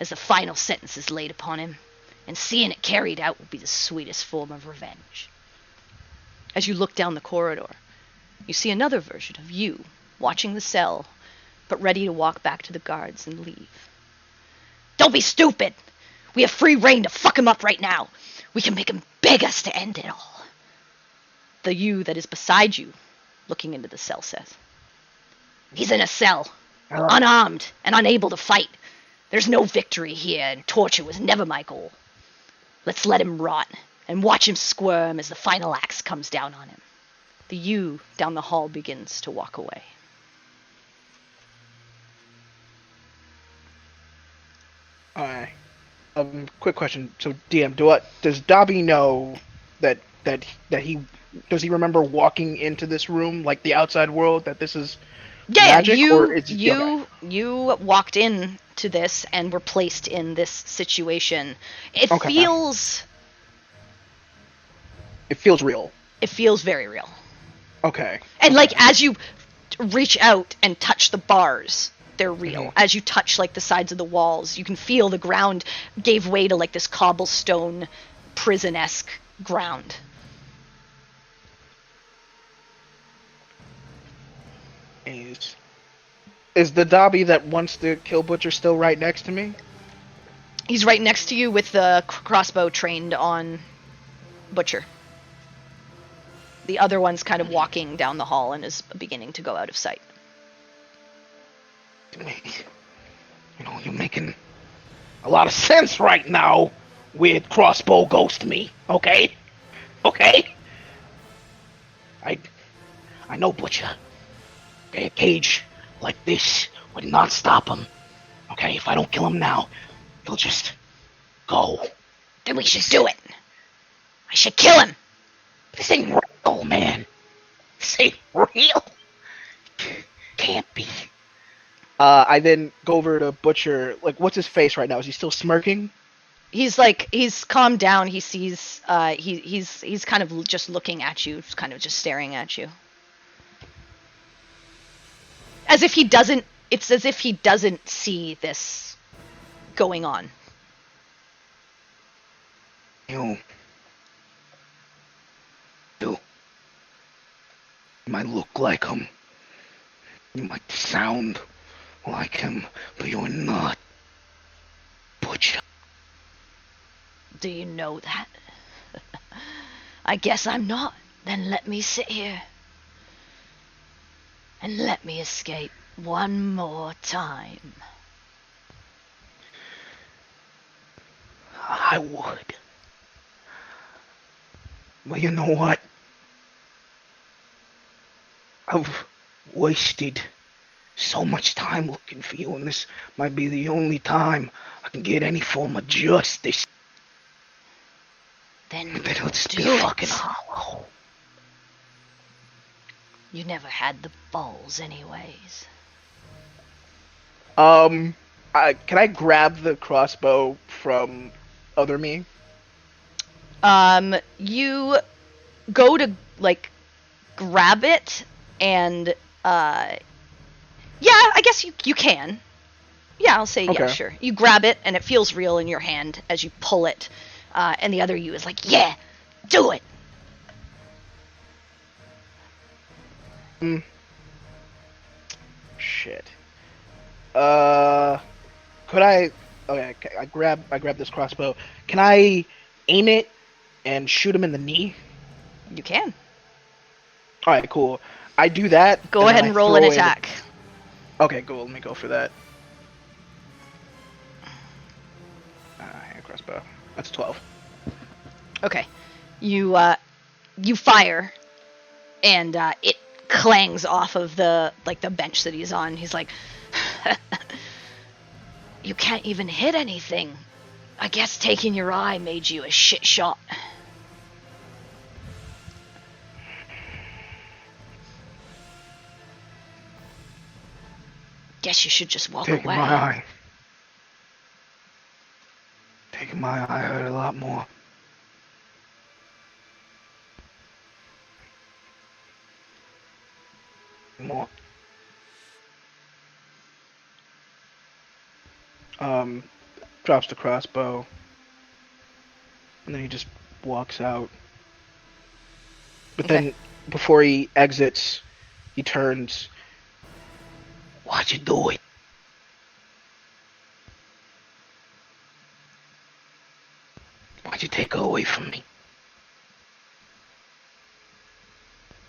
as the final sentence is laid upon him, and seeing it carried out will be the sweetest form of revenge." As you look down the corridor, you see another version of you watching the cell, but ready to walk back to the guards and leave. "Don't be stupid! We have free reign to fuck him up right now. We can make him beg us to end it all." The you that is beside you, looking into the cell, says, "He's in a cell, unarmed and unable to fight. There's no victory here, and torture was never my goal. Let's let him rot and watch him squirm as the final axe comes down on him." The you down the hall begins to walk away. Alright. Quick question. So, DM, does Dobby know that he does he remember walking into this room, like the outside world, that this is magic? You walked in to this and were placed in this situation. It feels real. It feels very real. Okay. And like as you reach out and touch the bars, they're real. As you touch like the sides of the walls, you can feel the ground gave way to like this cobblestone prison-esque ground. Is the Dobby that wants to kill Butcher still right next to me? He's right next to you with the crossbow trained on Butcher. The other one's kind of walking down the hall and is beginning to go out of sight. You know, you're making a lot of sense right now with crossbow ghost me, okay? Okay? I know Butcher. Okay, a cage like this would not stop him. Okay, if I don't kill him now, he'll just go. Then we should do it. I should kill him. This ain't real, man. This ain't real. Can't be. I then go over to Butcher. Like, what's his face right now? Is he still smirking? He's calmed down. He sees he's kind of just looking at you, kind of just staring at you. As if he doesn't see this going on. You might look like him. You might sound like him, but you're not. Butcher. Do you know that? I guess I'm not. Then let me sit here. And let me escape one more time. I would. But you know what? I've wasted so much time looking for you, and this might be the only time I can get any form of justice. Then let's do be it. fucking hollow. You never had the balls anyways. Can I grab the crossbow from other me? You go to like grab it and yeah, I guess you can. Yeah, I'll say yeah, Okay. sure. You grab it and it feels real in your hand as you pull it. And the other you is like, yeah, do it. Shit. Could I? Okay, I grab this crossbow. Can I aim it and shoot him in the knee? You can. All right, cool. I do that. Go then ahead I and roll an throw in- attack. Okay, cool. Let me go for that. Hand crossbow. That's 12. Okay. You fire and it clangs off of the bench that he's on. He's like, you can't even hit anything. I guess taking your eye made you a shit shot. Guess you should just walk Taking away. my eye. Taking my eye hurt a lot more. More. Drops the crossbow, and then he just walks out. But Okay. then, before he exits, he turns. Why'd you do it? Why'd you take her away from me?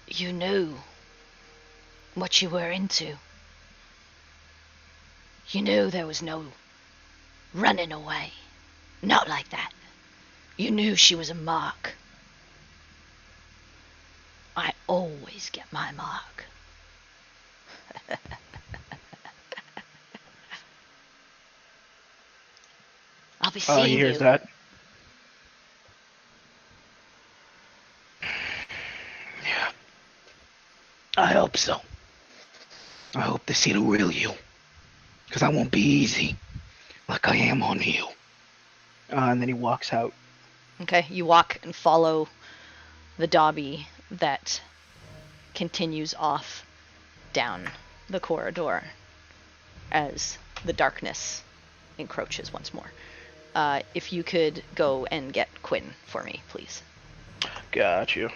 You knew what you were into. You knew there was no running away. Not like that. You knew she was a mark. I always get my mark. I'll be seeing He you. hears that. Yeah. I hope so. I hope to see the real you. Because I won't be easy. Like I am on you. And then he walks out. Okay, you walk and follow the Dobby that continues off down the corridor as the darkness encroaches once more. If you could go and get Quinn for me, please. Got you.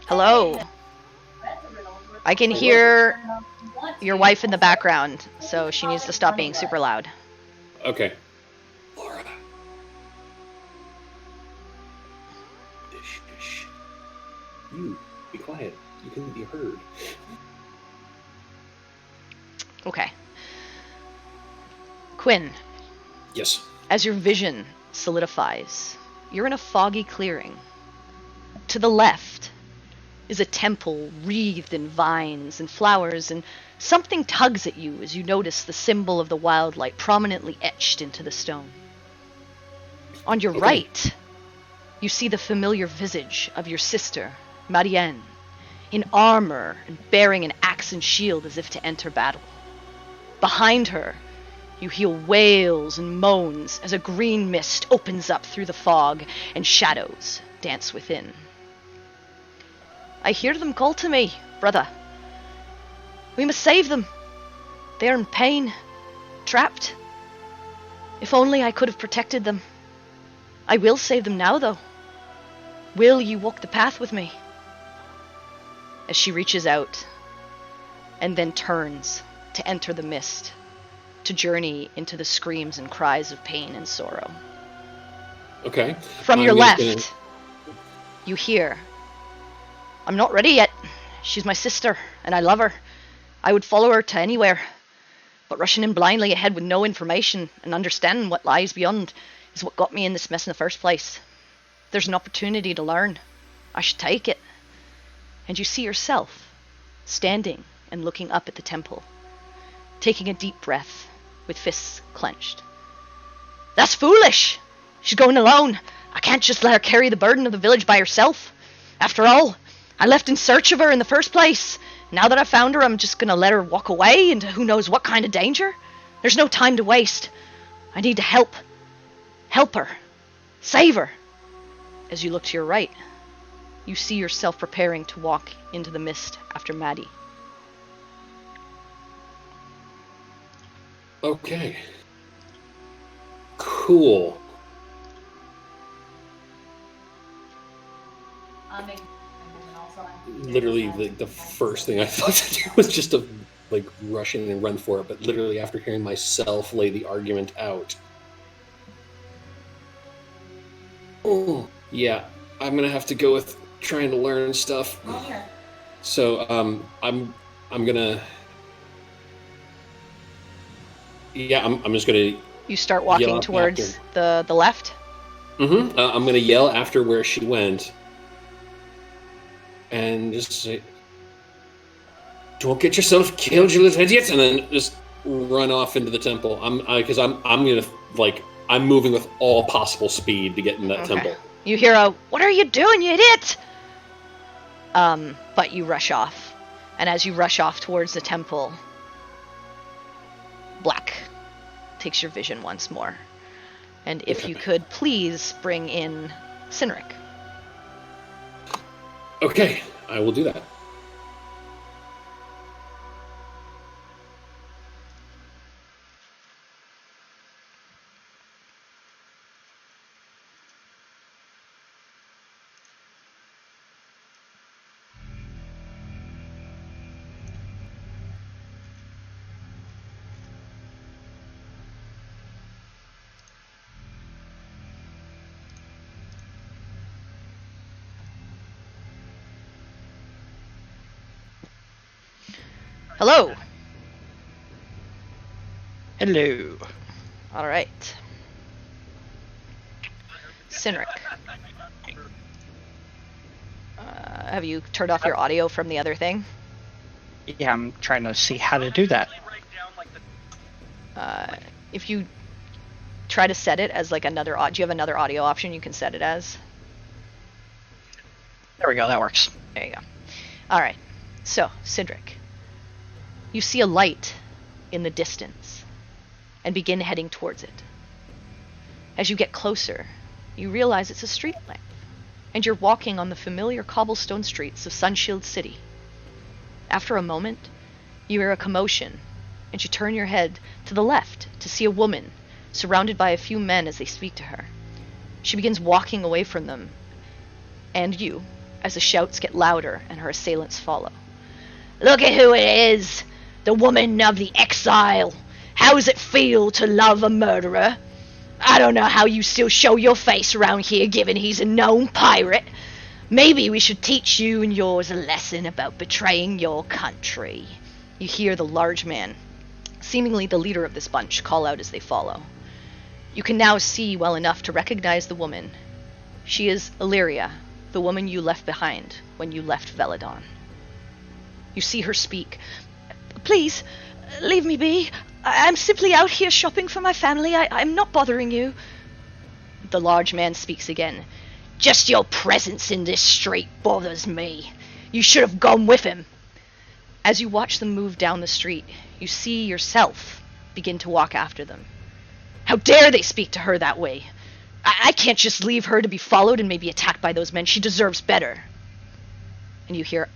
Hello. I can hear your wife in the background, so she needs to stop being super loud. Okay. Laura. Shh. You, be quiet. You can be heard. Okay. Quinn, Yes. as your vision solidifies, you're in a foggy clearing. To the left is a temple wreathed in vines and flowers, and something tugs at you as you notice the symbol of the wild light prominently etched into the stone. On your right, you see the familiar visage of your sister, Marianne, in armor and bearing an axe and shield as if to enter battle. Behind her, you hear wails and moans as a green mist opens up through the fog and shadows dance within. I hear them call to me, brother. We must save them. They are in pain, trapped. If only I could have protected them. I will save them now, though. Will you walk the path with me? As she reaches out and then turns to enter the mist, to journey into the screams and cries of pain and sorrow. Okay. From your I'm left, just you hear, I'm not ready yet. She's my sister, and I love her. I would follow her to anywhere. But rushing in blindly ahead with no information and understanding what lies beyond is what got me in this mess in the first place. There's an opportunity to learn. I should take it. And you see yourself, standing and looking up at the temple, taking a deep breath with fists clenched. That's foolish! She's going alone. I can't just let her carry the burden of the village by herself. After all, I left in search of her in the first place. Now that I found her, I'm just gonna let her walk away into who knows what kind of danger? There's no time to waste. I need to help. Help her. Save her. As you look to your right, you see yourself preparing to walk into the mist after Maddie. Okay. Cool. Literally, the first thing I thought to do was just to rush in and run for it. But literally, after hearing myself lay the argument out, oh yeah, I'm gonna have to go with trying to learn stuff. So I'm gonna. Yeah, I'm just gonna. You start walking towards the left? Mm-hmm. I'm gonna yell after where she went. And just say, "Don't get yourself killed, you little idiot!" And then just run off into the temple. I'm moving with all possible speed to get in that temple. You hear a, "What are you doing, you idiot?" But you rush off, and as you rush off towards the temple, black takes your vision once more. And if you could please bring in Cynric. Okay, I will do that. Hello. Hello. All right. Sinric. Have you turned off your audio from the other thing? Yeah, I'm trying to see how to do that. If you try to set it as like another, do you have another audio option you can set it as? There we go, that works. There you go. Alright, so, Cindric. You see a light in the distance and begin heading towards it. As you get closer, you realize it's a street lamp, and you're walking on the familiar cobblestone streets of Sunshield City. After a moment, you hear a commotion, and you turn your head to the left to see a woman surrounded by a few men as they speak to her. She begins walking away from them, and you, as the shouts get louder and her assailants follow. "Look at who it is! The woman of the exile! How's it feel to love a murderer? I don't know how you still show your face around here given he's a known pirate. Maybe we should teach you and yours a lesson about betraying your country." You hear the large man, seemingly the leader of this bunch, call out as they follow. You can now see well enough to recognize the woman. She is Illyria, the woman you left behind when you left Veladon. You see her speak. "Please, leave me be. I'm simply out here shopping for my family. I'm not bothering you." The large man speaks again. "Just your presence in this street bothers me. You should have gone with him." As you watch them move down the street, you see yourself begin to walk after them. How dare they speak to her that way? I can't just leave her to be followed and maybe attacked by those men. She deserves better. And you hear,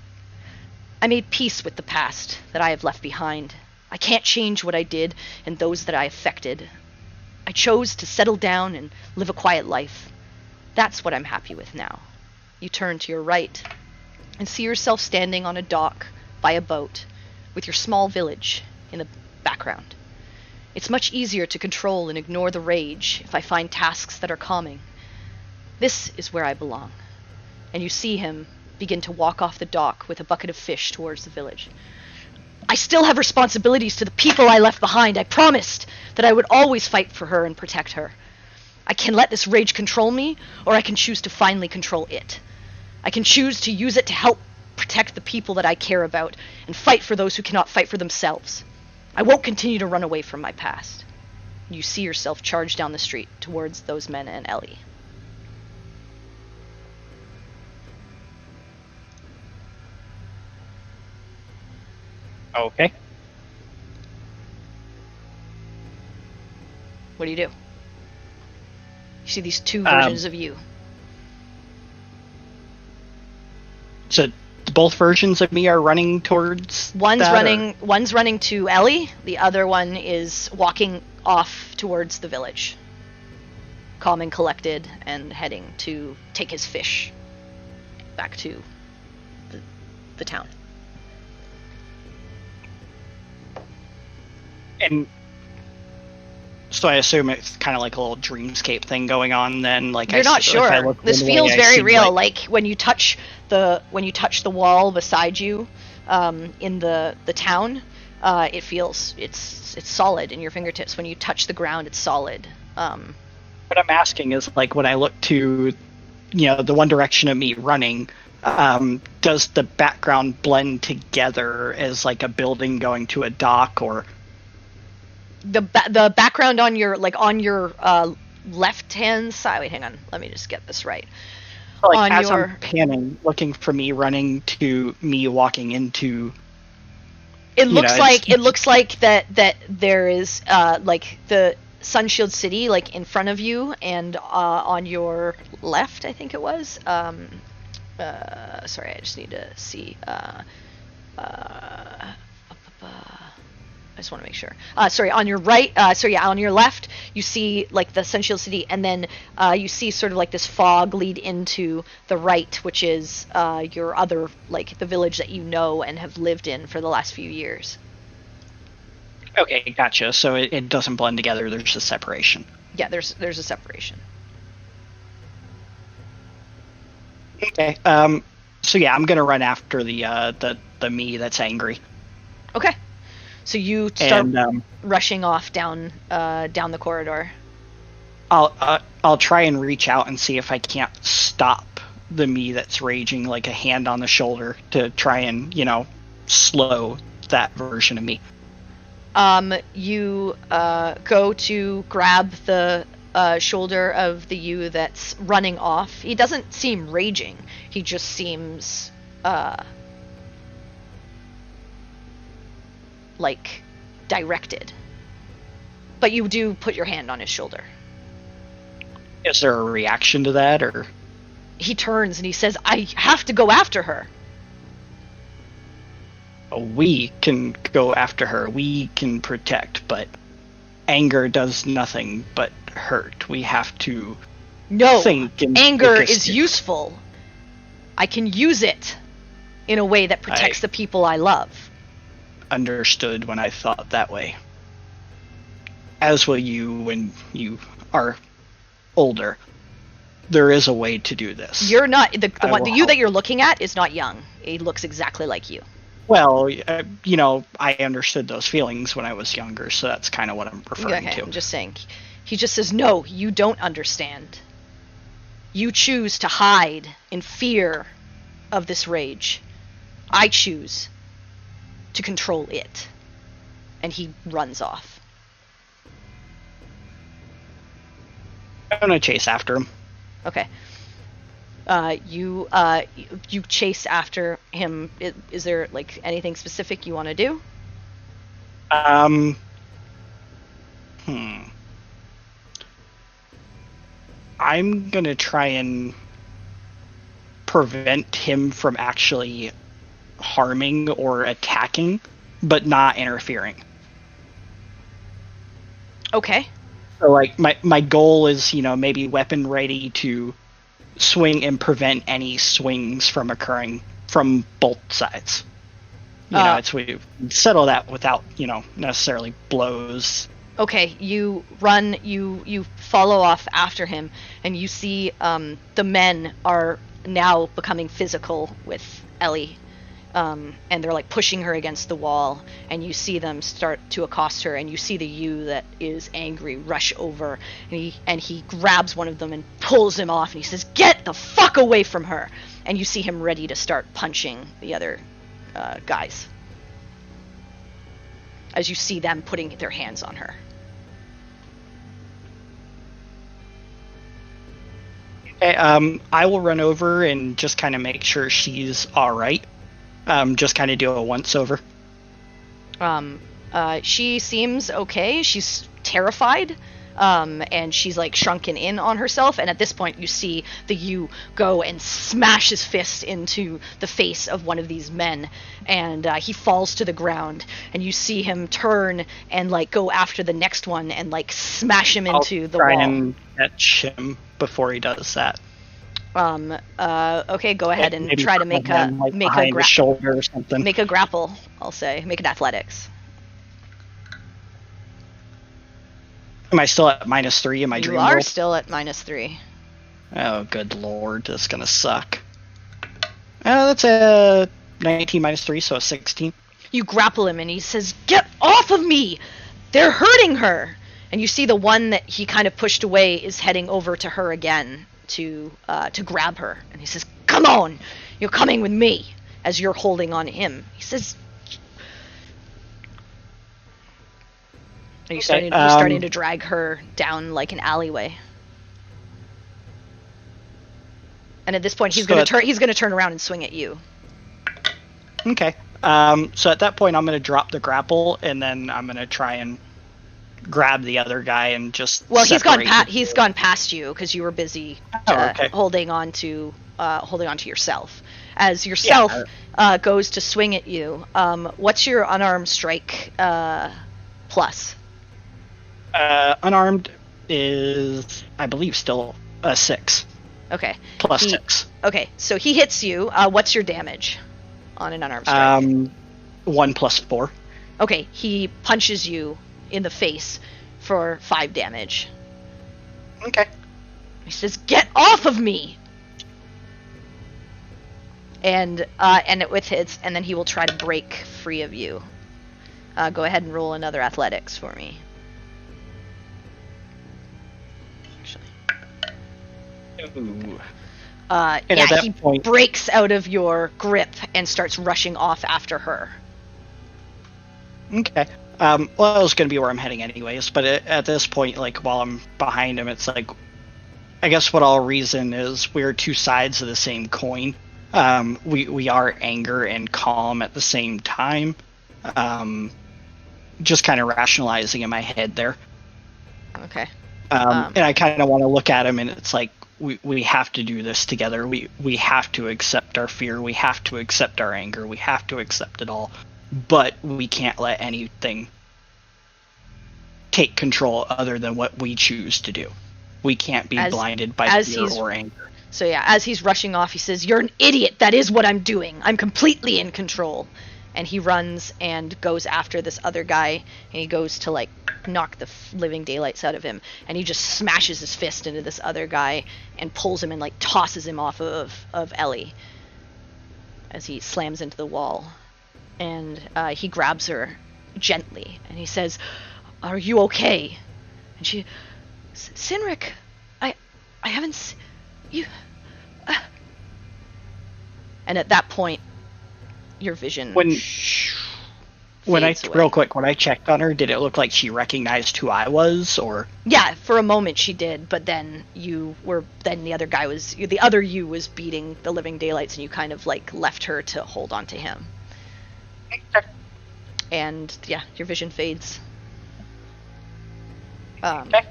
"I made peace with the past that I have left behind. I can't change what I did and those that I affected. I chose to settle down and live a quiet life. That's what I'm happy with now." You turn to your right and see yourself standing on a dock by a boat with your small village in the background. It's much easier to control and ignore the rage if I find tasks that are calming. This is where I belong. And you see him begin to walk off the dock with a bucket of fish towards the village. "I still have responsibilities to the people I left behind. I promised that I would always fight for her and protect her. I can let this rage control me, or I can choose to finally control it. I can choose to use it to help protect the people that I care about and fight for those who cannot fight for themselves. I won't continue to run away from my past." You see yourself charge down the street towards those men and Ellie. Okay. What do? You see these two versions of you. So both versions of me are running towards One's that, running to Ellie, the other one is walking off towards the village. Calm and collected and heading to take his fish back to the town. And so I assume it's kind of like a little dreamscape thing going on then. Like You're not sure. This feels very real. Like when you touch the wall beside you in the town, it feels it's solid in your fingertips. When you touch the ground, it's solid. What I'm asking is, like, when I look to, the one direction of me running, does the background blend together as like a building going to a dock, or the background on your left hand side? Wait, hang on. Let me just get this right. Like as I'm panning, looking for me running to me walking into. It looks like that there is like the Sunshield City like in front of you and on your left, I think it was. Sorry, I just need to see. I just want to make sure. Sorry, on your right. On your left, you see like the Sunshield City, and then you see sort of like this fog lead into the right, which is your other, like the village that you know and have lived in for the last few years. Okay, gotcha. So it doesn't blend together. There's a separation. Yeah, there's a separation. Okay. So yeah, I'm gonna run after the me that's angry. Okay. So you start rushing off down the corridor. I'll I'll try and reach out and see if I can't stop the me that's raging, like a hand on the shoulder, to try and, slow that version of me. You go to grab the shoulder of the you that's running off. He doesn't seem raging. He just seems like directed. But you do put your hand on his shoulder. Is there a reaction to that, or? He turns and he says, I have to go after her. We can go after her. We can protect, but anger does nothing but hurt. We have to think. And anger is useful. I can use it in a way that protects the people I love. Understood when I thought that way. As will you when you are older. There is a way to do this. You're not the you that you're looking at is not young. He looks exactly like you. Well, I understood those feelings when I was younger, so that's kind of what I'm referring to. I'm just saying. He just says, no, you don't understand. You choose to hide in fear of this rage. I choose to control it. And he runs off. I'm going to chase after him. Okay. You chase after him. Is there like anything specific you want to do? I'm gonna try and prevent him from actually harming or attacking, but not interfering. Okay. So like my goal is, maybe weapon ready to swing and prevent any swings from occurring from both sides. We settle that without, necessarily blows. Okay, you run, you follow off after him, and you see the men are now becoming physical with Ellie. And they're like pushing her against the wall, and you see them start to accost her, and you see the you that is angry rush over, and he grabs one of them and pulls him off, and he says, "Get the fuck away from her!" And you see him ready to start punching the other guys as you see them putting their hands on her. Okay, I will run over and just kind of make sure she's all right. Just kind of do a once over. She seems okay. She's terrified, and she's like shrunken in on herself. And at this point, you see the you go and smash his fist into the face of one of these men, and he falls to the ground. And you see him turn and like go after the next one and like smash him into the wall. I'll try and catch him before he does that. Okay, go ahead and try to make a shoulder or something. Make a grapple, I'll say. Make an athletics. Am I still at -3 in my dream roll? You are still at -3. Oh, good lord, that's gonna suck. That's a 19 -3, so a 16. You grapple him and he says, "Get off of me! They're hurting her!" And you see the one that he kind of pushed away is heading over to her again to grab her, and he says, "Come on, you're coming with me," as you're holding on him. He says, "Are you starting to drag her down like an alleyway?" And at this point, he's gonna turn around and swing at you. Okay. So at that point, I'm gonna drop the grapple, and then I'm gonna try and grab the other guy and just. Well, he's gone past you because you were busy holding on to yourself. As yourself goes to swing at you, what's your unarmed strike plus? Unarmed is, I believe, still a 6. Okay. Plus 6. Okay, so he hits you. What's your damage on an unarmed strike? 1 plus 4. Okay, he punches you in the face for 5 damage. Okay. He says, "Get off of me!" And then he will try to break free of you. Go ahead and roll another athletics for me. Actually, Ooh. Yeah, And at that he point- breaks out of your grip and starts rushing off after her. Okay. Well, that was going to be where I'm heading anyways, but at this point, like, while I'm behind him, it's like, I guess what I'll reason is we're two sides of the same coin. We are anger and calm at the same time. Just kind of rationalizing in my head there. Okay. And I kind of want to look at him, and it's like, we have to do this together. We have to accept our fear. We have to accept our anger. We have to accept it all. But we can't let anything take control other than what we choose to do. We can't be blinded by fear or anger. So yeah, as he's rushing off, he says, "You're an idiot. That is what I'm doing. I'm completely in control." And he runs and goes after this other guy, and he goes to, like, knock the living daylights out of him, and he just smashes his fist into this other guy and pulls him and, like, tosses him off of Ellie as he slams into the wall. And he grabs her gently, and he says, "Are you okay?" And she, "Sinric, I haven't you." And at that point, your vision When I fades away. real quick, when I checked on her, did it look like she recognized who I was, or? Yeah, for a moment she did, but then the other guy the other you was beating the living daylights, and you kind of, like, left her to hold on to him. And yeah, your vision fades. Okay.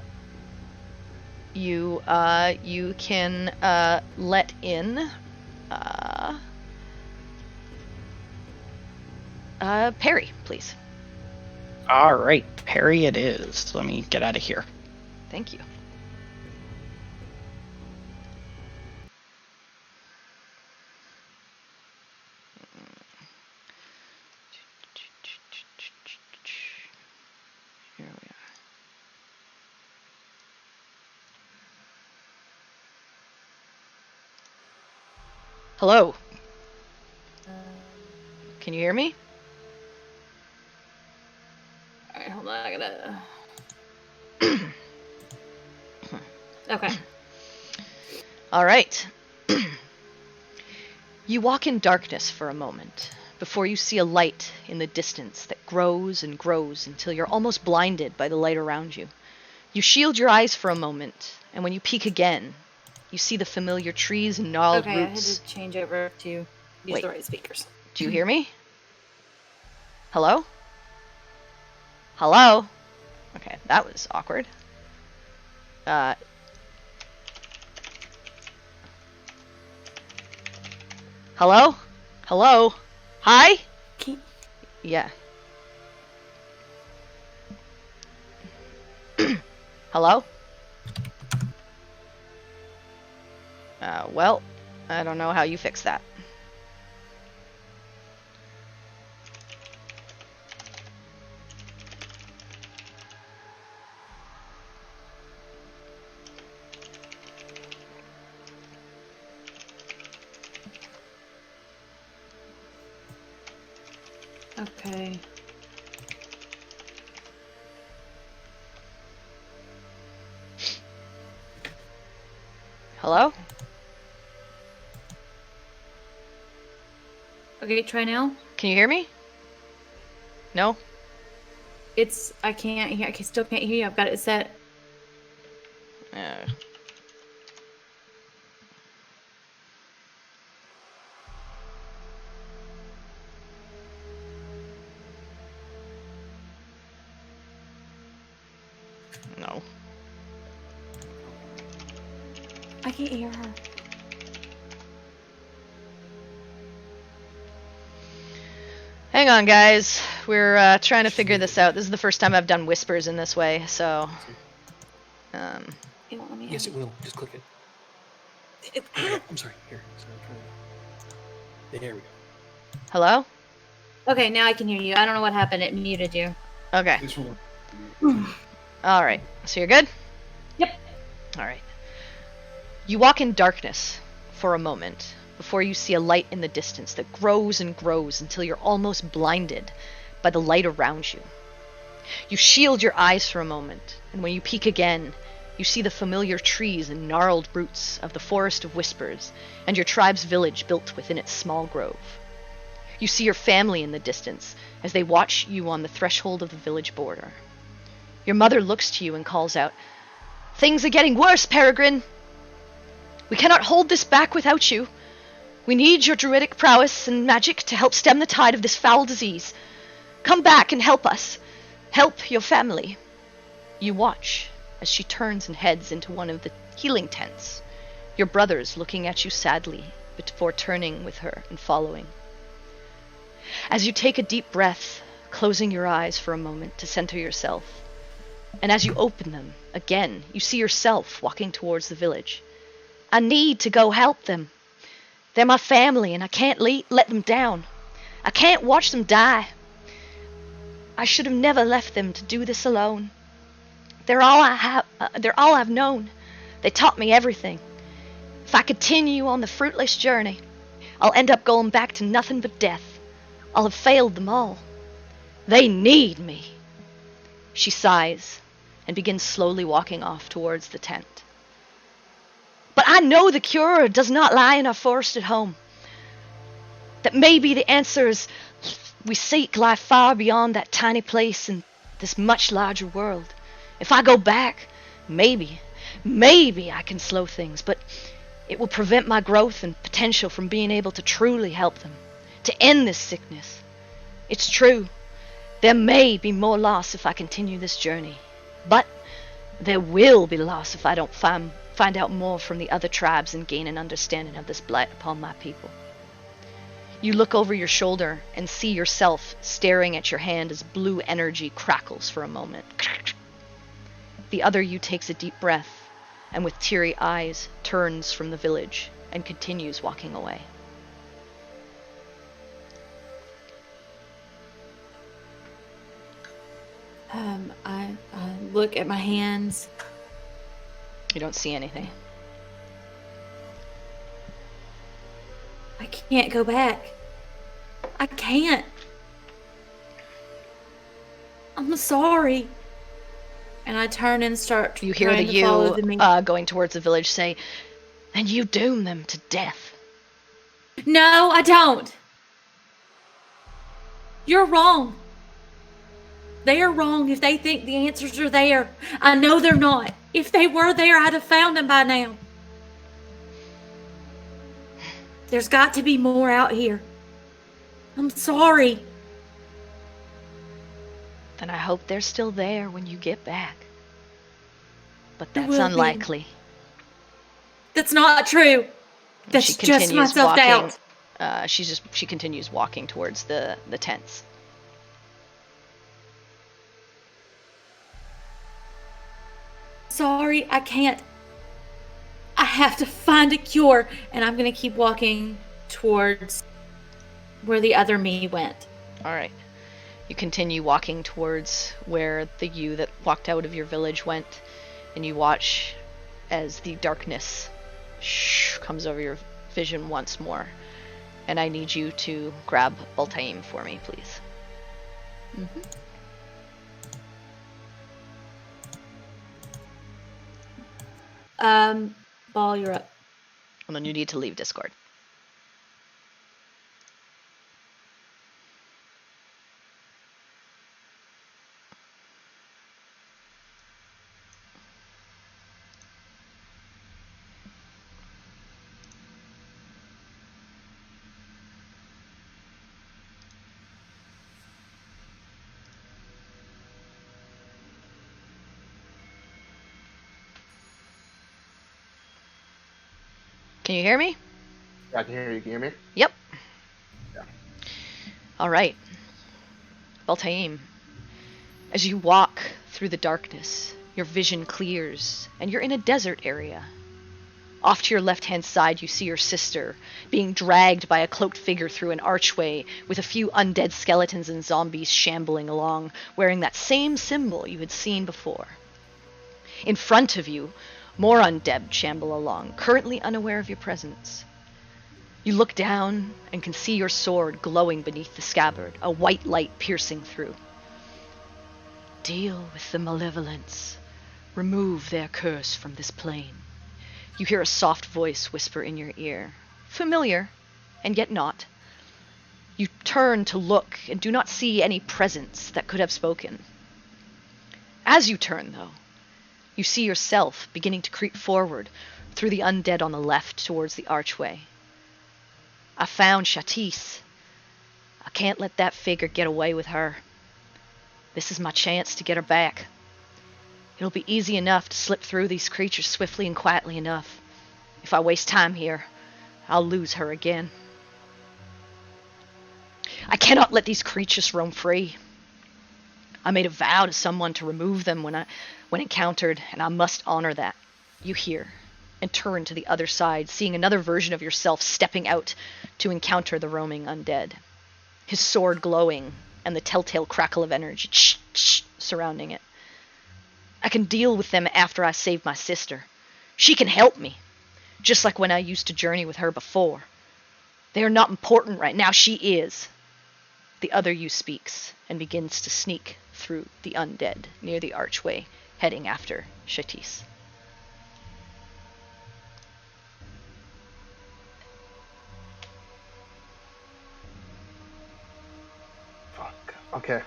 You can let in Perry, please. All right, Perry it is. Let me get out of here. Thank you. Here we are. Hello. Can you hear me? Alright, hold on, I gotta... Okay. All right. You walk in darkness for a moment before you see a light in the distance that grows and grows until you're almost blinded by the light around you. You shield your eyes for a moment, and when you peek again, you see the familiar trees and gnarled Okay, roots. I had to change over to use Wait. the right speakers. Do you hear me? Hello? Hello? Okay, that was awkward. Hello? Hello? Hi? Yeah. Hello? Well, I don't know how you fix that. Okay. Hello? Okay, try now. Can you hear me? No? I can't hear, still can't hear you. I've got it set. No. I can't hear her. Hang on, guys. We're trying to figure this out. This is the first time I've done whispers in this way, so... It won't let me Yes, have it will. Just click it. I'm sorry. Here. There we go. Hello? Okay, now I can hear you. I don't know what happened. It muted you. Okay. Alright. So you're good? Yep. Alright. You walk in darkness for a moment before you see a light in the distance that grows and grows until you're almost blinded by the light around you. You shield your eyes for a moment, and when you peek again, You see the familiar trees and gnarled roots of the Forest of Whispers, and your tribe's village built within its small grove. You see your family in the distance as they watch you on the threshold of the village border. Your mother looks to you and calls out, "Things are getting worse, Peregrine! We cannot hold this back without you. We need your druidic prowess and magic to help stem the tide of this foul disease. Come back and help us. Help your family." You watch as she turns and heads into one of the healing tents, your brothers looking at you sadly before turning with her and following. As you take a deep breath, closing your eyes for a moment to center yourself, and as you open them, again, you see yourself walking towards the village. I need to go help them. They're my family, and I can't let them down. I can't watch them die. I should have never left them to do this alone. They're all I've known. They taught me everything. If I continue on the fruitless journey, I'll end up going back to nothing but death. I'll have failed them all. They need me. She sighs and begins slowly walking off towards the tent. But I know the cure does not lie in our forest at home. That maybe the answers we seek lie far beyond that tiny place in this much larger world. If I go back, maybe I can slow things, but it will prevent my growth and potential from being able to truly help them, to end this sickness. It's true, there may be more loss if I continue this journey, but there will be loss if I don't find out more from the other tribes and gain an understanding of this blight upon my people. You look over your shoulder and see yourself staring at your hand as blue energy crackles for a moment. The other you takes a deep breath and with teary eyes turns from the village and continues walking away. I look at my hands. You don't see anything. I can't go back. I can't. I'm sorry. And I turn and start You hear trying to follow the going towards the village say, "And you doom them to death." No, I don't. You're wrong. They are wrong if they think the answers are there. I know they're not. If they were there, I'd have found them by now. There's got to be more out here. I'm sorry. Then I hope they're still there when you get back. But There that's will be. unlikely. That's not true. That's She just continues my self-doubt. She continues walking towards the tents. Sorry, I can't. I have to find a cure, and I'm going to keep walking towards where the other me went. All right. You continue walking towards where the you that walked out of your village went, and you watch as the darkness comes over your vision once more. And I need you to grab Baltaim for me, please. Mm-hmm. Ball, you're up. And then you need to leave Discord. Can you hear me? I can hear you. Can you hear me? Yep. Yeah. All right. Baltaim, as you walk through the darkness, your vision clears, and you're in a desert area. Off to your left-hand side, you see your sister being dragged by a cloaked figure through an archway with a few undead skeletons and zombies shambling along, wearing that same symbol you had seen before. In front of you, more undead shamble along, currently unaware of your presence. You look down and can see your sword glowing beneath the scabbard, a white light piercing through. Deal with the malevolence. Remove their curse from this plane. You hear a soft voice whisper in your ear. Familiar, and yet not. You turn to look and do not see any presence that could have spoken. As you turn, though, you see yourself beginning to creep forward through the undead on the left towards the archway. I found Shatis. I can't let that figure get away with her. This is my chance to get her back. It'll be easy enough to slip through these creatures swiftly and quietly enough. If I waste time here, I'll lose her again. I cannot let these creatures roam free. I made a vow to someone to remove them when encountered, and I must honor that. You hear, and turn to the other side, seeing another version of yourself stepping out to encounter the roaming undead. His sword glowing, and the telltale crackle of energy surrounding it. I can deal with them after I save my sister. She can help me, just like when I used to journey with her before. They are not important right now, she is. The other you speaks, and begins to sneak through the undead near the archway, heading after Shatis. Fuck. Okay.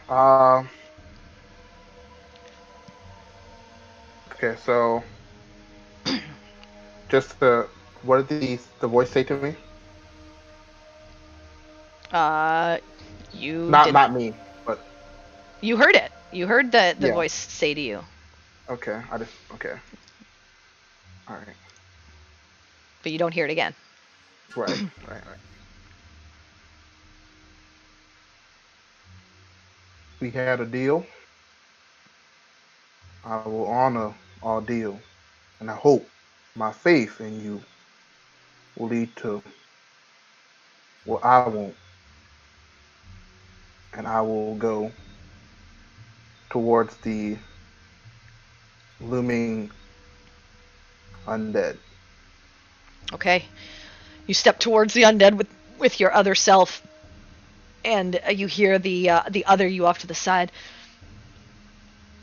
Okay, so just what did the voice say to me? Not me, but you heard it. You heard the Yeah. voice say to you, okay. Okay. All right. but you don't hear it again. Right. We had a deal. I will honor our deal, and I hope my faith in you will lead to what I want, and I will go towards the looming undead. Okay. You step towards the undead with your other self, and you hear the other you off to the side.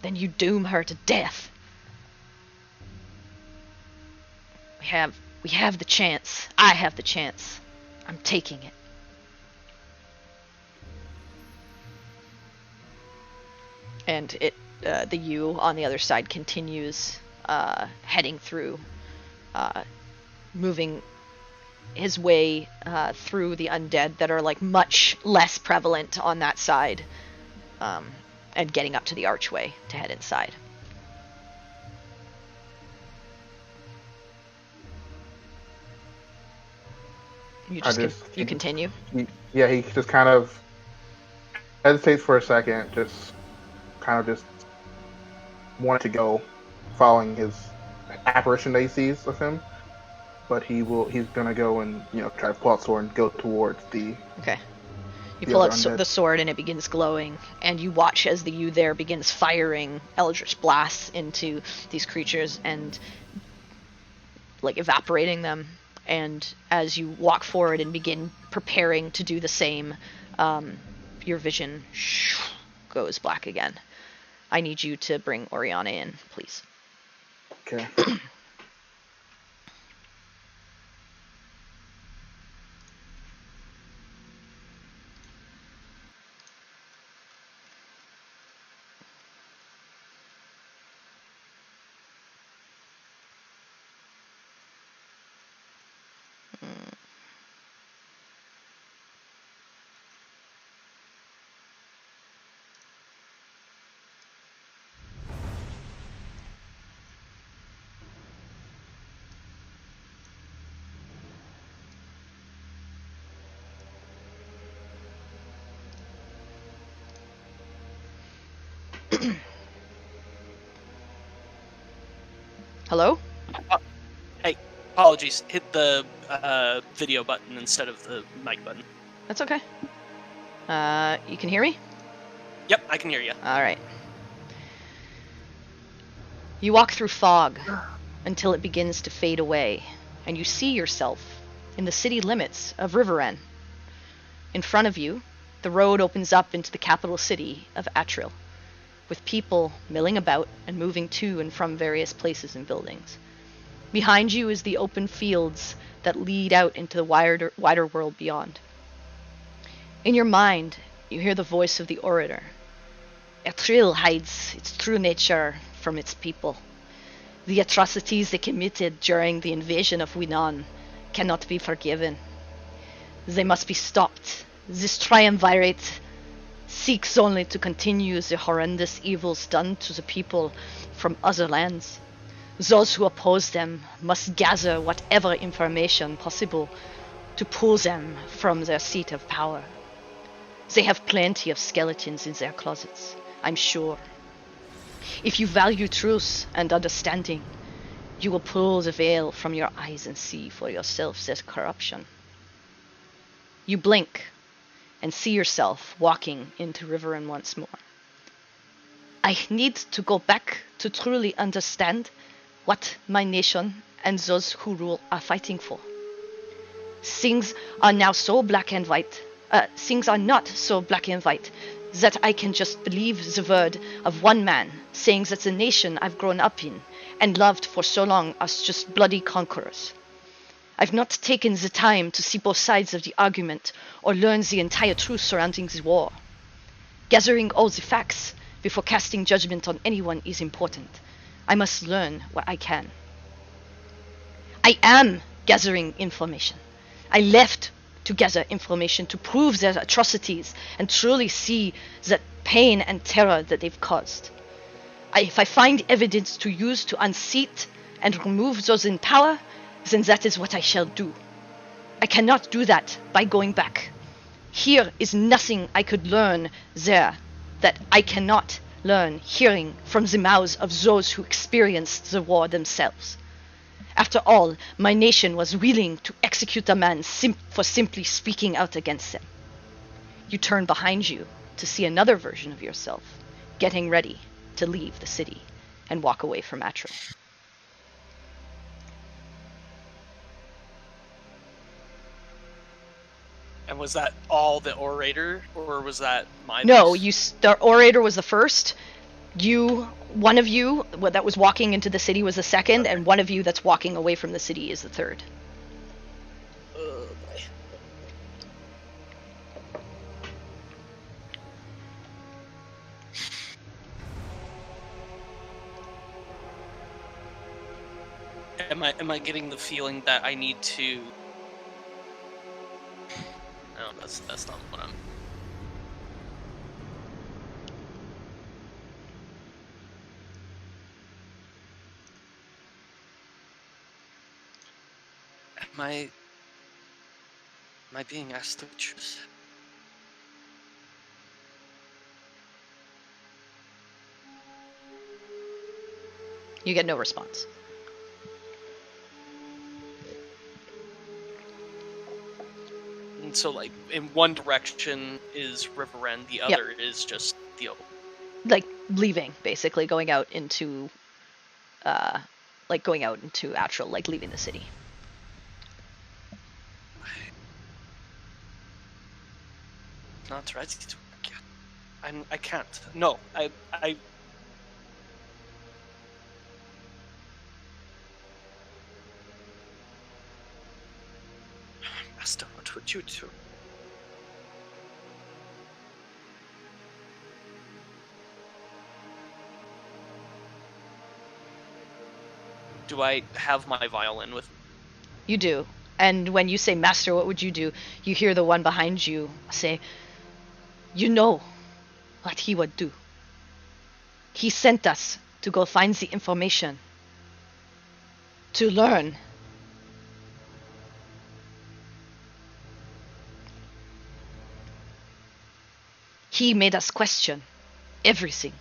Then you doom her to death. We have the chance. I have the chance. I'm taking it. And the you on the other side continues heading through, moving his way through the undead that are like much less prevalent on that side, and getting up to the archway to head inside. You continue. He just kind of hesitates for a second, just wanted to go, following his apparition that he sees of him. But he's gonna go and try to pull out sword and go towards the. Okay. You pull out the sword and it begins glowing, and you watch as the you there begins firing eldritch blasts into these creatures and like evaporating them. And as you walk forward and begin preparing to do the same, your vision goes black again. I need you to bring Oriana in, please. Okay. Hello? Hey, apologies. Hit the video button instead of the mic button. That's okay. You can hear me? Yep, I can hear you. All right. You walk through fog until it begins to fade away, and you see yourself in the city limits of Riveren. In front of you, the road opens up into the capital city of Atril. with people milling about and moving to and from various places and buildings. Behind you is the open fields that lead out into the wider world beyond. In your mind, you hear the voice of the orator. Ertril hides its true nature from its people. The atrocities they committed during the invasion of Winan cannot be forgiven. They must be stopped. This triumvirate seeks only to continue the horrendous evils done to the people from other lands. Those who oppose them must gather whatever information possible to pull them from their seat of power. They have plenty of skeletons in their closets, I'm sure. If you value truth and understanding, you will pull the veil from your eyes and see for yourself their corruption. You blink and see yourself walking into Riverrun once more. I need to go back to truly understand what my nation and those who rule are fighting for. Things are now so black and white. Things are not so black and white that I can just believe the word of one man saying that the nation I've grown up in and loved for so long are just bloody conquerors. I've not taken the time to see both sides of the argument or learn the entire truth surrounding the war. Gathering all the facts before casting judgment on anyone is important. I must learn what I can. I am gathering information. I left to gather information to prove their atrocities and truly see the pain and terror that they've caused. If I find evidence to use to unseat and remove those in power, then that is what I shall do. I cannot do that by going back. Here is nothing I could learn there that I cannot learn hearing from the mouths of those who experienced the war themselves. After all, my nation was willing to execute a man for simply speaking out against them. You turn behind you to see another version of yourself, getting ready to leave the city and walk away from Atro. And was that all the orator, or was that my No, voice? the orator was the first. One of you that was walking into the city was the second, Okay. and one of you that's walking away from the city is the third. Oh, boy. Am I getting the feeling that I need to? No, that's not what I'm. Am I being asked to choose? You get no response. And so, like, in one direction is Riverrun, the other is just the open. Like leaving, basically going out into Atro, like leaving the city. Not ready to work yet. I can't. No, I Master, what would you do? Do I have my violin with me? You do. And when you say, Master, what would you do? You hear the one behind you say, you know what he would do. He sent us to go find the information, to learn. He made us question everything.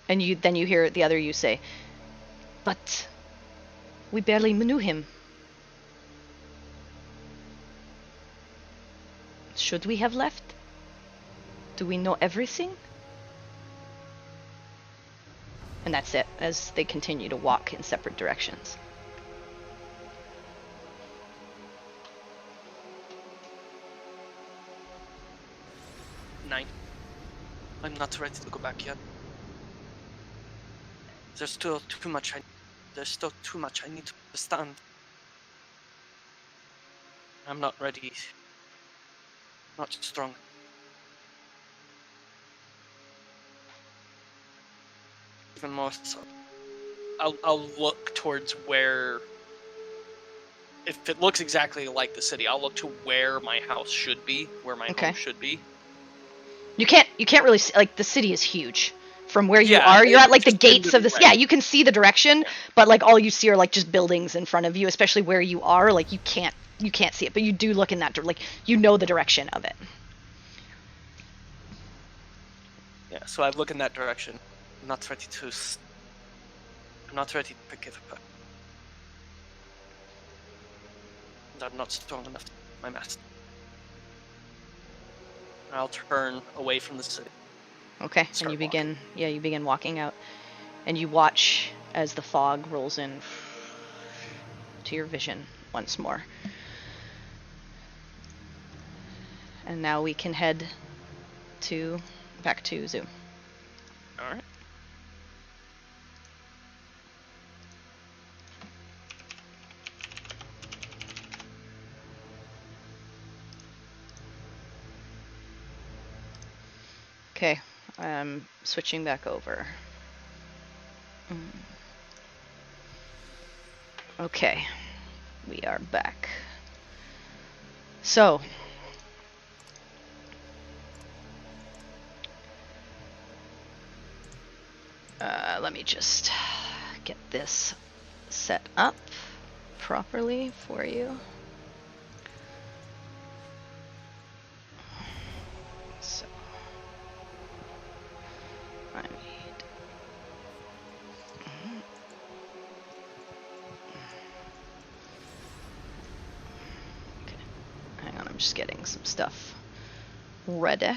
And then you hear the other you say, but we barely knew him. Should we have left? Do we know everything? And that's it, as they continue to walk in separate directions. 9. I'm not ready to go back yet. There's still too much I need to understand. I'm not ready. Not strong. Even more so. I'll look towards where. If it looks exactly like the city, I'll look to where my house should be, where my home should be. You can't really see, like, the city is huge. From where you Yeah, are, you're at like the just gates of the this. Yeah, you can see the direction, but like all you see are like just buildings in front of you, especially where you are. Like you can't see it, but you do look in that like you know the direction of it. Yeah, so I look in that direction. I'm not ready to pick it apart. And I'm not strong enough to my master. I'll turn away from the city. Okay, and you begin. Yeah, you begin walking out, and you watch as the fog rolls in to your vision once more. And now we can head back to Zoo. All right. Okay, I'm switching back over. Okay, we are back. So, let me just get this set up properly for you. So, I need... Okay, hang on, I'm just getting some stuff ready.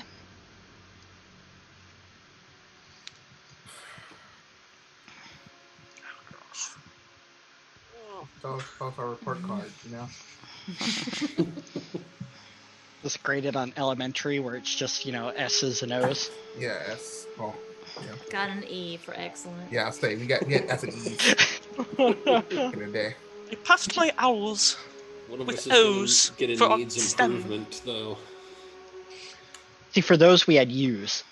Tell us our report card, you know? Just graded on elementary where it's just, S's and O's. Yeah, S. Oh, yeah. Got an E for excellent. Yeah, I'll say we get S and E's in a day. I passed my owls. One of with us is O's going to for get a needs STEM. improvement, though. See, for those we had U's.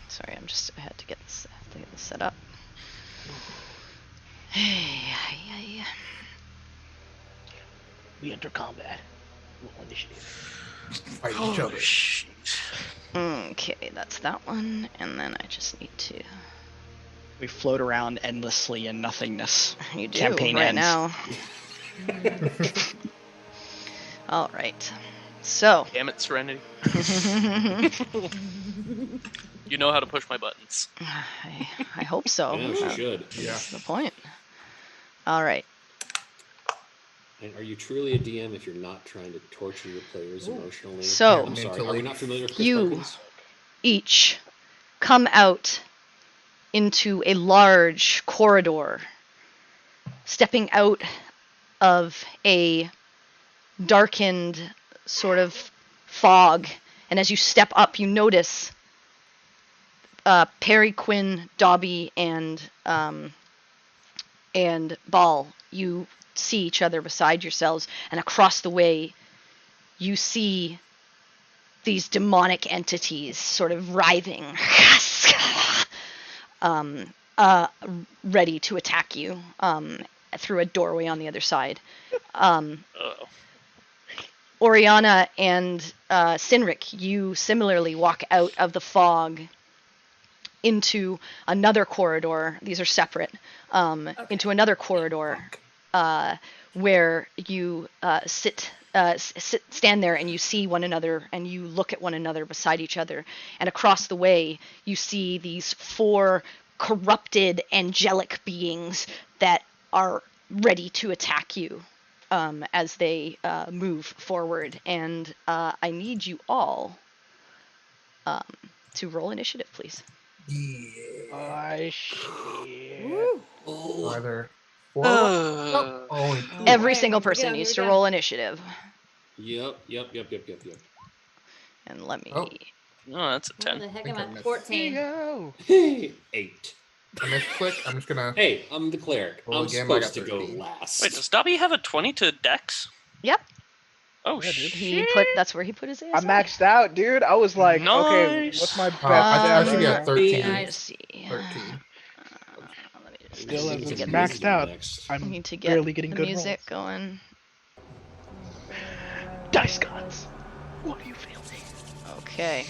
Sorry, I had to get this set up. We enter combat. Roll initiative. Fight each other. Shit. Okay, that's that one, and then I just need to... We float around endlessly in nothingness. You do, Campaign right ends. now. All right. So. Damn it, Serenity. You know how to push my buttons. I hope so. Yeah, she should. Yeah. That's the point. All right. And are you truly a DM if you're not trying to torture your players emotionally? So, I'm sorry, are we not familiar with Chris you Perkins? each come out into a large corridor, stepping out of a darkened sort of fog. And as you step up, you notice Perry, Quinn, Dobby, and Ball. You see each other beside yourselves, and across the way, you see these demonic entities sort of writhing, ready to attack you through a doorway on the other side. Oriana and Sinric, you similarly walk out of the fog into another corridor. These are separate. Into another corridor where you stand there and you see one another and you look at one another beside each other. And across the way, you see these 4 corrupted angelic beings that are ready to attack you as they move forward. And I need you all to roll initiative, please. Yeah. Shit. Are there 4 of us? Only 2. Every single person needs to roll initiative. Yep. And let me. Oh. No, that's a Where 10. the heck think am I I? missed. 14. Yo. Hey, 8. I misclick. I'm just gonna Hey, I'm the cleric. roll I'm again, but I got supposed to go 13. last. Wait, does Dobby have a 20 to Dex? Yep. Oh, Yeah, dude. shit. That's where he put his ASI. I maxed out, dude. I was like, okay, Nice. what's my best I stat should be right at now? 13. Let me Nice. see. 13. Let me just. Still I need to haven't get maxed the, out. Next. I I'm need to get barely getting the good music rolls. going. Dice gods. What are you feeling? Okay.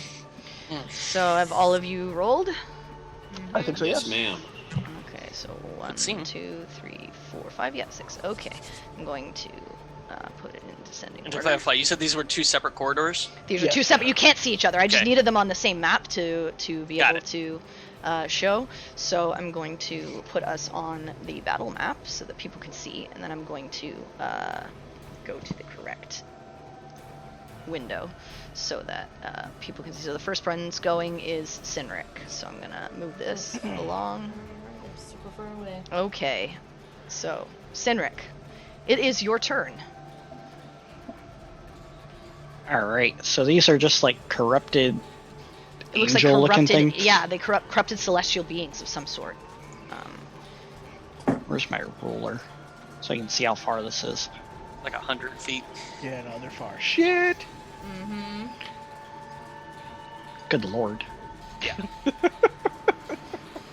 Hmm. So have all of you rolled? I think so, Yes, yes. ma'am. Okay, so 1, seem. 2, 3, 4, 5, yeah, 6. Okay, I'm going to put it in descending And to order. clarify, you said these were 2 separate corridors? These are Yeah. 2 separate. You can't see each other. I just Okay. needed them on the same map to be Got able it. to show. So I'm going to put us on the battle map so that people can see, and then I'm going to go to the correct window so that people can see. So the first one's going is Sinric. So I'm gonna move this along. They're super far away. Okay, so Sinric, it is your turn. Alright, so these are just like corrupted It looks like angel-looking corrupted. things? Yeah, they corrupted celestial beings of some sort. Where's my ruler? So I can see how far this is. Like 100 feet. Yeah, no, they're far. Shit. Mm-hmm. Good lord. Yeah.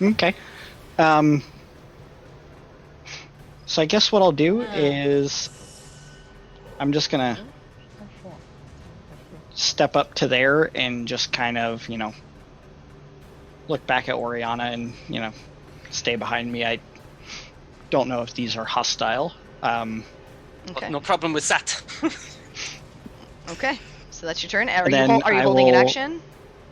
Okay. So I guess what I'll do is I'm just gonna step up to there and just kind of, look back at Oriana and, stay behind me. I don't know if these are hostile. Okay. No problem with that. Okay. So that's your turn. Are then you I holding an will- action?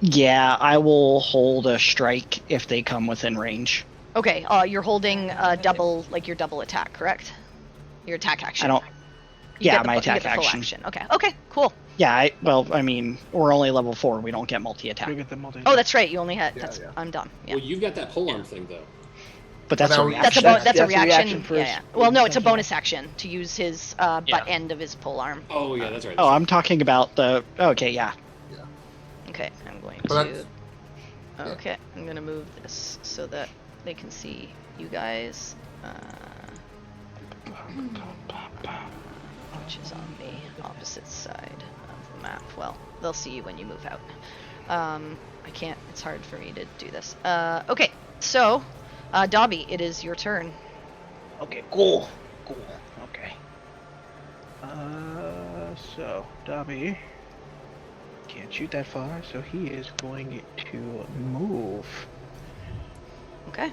Yeah, I will hold a strike if they come within range. Okay. You're holding double, like your double attack, correct? Your attack action. I don't. You Yeah, get the my you get attack the full action. Okay. Okay. Cool. Yeah, I mean, we're only level 4. We don't get multi-attack. You get the multi. Oh, that's right. You only had. Yeah, That's. yeah. I'm dumb. Yeah. Well, you've got that pole arm thing, though. But that's a That's reaction. That's a a reaction. reaction for Yeah, his- yeah. Well, no, it's a essential. bonus action to use his butt Yeah. end of his pole arm. Oh, yeah, that's right. Oh, I'm talking about the. Okay, yeah. Okay, I'm going So to. yeah. Okay, I'm gonna move this so that they can see you guys. Which is on the opposite side of the map. Well, they'll see you when you move out. I can't. It's hard for me to do this. Okay, so Dobby, it is your turn. Okay, cool. Okay. So Dobby can't shoot that far, so he is going to move. Okay.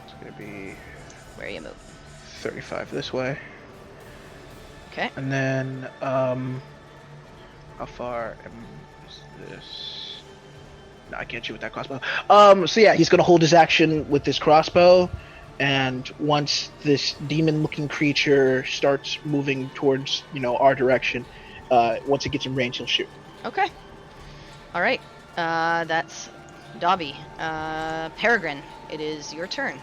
It's gonna be Where you move? 35 this way, Okay. and then how far is this? No, I can't shoot with that crossbow. So yeah, he's gonna hold his action with this crossbow, and once this demon-looking creature starts moving towards, our direction, once it gets in range, he'll shoot. Okay. All right. That's Dobby. Peregrine, it is your turn.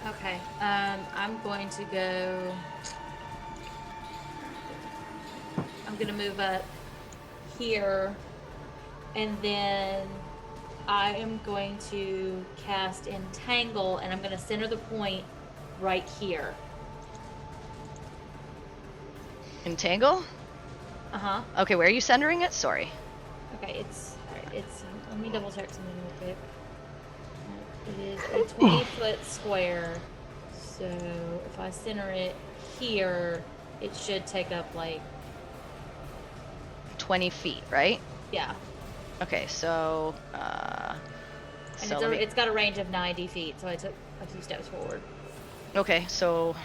Okay. I'm going to go. I'm gonna move up here, and then I am going to cast Entangle, and I'm gonna center the point right here. Entangle? Uh huh. Okay, where are you centering it? Sorry. Okay, it's. Let me double check something real quick. It is a 20-foot square, so if I center it here, it should take up like 20 feet, right? yeah, Okay, so and so let me- it's got a range of 90 feet. So I took a few steps forward. okay, so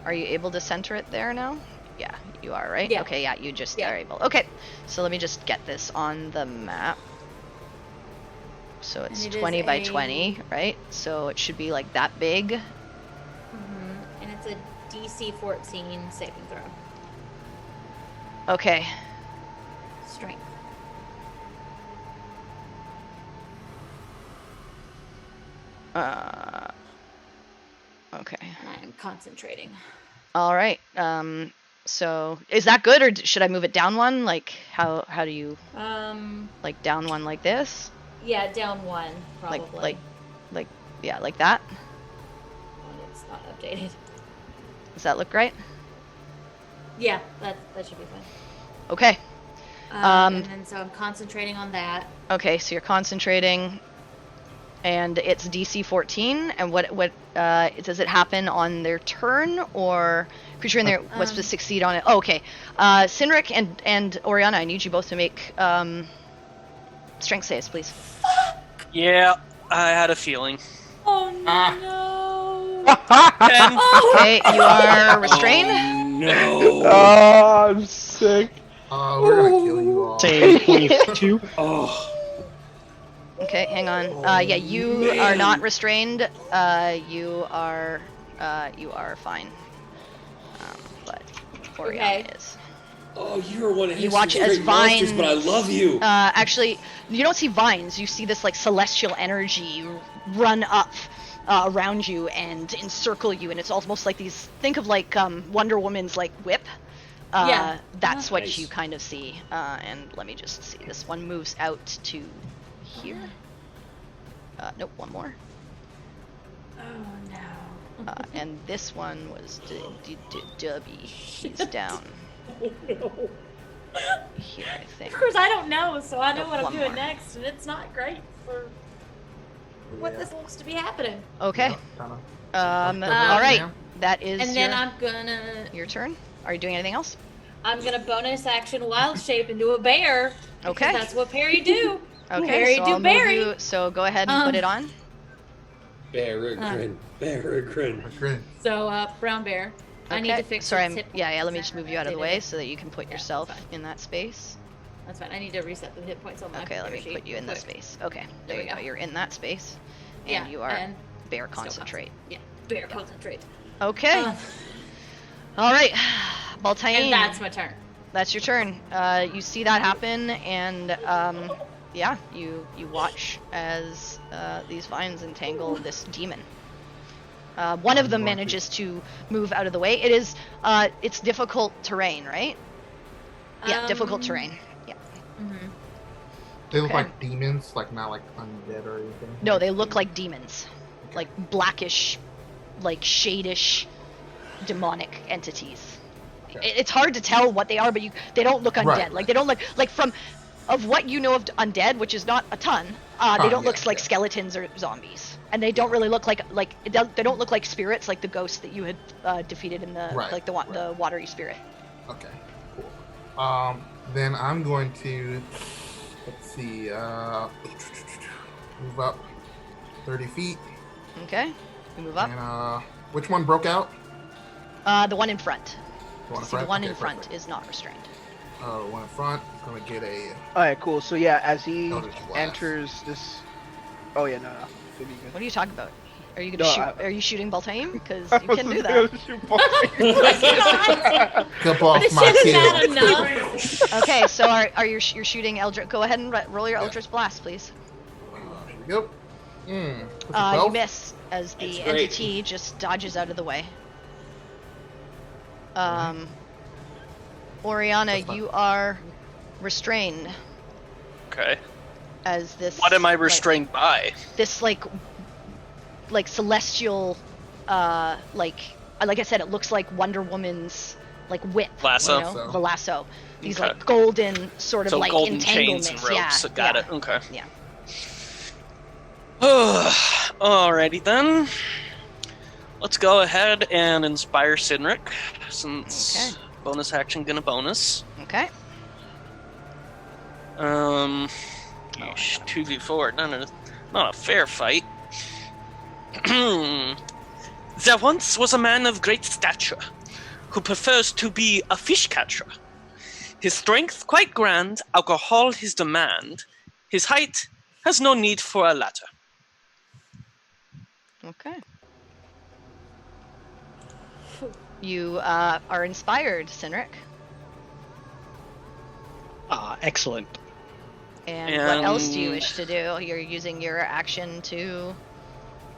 are you able to center it there now? Yeah, you are, right? Yeah. Okay, yeah, you just Yeah. are able. Okay, so let me just get this on the map. So it's And it is 20 by a- 20, right? So it should be like that big. And it's a DC 14 saving throw. Okay. Strength. Okay. And I am concentrating. All right. So is that good, or should I move it down one? Like how do you like down one like this? Yeah, down one probably. Like yeah, like that. It's not updated. Does that look right? Yeah, that should be fine. Okay. And then so I'm concentrating on that. Okay, so you're concentrating, and it's DC 14. And what does it happen on their turn, or creature in there was to succeed on it? Oh, okay. Sinric and Oriana, I need you both to make strength saves, please. Yeah, I had a feeling. Oh no! 10. Okay, you are restrained. No. Oh, I'm sick. We're gonna kill you all. Say 22. Oh. Okay, hang on. Yeah, you are not restrained. You are fine. But Oriana Okay. is. Oh, you're one of You his watch as great monsters, vines. but I love you. Actually, you don't see vines. You see this like celestial energy run up around you and encircle you, and it's almost like these. Think of like Wonder Woman's like whip. Yeah. That's what Nice. you kind of see. And let me just see. This one moves out to here. Nope, one more. Oh no. And this one was Dubby. He's down here, I think. Of course, I don't know, so I know Oh, what I'm one doing more. next, and it's not great for what this looks to be happening. Okay. Kinda. All right. That is And then I'm gonna your turn. Are you doing anything else? bonus action wild shape into a bear. because Okay. That's what Perry do. Okay. Perry So do I'll move Barry. you. So go ahead and put it on. Peregrine. Peregrine. Great. So brown bear. I need Okay. to fix. Sorry. its hit Yeah. Let me points. just move you out of the Updated way it. so that you can put yourself in that space. That's fine. I need to reset the hit points on my. Okay. Let me sheet put you in real this quick. space. Okay. There we you go. go. You're in that space, and Yeah, you are and bear still concentrate. Yeah, bear concentrate. Okay. Uh, All right. Baltaine. and that's my turn. That's your turn. You see that happen, and yeah, you watch as these vines entangle this demon. One of them manages to move out of the way. It is it's difficult terrain, right? Yeah, difficult terrain. Yeah. Mm-hmm. They look Okay. like demons, like not like undead or anything. No, they look like demons, like blackish, like shadish, demonic entities. Okay. It's hard to tell what they are, but they don't look undead. Right. Like they don't look like from of what you know of undead, which is not a ton. They don't look like skeletons or zombies, and they don't really look like they don't look like spirits, like the ghosts that you had defeated in the Right, the watery spirit. Okay, cool. Then I'm going to, let's see, move up 30 feet. Okay, we move up. And which one broke out? The one in front. The one in See, front? the one Okay, in front perfect. is not restrained. The one in front is going to get a. Alright, cool. So yeah, as he Eldritch Blast. enters this. Oh yeah, no. Should be good. What are you talking about? Are you gonna No, shoot? Are you shooting Baltaim? Because I you can was do gonna that. shoot Baltaim. Clip off This my is kill. not enough. Okay, so are you're shooting Eldritch? Go ahead and roll your Eldritch Blast, please. Here we go. What's the You 12? miss as the That's great. entity just dodges out of the way. Oriana, That's fine. you are restrained Okay. as this. What am I restrained by? This like celestial, like I said, it looks like Wonder Woman's like whip, Lasso. you know, the lasso. These Okay. like golden sort of So like golden entanglements. chains and ropes. Yeah, Got yeah. it. Okay. Yeah. Alrighty then. Let's go ahead and inspire Sinric, since Okay. bonus action gonna bonus. Okay. 2v4, not a fair fight. There once was a man of great stature, who prefers to be a fish catcher. His strength quite grand, alcohol his demand. His height has no need for a ladder. Okay. You are inspired, Sinric. Excellent. And what else do you And- wish to do? You're using your action to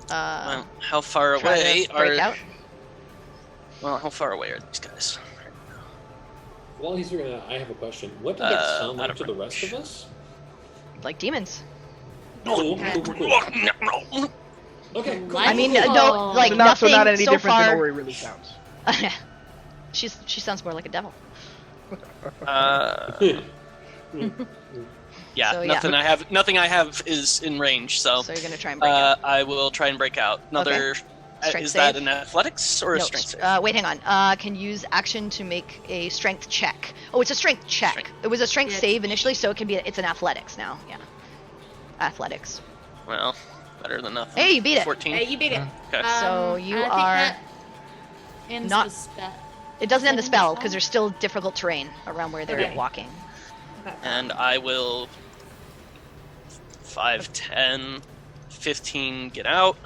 Well, how far try away to break are... out. Well, how far away are these guys? While he's figuring that out, I have a question. What did it sound out like of to the rest range. of us? Like demons. Cool. Okay, cool. I mean, Wonderful. no, like So nothing not any so different far. than Ori really sounds. She sounds more like a devil. Yeah, So, yeah. nothing I have is in range, so So you're gonna try and break it. I will try and break out. Another Strength is save? that an athletics or a No, strength save? wait, hang on. Can use action to make a strength check. Oh, it's a strength check. Strength. It was a strength Yeah. save initially, so it can be. It's an athletics now. Yeah, athletics. Well, better than nothing. Hey, you beat it. 14. Hey, you beat it. Okay. So you I think are that ends not- the spell. It doesn't end the Seven spell spell? because there's still difficult terrain around where they're Okay. walking. Okay. And I will 5, 10, 15 get out.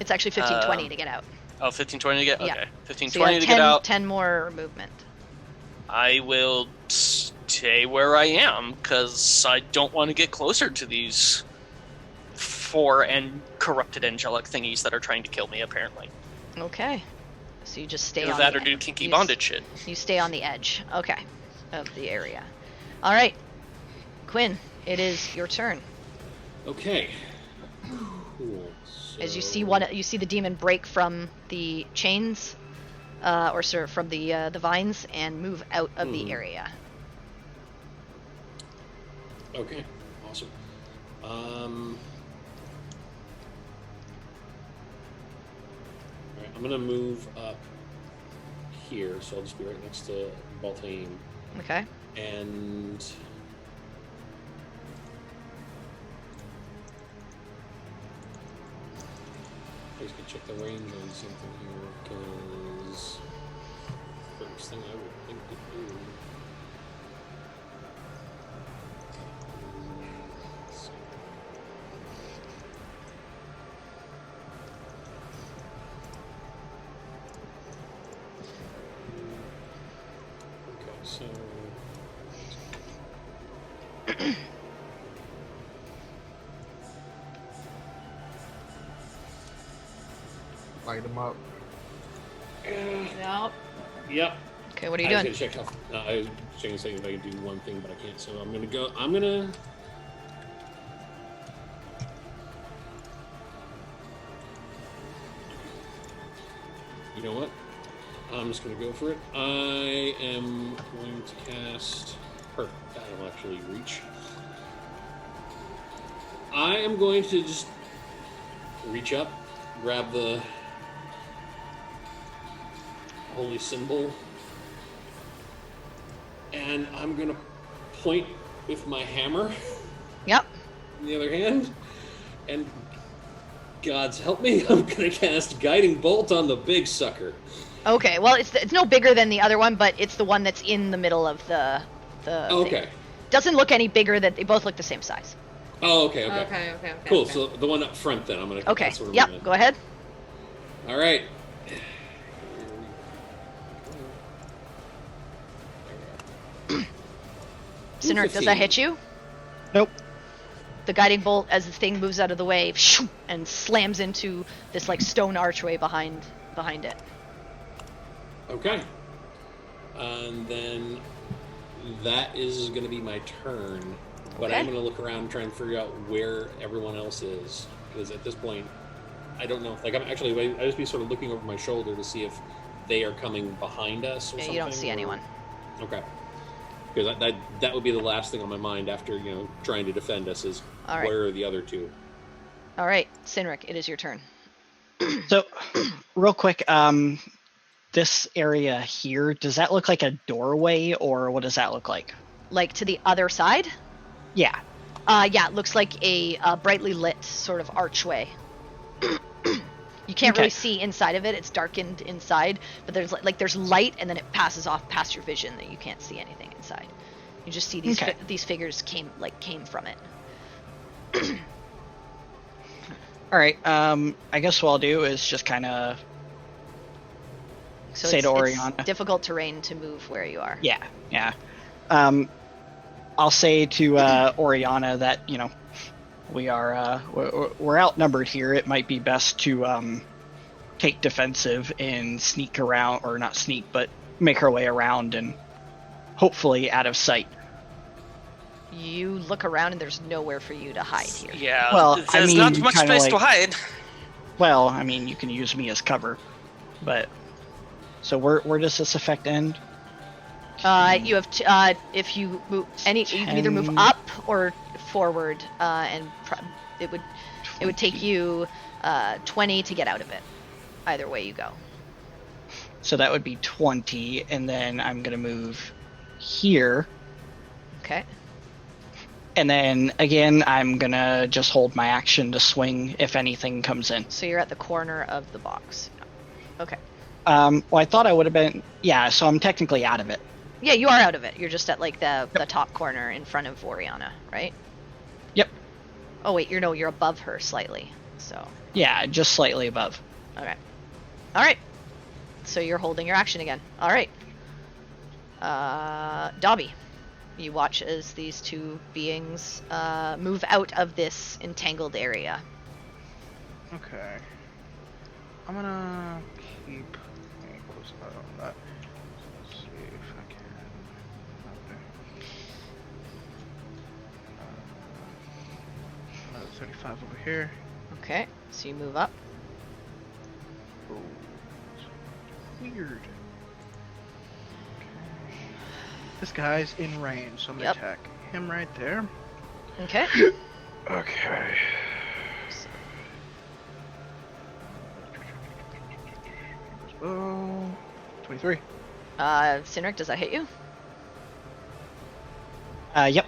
It's actually 15, 20 to get out. Oh, 15, 20 to get Yeah. Okay. 15, So you 20 have to 10, get out. 10 more movement. I will stay where I am because I don't want to get closer to these 4 and corrupted angelic thingies that are trying to kill me, apparently. Okay. So you just stay Either on that the or do kinky you bondage shit. You stay on the edge. Okay. Of the area. All right. Quinn, it is your turn. Okay. Cool. As you So- see the demon break from the chains, from the vines, and move out of the area. Okay. Awesome. Alright, I'm gonna move up here, so I'll just be right next to Baltaim. Okay. And I just gonna check the range on something here, because first thing I would think to do. Let's see. Okay, so Light them up. Yep. Yep. Okay, what are you I was doing? gonna check how. I was checking to see if I could do one thing, but I can't. So I'm gonna go. I'm gonna. You know what? I'm just gonna go for it. I am going to cast. Perfect. That'll actually reach. I am going to just reach up, grab the holy symbol, and I'm gonna point with my hammer Yep. in the other hand, and God's help me, I'm gonna cast Guiding Bolt on the big sucker. Okay. Well, it's no bigger than the other one, but it's the one that's in the middle of the Okay. thing. Doesn't look any bigger. That they both look the same size. Oh, okay. Okay. Cool. Okay. So the one up front, then I'm gonna. Okay. that's what I'm Yep. gonna- Go ahead. All right. Sinner, does that hit you? Nope. The guiding bolt, as the thing moves out of the way, and slams into this like stone archway behind it. Okay. And then that is going to be my turn. But I'm Okay. going to look around and try and figure out where everyone else is. Because at this point, I don't know. Like, I just be sort of looking over my shoulder to see if they are coming behind us or Yeah, something. you don't see or- anyone. Okay. Because that would be the last thing on my mind after, trying to defend us is All right. where are the other two? All right, Sinric, it is your turn. So, real quick, this area here, does that look like a doorway, or what does that look like? Like to the other side? Yeah. Yeah, it looks like a brightly lit sort of archway. You can't Okay. really see inside of it; it's darkened inside. But there's light, and then it passes off past your vision that you can't see anything inside. You just see these Okay. these figures came from it. All right. I guess what I'll do is just kind of So say it's, to it's Oriana. difficult terrain to move where you are. Yeah. I'll say to Oriana that we're outnumbered here. It might be best to take defensive and sneak around, or not sneak, but make her way around and hopefully out of sight. You look around and there's nowhere for you to hide here. Yeah. Well, there's I mean, not much kinda space to like- hide. Well, I mean, you can use me as cover, but so where does this effect end? You have if you move you can either move 10. up or forward, and it would take you 20 to get out of it. Either way you go. So that would be 20, and then I'm gonna move here, Okay. and then again I'm gonna just hold my action to swing if anything comes in. So you're at the corner of the box. Okay. Well, I thought I would have been. Yeah, so I'm technically out of it. Yeah, you are out of it. You're just at like the top corner in front of Oriana, right? Yep. Oh wait, you're above her slightly. So Yeah, just slightly above. okay. All right. So you're holding your action again. All right. Dobby, you watch as these two beings move out of this entangled area. Okay. I'm gonna keep a close eye on that. Let's see if I can. Okay. Another 35 over here. Okay. So you move up. Oh, weird. Okay. This guy's in range, so I'm gonna Yep. attack him right there. Okay. Okay. Oh, 23. Cynric, does that hit you? Yep.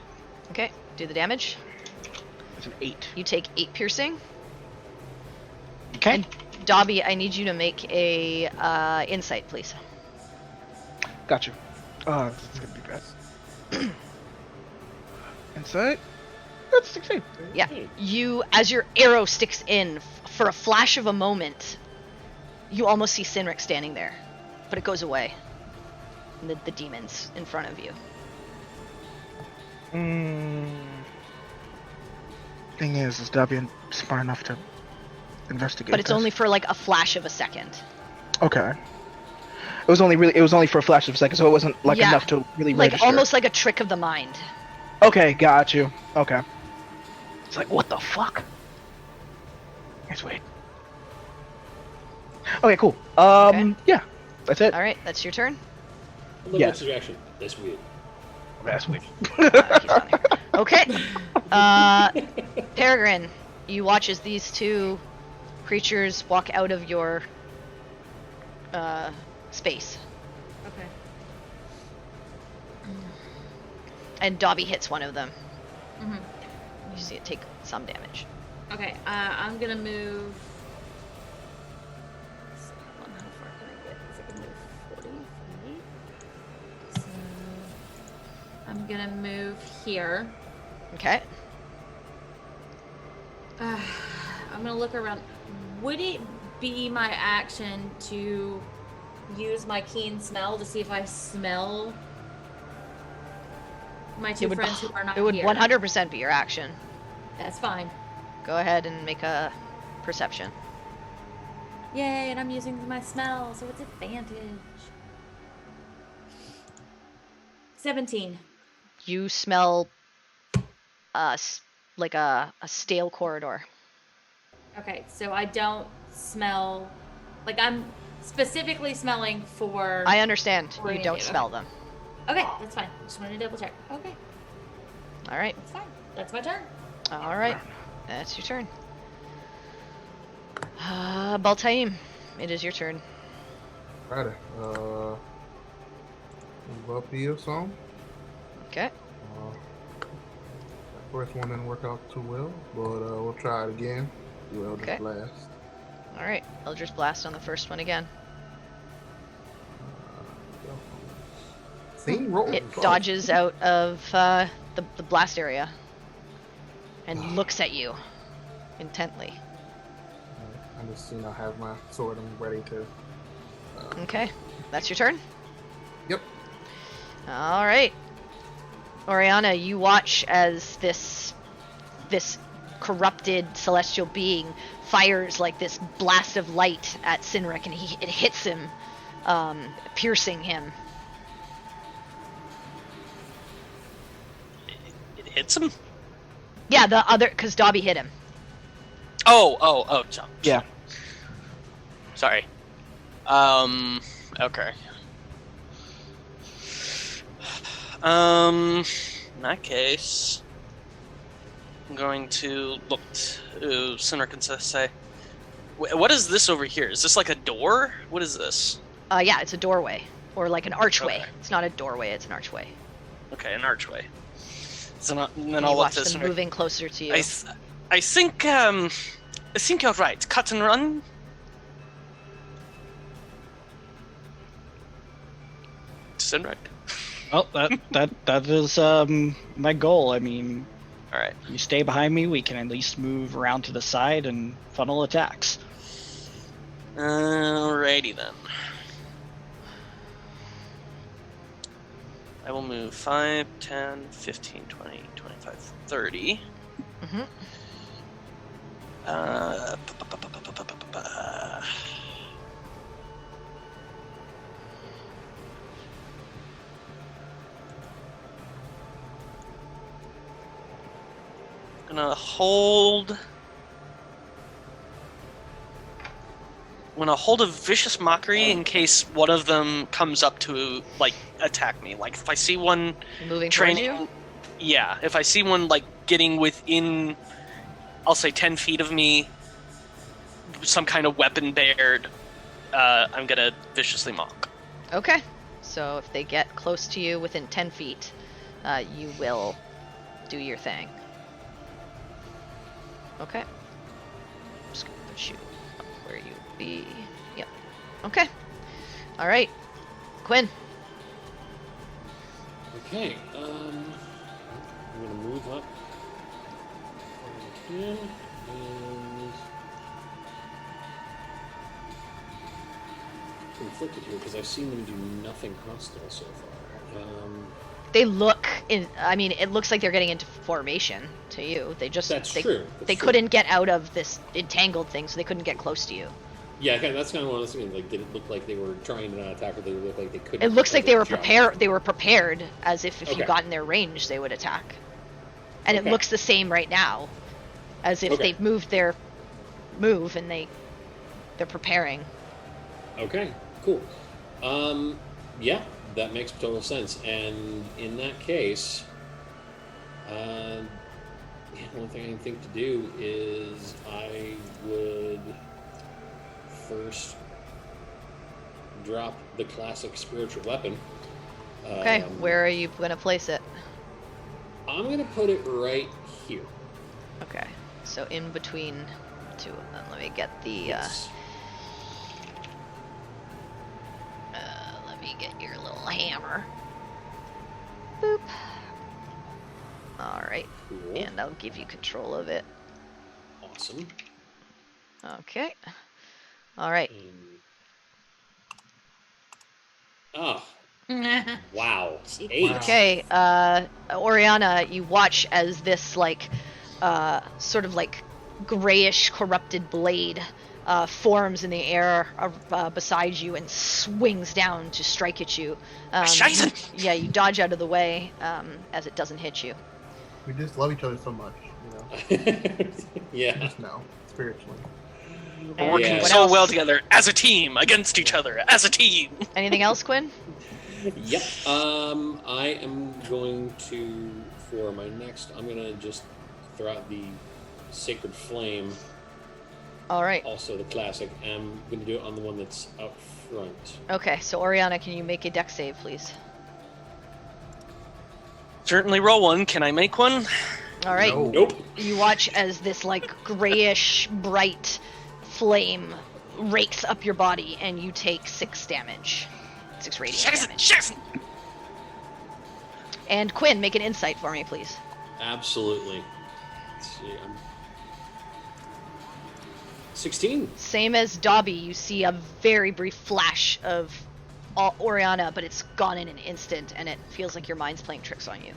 Okay. Do the damage. It's an 8. You take 8 piercing. Okay. Dobby, I need you to make a insight, please. Got you. This is gonna be bad. Insight? That's 16. Yeah. You, as your arrow sticks in, for a flash of a moment, you almost see Cynric standing there, but it goes away. And the demon's in front of you. Thing is Dobby smart enough to investigate? But it's this? only for like a flash of a second. Okay. It was only for a flash of a second, so it wasn't like Yeah. enough to really Like register. almost like a trick of the mind. Okay, got you. Okay. It's like, what the fuck? Let's wait. Okay, cool. Okay. Yeah, that's it. All right, that's your turn. What's his reaction? That's weird. That's weird. He's down there. Okay. Peregrine, you watch as these two creatures walk out of your space. Okay. And Dobby hits one of them. Mhm. You see it take some damage. Okay. I'm gonna move. Hold on, how far can I get? 'Cause I can move 40 feet. So I'm gonna move here. Okay. I'm gonna look around. Would it be my action to use my keen smell to see if I smell my two friends who are not It would here? 100% be your action. That's fine. Go ahead and make a perception. Yay, and I'm using my smell, so it's advantage. 17. You smell like a stale corridor. Okay, so I don't smell. Like, I'm specifically smelling for. I understand. Or You don't okay. smell them. Okay, that's fine. Just wanted to double check. Okay, All right. that's fine. That's my turn. All right. That's your turn. Baltaim, it is your turn. Righty. Move up here some. Okay. That first one didn't work out too well, but we'll try it again. Do Eldritch Okay. Blast. All right. Eldritch Blast on the first one again. Same roll. It dodges out of the blast area and looks at you intently. I just have my sword. I'm ready to. Okay. That's your turn? Yep. All right. Oriana, you watch as this corrupted celestial being fires like this blast of light at Sinric, and it hits him, piercing him. It hits him? Yeah, because Dobby hit him. Oh, Yeah. sorry. Okay. In that case, I'm going to look to Sinric and say, what is this over here? Is this like a door? What is this? Yeah, it's a doorway, or like an archway. Okay. It's not a doorway, it's an archway. Okay, an archway. So then And I'll you look watch to them Sinric. moving closer to you. I think you're right. Cut and run. Sinric. Well, that is my goal. I mean, All right. you stay behind me, we can at least move around to the side and funnel attacks. Alrighty then. I will move 5, 10, 15, 20, 25, 30. Mhm. Gonna hold. I'm gonna hold a vicious mockery in case one of them comes up to like attack me. Like if I see one Moving towards training, you? yeah. If I see one like getting within, I'll say 10 feet of me, some kind of weapon bared, I'm gonna viciously mock. Okay. So if they get close to you within 10 feet, you will do your thing. Okay. Just gonna put you up where you would be. Yep. Okay. Alright. Quinn. Okay, I'm gonna move up where I can, and conflicted here because I've seen them do nothing hostile so far. They look in. I mean, it looks like they're getting into formation to you. They just. That's they, true. They couldn't get out of this entangled thing, so they couldn't get close to you. Yeah, that's kind of what I was thinking. Like, did it look like they were trying to not attack, or did it look like they couldn't? It looks like they were jump? prepared. They were prepared, as if you Okay. got in their range, they would attack. And Okay. it looks the same right now, as if Okay. they've moved their move and they're preparing. Okay, cool. Yeah, that makes total sense. And in that case, one thing I can think to do is I would first drop the classic spiritual weapon. Okay, where are you gonna place it? I'm gonna put it right here. Okay, so in between two of them. Let me get the. Yes. Let me get your little hammer. Boop. All right, Cool. and I'll give you control of it. Awesome. Okay. All right. Oh, wow. 8. Wow. Okay, Oriana, you watch as this sort of like grayish corrupted blade forms in the air beside you and swings down to strike at you. Scheiße! Yeah, you dodge out of the way as it doesn't hit you. We just love each other so much, you know. Yeah. Just know, spiritually. We're working Yeah. What so else? well together as a team, against each other, as a team. Anything else, Quinn? Yep. I am going to, for my next, I'm going to just throw out the Sacred Flame, All right. also the classic. And I'm going to do it on the one that's out front. Okay, so Oriana, can you make a dex save, please? Certainly roll one. Can I make one? All right. No. Nope. You watch as this grayish bright flame rakes up your body and you take 6 damage. 6 radiant Scheiße! damage. Scheiße! And Quinn, make an insight for me, please. Absolutely. Let's see. 16. Same as Dobby, you see a very brief flash of Oriana, but it's gone in an instant and it feels like your mind's playing tricks on you.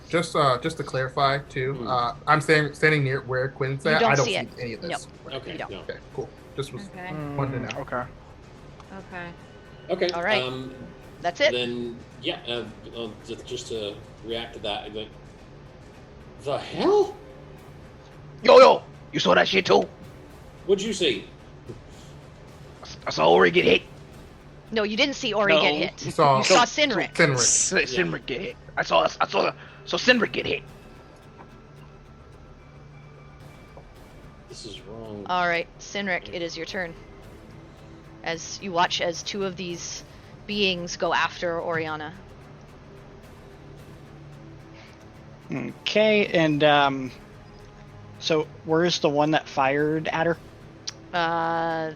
Just to clarify too, I'm standing near where Quinn's at. don't I don't see see it. any of this. No. Okay. You don't. No. Okay, cool. Just was Okay. wanted to know. Okay. Okay. Okay. All right. That's it. Then just to react to that, the hell? Yo, you saw that shit too? What'd you see? I saw Ori get hit. No, you didn't see Ori No. get hit. You saw Sinric. Sinric. Sinric get hit. I saw Sinric get hit. This is wrong. All right, Sinric, it is your turn. As you watch as two of these beings go after Oriana. Okay, and so where's the one that fired at her?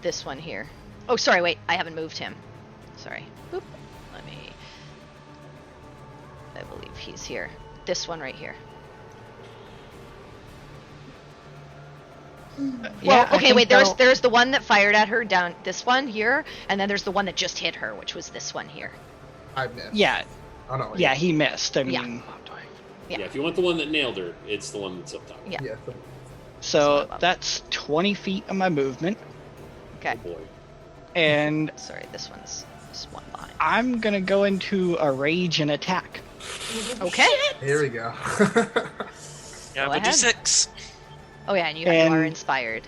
This one here. Oh, sorry, wait, I haven't moved him. Sorry. Boop. I believe he's here. This one right here. Yeah, okay, wait, there's the one that fired at her down this one here, and then there's the one that just hit her, which was this one here. I missed. Yeah, Oh no. yeah, he missed. I Yeah. mean, Yeah. Yeah, if you want the one that nailed her, it's the one that's up top. Yeah. Yeah. so that's 20 feet of my movement, Okay. Oh boy. Mm-hmm. and Sorry, this one's just one behind. I'm gonna go into a rage and attack. Okay. Here we go. Yeah, Go but do ahead. 6. Oh yeah, and you are And- inspired.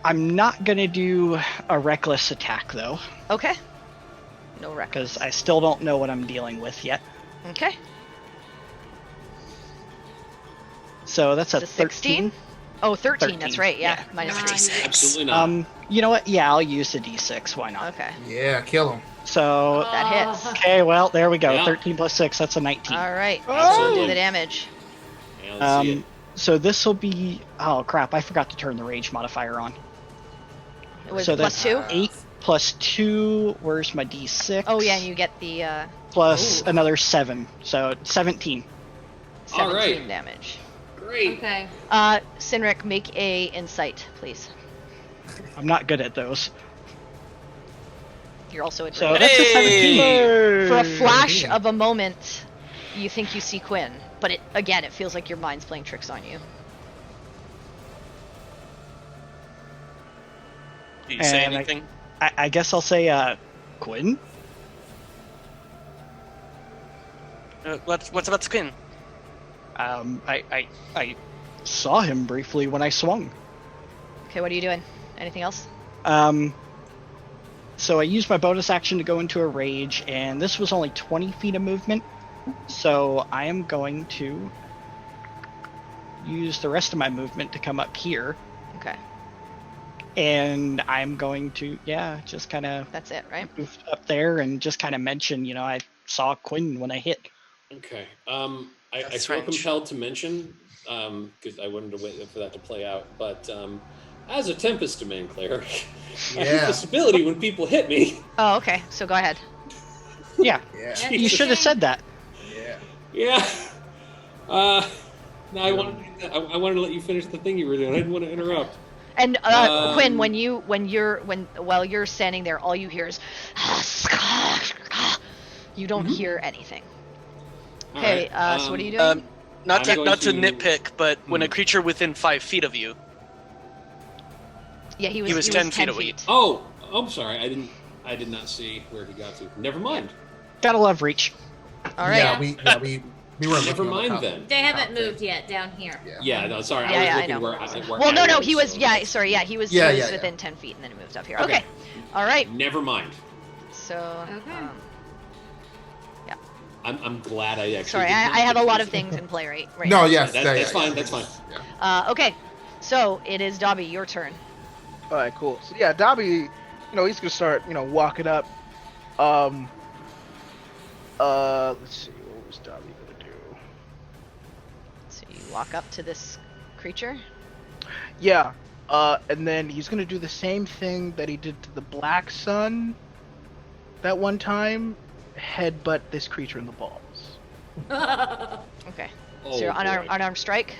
I'm not gonna do a reckless attack though, Okay. No record. because I still don't know what I'm dealing with yet. Okay. So that's a The 16? 13. Oh, 13, that's 13, right, yeah. yeah. Minus Nice. 3. Absolutely not. You know what? Yeah, I'll use the d6. Why not? Okay. Yeah, kill him. So That hits. okay, well there we go. Yeah. 13 plus 6. That's a 19. Alright. Absolutely. Do the damage. Yeah, let's see it. So this will be. Oh crap! I forgot to turn the rage modifier on. It was So plus that's 2? 8 plus 2. Where's my d6? Oh yeah, and you get the plus Ooh. another 7. So 17. 17 Alright. damage. Great. Okay. Sinric, make a insight, please. I'm not good at those. You're also a So druid. that's a 17. Hey! For a flash of a moment, you think you see Quinn, but it feels like your mind's playing tricks on you. Do you say And anything? I guess I'll say, Quinn. What's about Skin? I saw him briefly when I swung. Okay, what are you doing? Anything else? So I used my bonus action to go into a rage, and this was only 20 feet of movement. So I am going to use the rest of my movement to come up here, Okay, and I'm going to, just kind of that's it, right? move up there and just kind of mention, I saw Quinn when I hit. Okay. I That's feel strange. compelled to mention, because I wanted to wait for that to play out, but as a Tempest Domain player, I have Yeah. this ability when people hit me. Oh, okay, so go ahead. Yeah, Yeah. you should have said that. Yeah. Yeah. No, I wanted to let you finish the thing you were doing. I didn't want to interrupt. And Quinn, while you're standing there, all you hear is you don't hear anything. Okay, Alright, so what are you doing? Not I'm to not to going to- nitpick, but when a creature within 5 feet of you, Yeah, he was 10 feet away. Oh, I'm sorry. I did not see where he got to. Never mind. Gotta love reach. All right. Yeah, we were Never looking on the mind top. then. They haven't moved yet down here. Yeah. Yeah, no, sorry. Yeah, I yeah, I was looking know. where Well, no, Adam he was. so- Yeah, sorry. Yeah, he was. Yeah, he was yeah, within yeah. 10 feet, and then he moved up here. Okay. Okay. All right. Never mind. So. Okay. I'm glad I actually. Sorry, did not I have a get lot this. of things in play right No, now. yes. That's fine, that's fine. Yeah. Okay. So it is Dobby, your turn. All right, cool. So yeah, Dobby, he's gonna start, walking up. Let's see, what was Dobby gonna do? So you walk up to this creature. Yeah. And then he's gonna do the same thing that he did to the Black Sun that one time. Headbutt this creature in the balls. Okay. Oh, So you're boy. unarmed strike.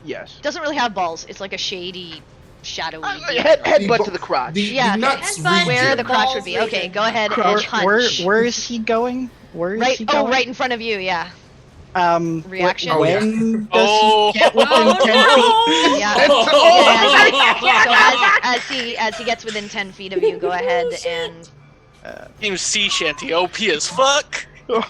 Yes. Doesn't really have balls. It's like a shady, shadowy. Headbutt to the crotch. Yeah, nuts That's fine. region. Where the crotch would Balls be. Okay, region. go ahead Where, and punch. where is he going? Where is Right. he going? Oh, right in front of you. Yeah. reaction. Oh, yeah. When does Oh. he get within 10 feet? Yeah. So as he gets within 10 feet of you, go ahead and Team Sea Shanty OP as fuck. so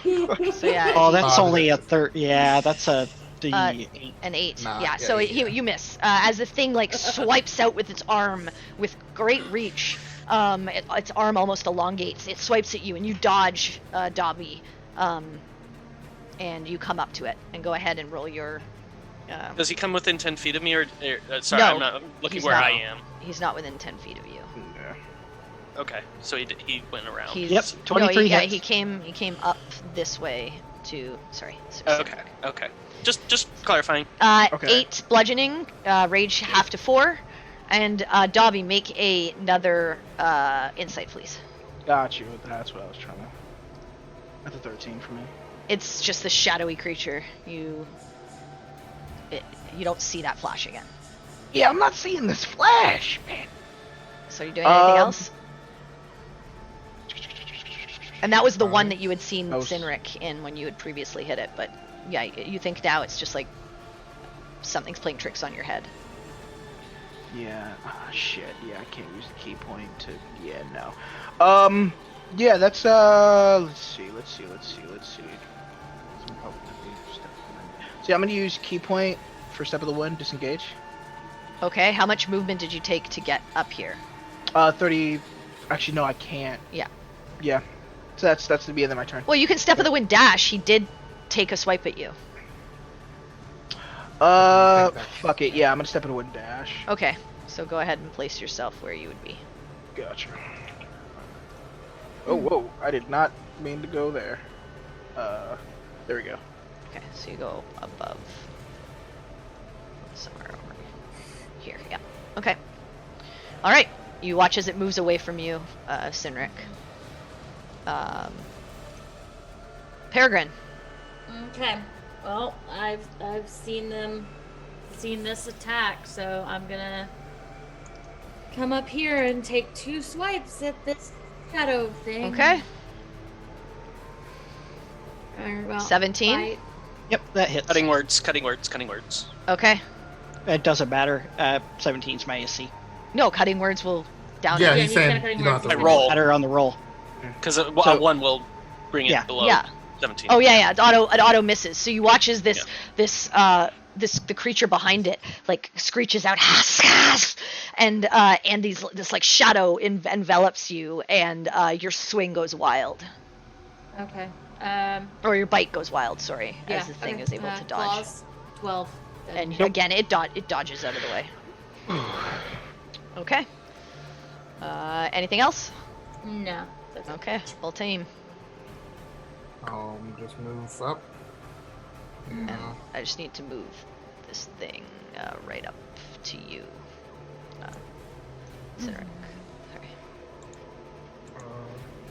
yeah. Oh, he- that's only a third. Yeah, that's a D8. An 8. Nah, yeah. yeah, So yeah. you miss as the thing like swipes out with its arm with great reach. Its arm almost elongates. It swipes at you, and you dodge, Dobby, and you come up to it. And go ahead and roll your. Does he come within 10 feet of me, or sorry, No, I'm looking he's where not. I am. He's not within 10 feet of you. Okay, so he went around. He's, Yep, 23 yeah, hits. he came up this way to. Sorry. Okay. Just clarifying. Okay. 8 bludgeoning, rage half to 4, and Dobby, make another insight, please. Got you. That's what I was trying to. That's a 13 for me. It's just the shadowy creature. You don't see that flash again. Yeah, I'm not seeing this flash, man. So you're doing anything Um, else? And that was the one that you had seen I was- Sinric in when you had previously hit it, but yeah, you think now it's just like something's playing tricks on your head. Yeah. Ah, shit. Yeah, I can't use the key point to. Yeah, no. Yeah, that's Let's see. See, I'm gonna use key point for step of the wind. Disengage. Okay, how much movement did you take to get up here? 30. Actually, no, I can't. Yeah. Yeah. So that's the end of my turn. Well, you can step of the wind dash. He did take a swipe at you. Fuck it. Yeah, I'm gonna step in a wind dash. Okay, so go ahead and place yourself where you would be. Gotcha. Oh, whoa! I did not mean to go there. There we go. Okay, so you go above. Somewhere over here, yeah. Okay. Alright, you watch as it moves away from you, Sinric. Peregrine. Okay. Well, I've seen this attack, so I'm gonna come up here and take 2 swipes at this shadow thing. Okay. Well, 17? fight. Yep, that hits. Cutting words. Okay. It doesn't matter. 17's my AC. No, cutting words will down Yeah, it. he's he's saying gonna cutting you don't have words. to I roll. Better on the roll. Because So- one will bring it Yeah. below Yeah. 17. Oh yeah, it auto misses. So you watch as the creature behind it like screeches out and this like shadow envelops you, and your swing goes wild, Okay. or your bite goes wild. Sorry, Yeah. as the thing okay. is able to dodge. Claws, 12. And again, it dodges out of the way. Okay. Anything else? No. That's Okay, full team. Just move up. And I just need to move this thing right up to you. Cedric. Sorry.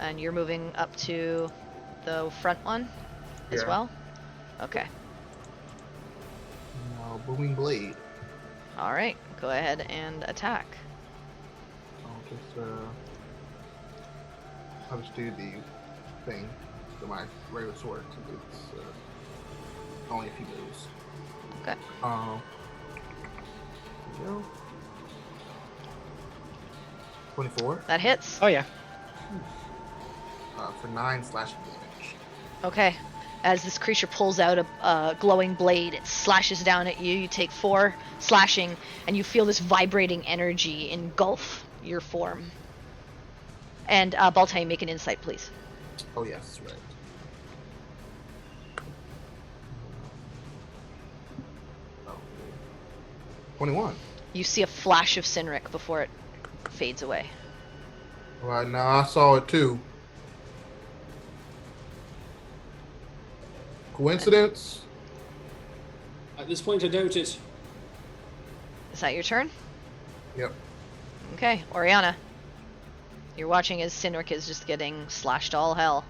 And you're moving up to the front one as Yeah. well? Okay. Now, booming blade. Alright, go ahead and attack. I'll just do the thing to my regular sword. It's only a few moves. Okay. There we go. 24 That hits. Oh, yeah. for 9 slashing damage. Okay. As this creature pulls out a glowing blade, it slashes down at you. You take 4 slashing, and you feel this vibrating energy engulf your form. And Baltai, make an insight, please. Oh yes, right. Oh. 21. You see a flash of Sinric before it fades away. Right now, I saw it too. Coincidence? At this point, I doubt it. Is that your turn? Yep. Okay, Oriana. You're watching as Sinric is just getting slashed to all hell.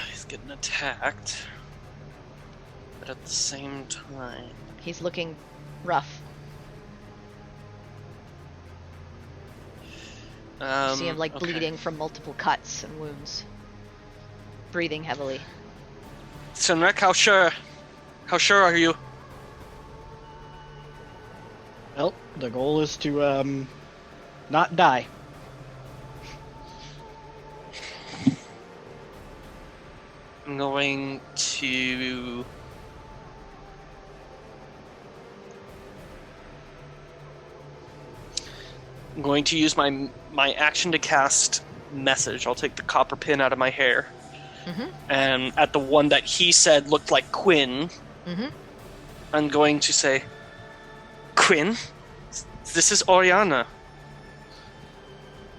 He's getting attacked, but at the same time, He's looking rough. You see him like okay. bleeding from multiple cuts and wounds, breathing heavily. Sinrek, how sure are you? Well, the goal is to not die. I'm going to... I'm going to use my action to cast message. I'll take the copper pin out of my hair. Mm-hmm. And at the one that he said looked like Quinn, Mm-hmm. I'm going to say, Quinn, this is Oriana.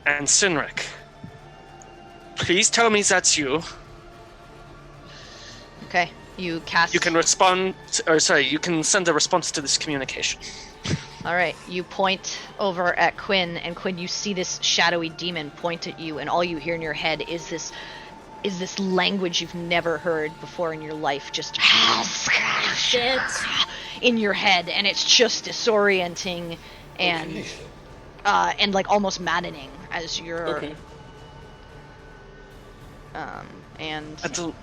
And Sinrek. Please tell me that's you. Okay, you cast. You can respond, you can send a response to this communication. All right, you point over at Quinn, and Quinn, you see this shadowy demon point at you, and all you hear in your head is this language you've never heard before in your life, just Shit. in your head, and it's just disorienting and and like almost maddening as you're. Okay. And That's a-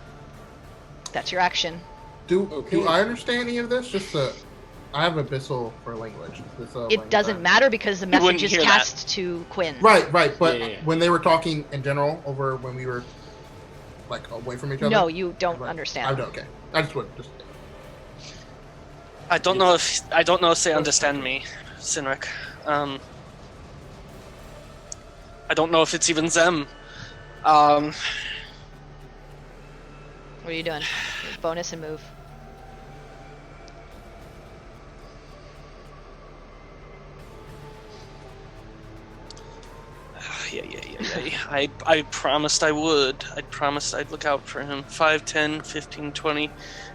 that's your action. Do I understand any of this? I have abyssal for language. It doesn't matter because the wouldn't message is hear that. cast to Quinn. Right. But Yeah. when they were talking in general over when we were like away from each other. No, you don't Right. understand. Okay. I just would just. I don't know if they understand me, Sinrek. I don't know if it's even them. What are you doing? Bonus and move. Yeah. I promised I would. I promised I'd look out for him. 5, 10, 15, 20,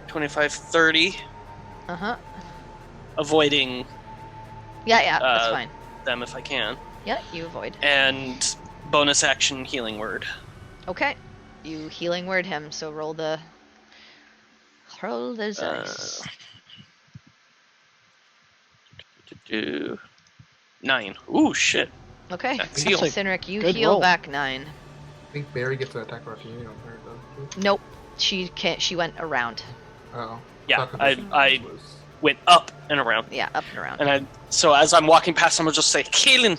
25, 30. Uh-huh. Avoiding Yeah, that's fine. them if I can. Yeah, you avoid. And bonus action healing word. Okay. You healing word him, so roll those dice. 9. Ooh, shit. Okay. That's heal. Sinric, you Good heal roll. back 9. I think Barry gets an attack opportunity on her, doesn't she? Nope. She can't. She went around. Oh. Yeah, Thought that I was- went up and around. Yeah, up and around. And so as I'm walking past him, I'll just say, healing!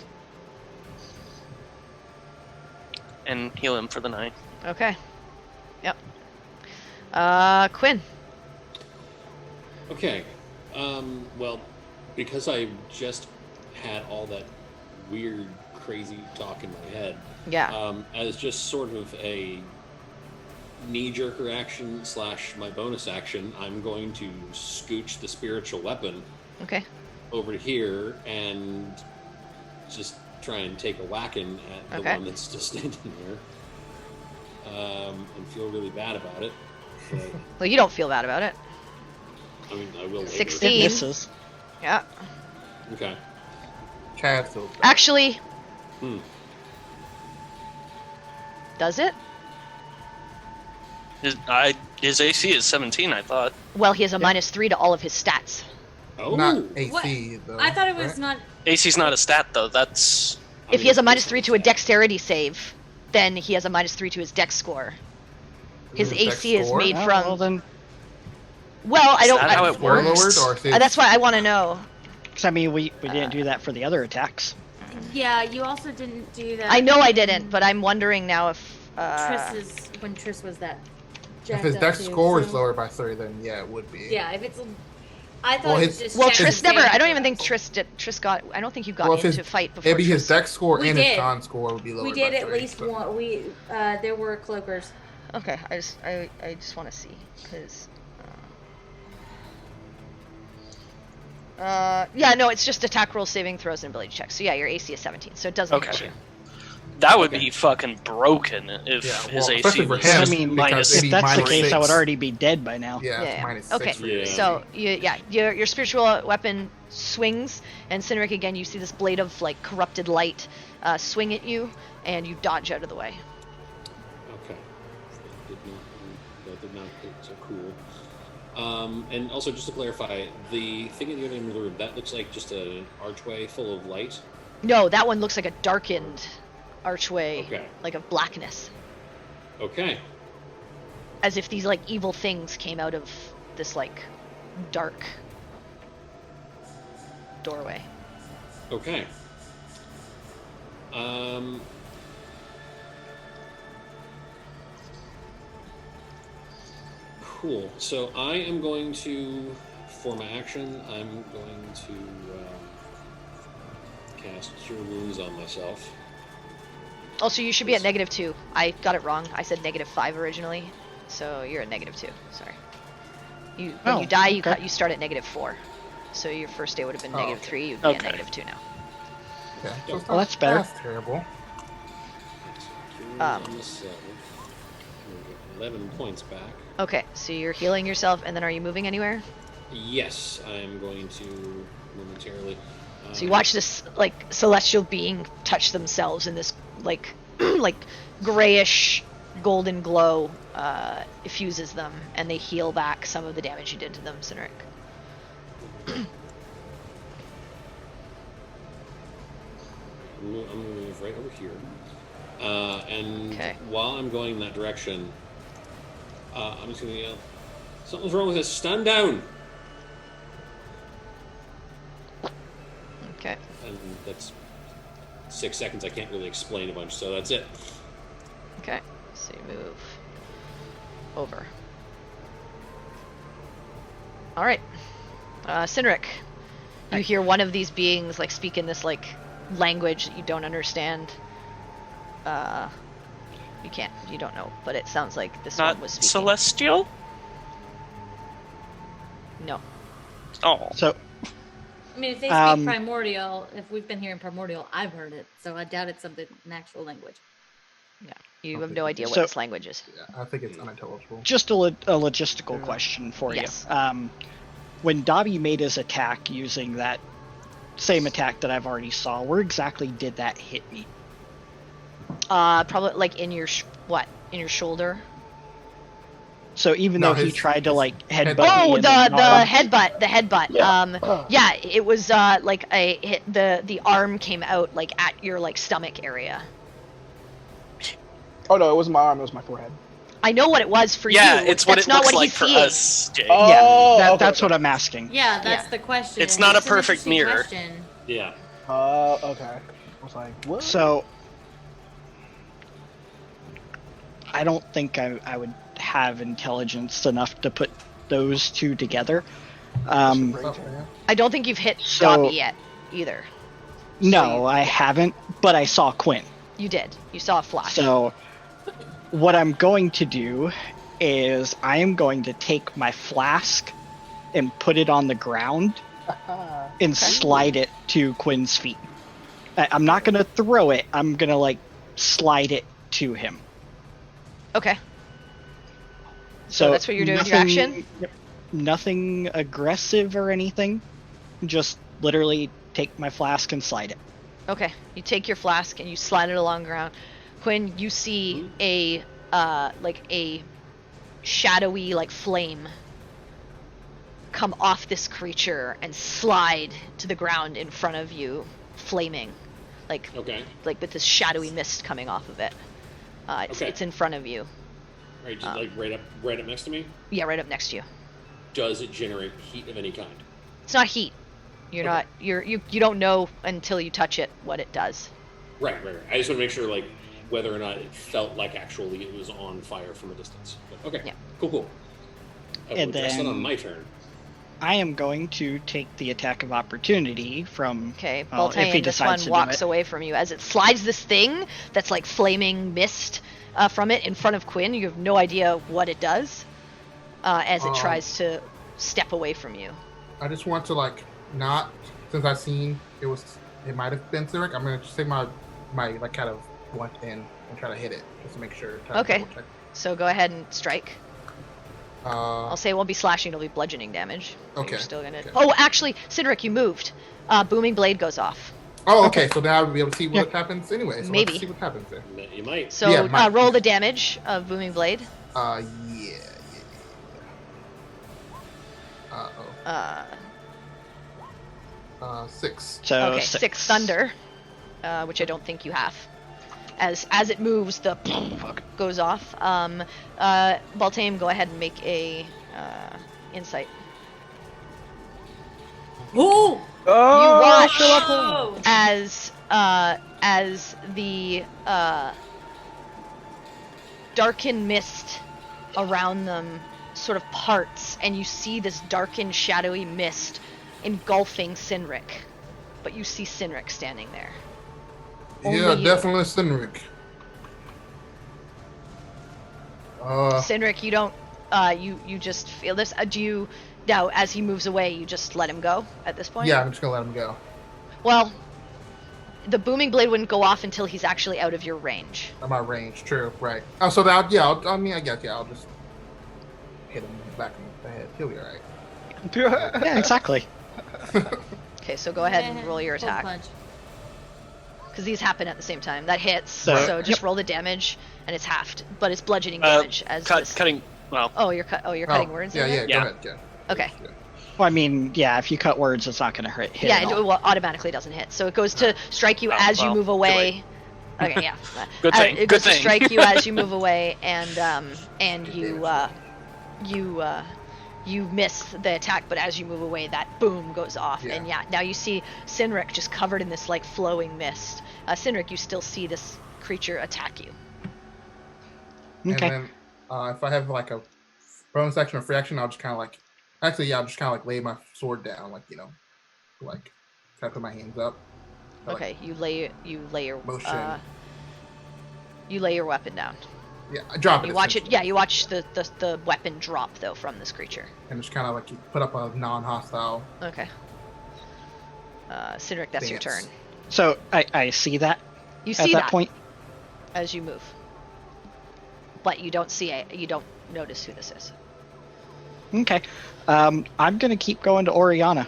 And heal him for the 9. Okay. Yep. Quinn. Okay. Well, because I just had all that weird, crazy talk in my head, Yeah. as just sort of a knee-jerk reaction / my bonus action, I'm going to scooch the spiritual weapon Okay. over to here and just try and take a whacking at the Okay. one that's still standing there. And feel really bad about it. But, Well, you don't feel bad about it. I mean, I will later. 16. It misses. Yeah. Okay. Chad feels bad. Actually, Hmm. does it? His AC is 17, I thought. Well, he has a -3 to all of his stats. Oh. Not AC though. I thought it was right? not. AC's not a stat, though. That's... If he has a -3 to a dexterity save, then he has a -3 to his dex score. His Is it a dex AC is score? made Oh, from. well then, Well, I Is don't. that how it Score works? lowered, or is it- That's why I want to know. 'cause I mean, we didn't do that for the other attacks. Yeah, you also didn't do that. I know I didn't, but I'm wondering now if. When Triss was that. If jacked his up dex too, score is so- lower by 3, then yeah, it would be. Yeah, if it's. I thought Well, it his- was just. Well, checking Triss the never. I don't save even think throws. Triss got. I don't think you got Well, if into his- fight before. It'd be his Triss- dex score We and did. his con score would be lower. We did by at 3, least so. one. There were cloakers. Okay, I just want to see because. Yeah, no, it's just attack roll, saving throws, and ability checks. So yeah, your AC is 17, so it doesn't hit Okay. you. That would be fucking broken if Yeah, his well, AC especially for was him, I mean, because minus... it'd If be that's the minus case, I 6. would already be dead by now. Yeah, Yeah. minus Okay, 6 for your Yeah. AC. so your spiritual weapon swings, and Cineric, again, you see this blade of like corrupted light swing at you, and you dodge out of the way. Okay. That did not look so cool. And also, just to clarify, the thing at the other end of the room, that looks like just an archway full of light. No, that one looks like a darkened archway, Okay. like of blackness, Okay. as if these like evil things came out of this like dark doorway. Okay. Cool. So I am going to, for my action, I'm going to cast Cure Wounds on myself. Also, you should be at -2. I got it wrong. I said -5 originally, so you're at -2. Sorry. When you die, you start at -4. So your first day would have been -3. You'd be at -2 now. Okay. So it's Well, not that's better. That's terrible. Cure Wounds on myself. 11 points back. Okay, so you're healing yourself, and then are you moving anywhere? Yes, I'm going to momentarily. So you watch this like celestial being touch themselves in this like like grayish golden glow effuses them, and they heal back some of the damage you did to them, Cynric. I'm going to move right over here. And Okay. while I'm going in that direction, I'm just going to yell, something's wrong with this. Stand down! Okay. And that's 6 seconds. I can't really explain a bunch, so that's it. Okay. So you move over. All right. Cynric, you hear one of these beings like speak in this like language that you don't understand. You don't know, but it sounds like this Not one was speaking. celestial? No. Oh. So I mean, if they speak primordial, if we've been hearing primordial, I've heard it, so I doubt it's something an actual language. Yeah. You have no idea what So- this language is. Yeah, I think it's unintelligible. just a logistical question for Yes. you. When Dobby made his attack using that same attack that I've already saw, where exactly did that hit me? Probably like in your in your shoulder. So even No, though he his- tried to like headbutt Oh, me in the arm- headbutt. Yeah. Yeah, it was like a hit. The arm came out like at your like stomach area. Oh no, it wasn't my arm. It was my forehead. I know what it was for Yeah, you. it's what That's it not looks what like he's for seeing. us, Jay. Oh, yeah, okay, that's okay. what I'm asking. Yeah, that's Yeah. the question. It's not a an perfect interesting mirror. question. Yeah. Okay. I was like, what? So I don't think I would have intelligence enough to put those two together. Oh, yeah. I don't think you've hit So- Dobby yet either. No, I haven't, but I saw Quinn. You did. You saw a flash. So what I'm going to do is I am going to take my flask and put it on the ground and slide it to Quinn's feet. I'm not going to throw it. I'm going to like slide it to him. Okay. So that's what you're doing with your action? Nothing aggressive or anything. Just literally take my flask and slide it. Okay. You take your flask and you slide it along the ground. Quinn, you see a shadowy like flame come off this creature and slide to the ground in front of you, flaming, like with this shadowy mist coming off of it. It's in front of you. Right, just like right up next to me. Yeah, right up next to you. Does it generate heat of any kind? It's not heat. You're not. You don't know until you touch it what it does. Right. I just want to make sure, like, whether or not it felt like actually it was on fire from a distance. But, okay. Yeah. Cool. I will And address that then- on my turn. I am going to take the attack of opportunity from Okay, if he Beltane, this one decides to do walks it. away from you as it slides this thing that's like flaming mist from it in front of Quinn. You have no idea what it does as it tries to step away from you. I just want to like not, since I've seen it might have been Cynric. I'm gonna just take my like kind of blunt in and try to hit it just to make sure. try to Okay. double check. So go ahead and strike. Uh, I'll say it won't be slashing, it'll be bludgeoning damage. So Okay, You're still gonna. okay. Oh, actually, Cynric, you moved. Booming blade goes off. oh, okay. So now I'll be able to see what happens anyway. So Maybe. let's see what happens there. You might. So Yeah, might. roll the damage of booming blade. Yeah. Uh-oh. 6. So Okay, six thunder, which I don't think you have. as it moves, the goes off. Baltame, go ahead and make a insight. Ooh! Oh, watch. Oh! As the darkened mist around them sort of parts, and you see this darkened, shadowy mist engulfing Sinric, but you see Sinric standing there. Yeah, Only you. definitely Sinric. Sinric, you don't. You just feel this. Do you now, as he moves away, you just let him go at this point? Yeah, I'm just gonna let him go. Well, the booming blade wouldn't go off until he's actually out of your range. I'm out of range. True. Right. Oh, so that I guess I'll just hit him back in the head. He'll be alright. Yeah, exactly. Okay, so go ahead and roll your Cold attack. punch. Because these happen at the same time. That hits, So- so just roll the damage, and it's halved, but it's bludgeoning damage as this. Cutting. Well, Oh, you're cutting words. Yeah, in yeah. there? Go Yeah. ahead. Yeah. Okay. Well, I mean, yeah, if you cut words, it's not going to hit Yeah, at it all. well, automatically doesn't hit. So it goes to strike you Oh, as you well, move too away. Okay, yeah. Good thing, It good goes to thing. strike you as you move away, and you miss the attack, but as you move away, that boom goes off, Yeah. and now you see Sinric just covered in this like flowing mist. Sinric, you still see this creature attack you. Okay. And then if I have like a bonus action or free action, I'll just kind of like, I'll just kind of like lay my sword down, like kind of put my hands up. Like, Okay, you lay your Motion. you lay your weapon down. Yeah, I drop it. You watch it. essentially, Yeah, you watch the weapon drop though from this creature. And just kind of like put up a non-hostile. Okay. Sinric, that's your turn. Dance. So I see that You at see that point. as you move, but you don't see it. You don't notice who this is. Okay. I'm going to keep going to Oriana.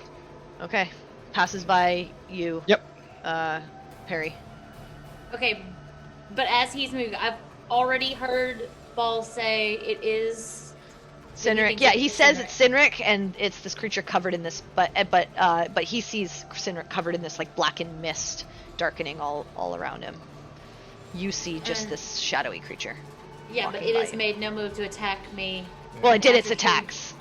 Okay. Passes by you. Yep. Perry. Okay, but as he's moving, I've already heard Ball say it is Sinric. think Yeah, it's he says Sinric? it's Sinric, and it's this creature covered in this. But he sees Sinric covered in this like blackened mist, darkening all around him. You see just this shadowy creature. Yeah, but walking it by has you. made no move to attack me. Well, it did its After attacks.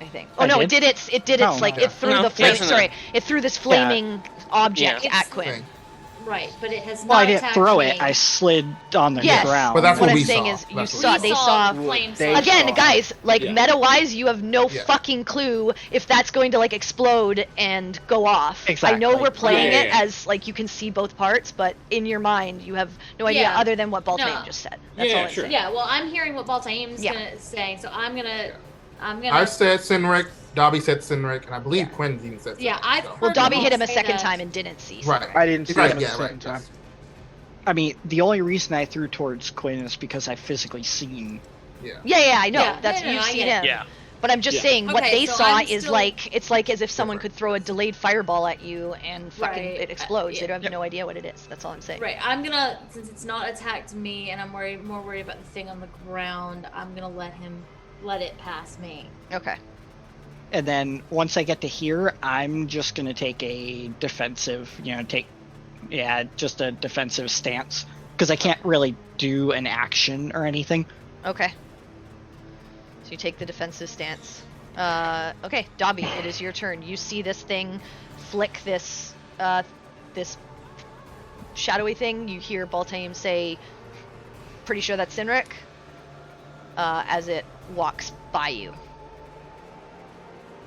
I think. Oh I no, did? it did its. It did its Oh, like no. it threw No, the flame. yes and Sorry, no. it threw this flaming object Yeah. at Quinn. Thing. Right, but it has Well, not I didn't attacked throw me. it. I slid on the Yes, ground. But that's what what I'm we saying saw. is you That's what saw. We They saw. flames. They Again, saw. guys, like Yeah. meta-wise, you have no Yeah. fucking clue if that's going to like explode and go off. I know Exactly. we're playing Yeah, it yeah, yeah. as like you can see both parts, but in your mind you have no idea Yeah. other than what Baltane No. just said. That's Yeah, all I'm sure. saying. Yeah, well, I'm hearing what Baltaim's Yeah. saying, so I'm gonna. I said Sinric, Dobby said Sinric, and I believe Yeah. Quinn's even said Sinric. Yeah, I've so. heard Well, Dobby hit him a say second that. time and didn't see. Right. Sinric. I didn't see Right, him yeah, the right. second time. I mean, the only reason I threw towards Quinn is because I've physically seen. Yeah. Yeah, I know. Yeah, That's no, you've I seen get it. him. Yeah. But I'm just Yeah. saying what Okay, they so saw I'm is still- like it's like as if someone could throw a delayed fireball at you and fucking Right. it explodes. They Yeah. don't have no idea what it is. That's all I'm saying. Right, I'm gonna, since it's not attacked me, and I'm more worried about the thing on the ground. I'm gonna let it pass me. Okay. And then once I get to here, I'm just going to take a defensive, just a defensive stance. Because I can't really do an action or anything. Okay. So you take the defensive stance. Okay, Dobby, it is your turn. You see this thing flick this shadowy thing. You hear Baltame say, "Pretty sure that's Sinric," as it walks by you.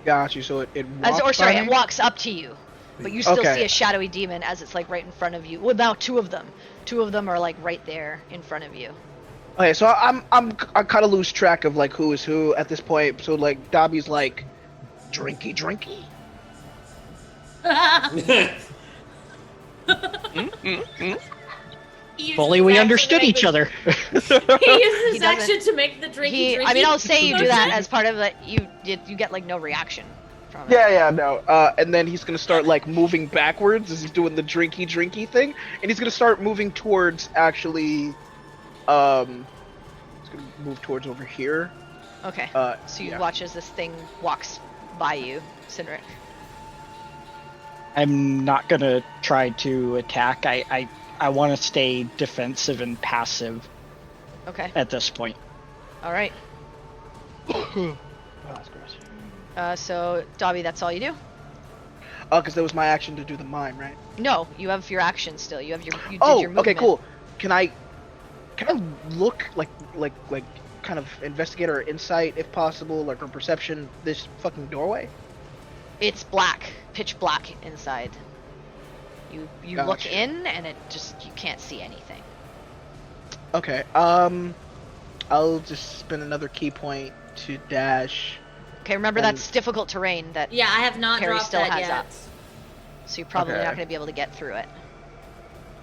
Got you. So it It walks walks up to you, but you still Okay. see a shadowy demon as it's like right in front of you. Well, now two of them. Two of them are like right there in front of you. Okay, so I kind of lose track of like who is who at this point. So like Dobby's like, drinky. He Fully uses we action to understood make each the- other. He uses He doesn't- action to make the drinky. I mean, I'll say you do that motion. as part of it. You get like no reaction from it. Yeah, no. And then he's gonna start like moving backwards as he's doing the drinky thing, and he's gonna start moving towards actually, he's gonna move towards over here. Okay. So you yeah. watch as this thing walks by you, Sinric. I'm not going to try to attack. I I want to stay defensive and passive Okay. at this point. All right. Oh, that's gross. So Dobby, that's all you do? Oh, because that was my action to do the mime, right? No, you have your action still. You have your. You did Oh, your movement. okay, cool. Can I look like kind of investigate or insight if possible, like or perception this fucking doorway? It's black, pitch black inside. You look Gotcha. in and it just you can't see anything. Okay. I'll just spend another key point to dash. Okay, remember And- that's difficult terrain that Yeah, I have not Perry dropped still that has yet. up. So you're probably Okay. not going to be able to get through it.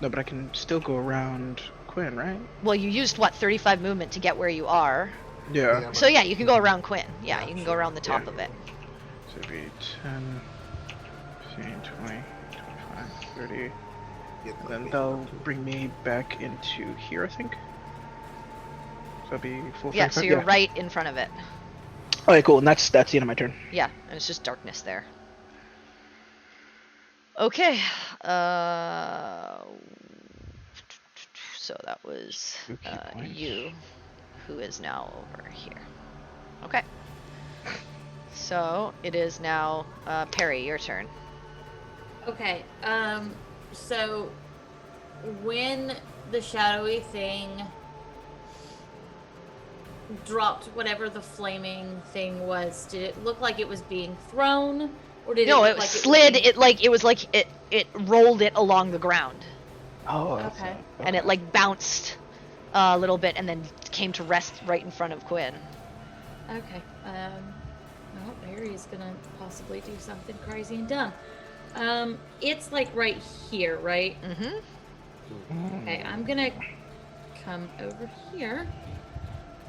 No, but I can still go around Quinn, right? Well, you used what 35 movement to get where you are. Yeah. So yeah, you can go around Quinn. Yeah, you can go around the top Yeah. of it. So it'd be 10, 15, 20, 25, 30. And then they'll bring me back into here, I think. So that'll be full. Yeah, so 35? you're right in front of it. Okay, cool. And that's the end of my turn. Yeah, and it's just darkness there. Okay. So that was Two key points. you, who is now over here. Okay. So it is now Perry, your turn. Okay, so when the shadowy thing dropped whatever the flaming thing was, did it look like it was being thrown? Or did No, it it look like slid. It It was like it rolled it along the ground, Oh. Okay. and it like bounced a little bit, and then came to rest right in front of Quinn. okay, well, Barry's gonna possibly do something crazy and dumb. It's like right here, right? Mm-hmm. Okay, I'm gonna come over here.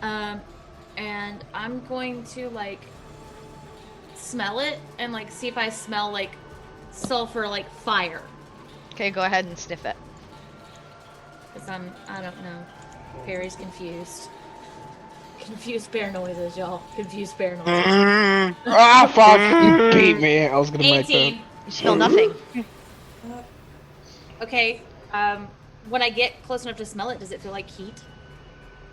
And I'm going to like smell it and like see if I smell like sulfur, like fire. Okay, go ahead and sniff it. Cause I don't know. Perry's confused. Confused bear noises, y'all. Confused bear noises. Ah, fuck! You beat me. I was gonna make 18. You smell nothing. Okay. When I get close enough to smell it, does it feel like heat?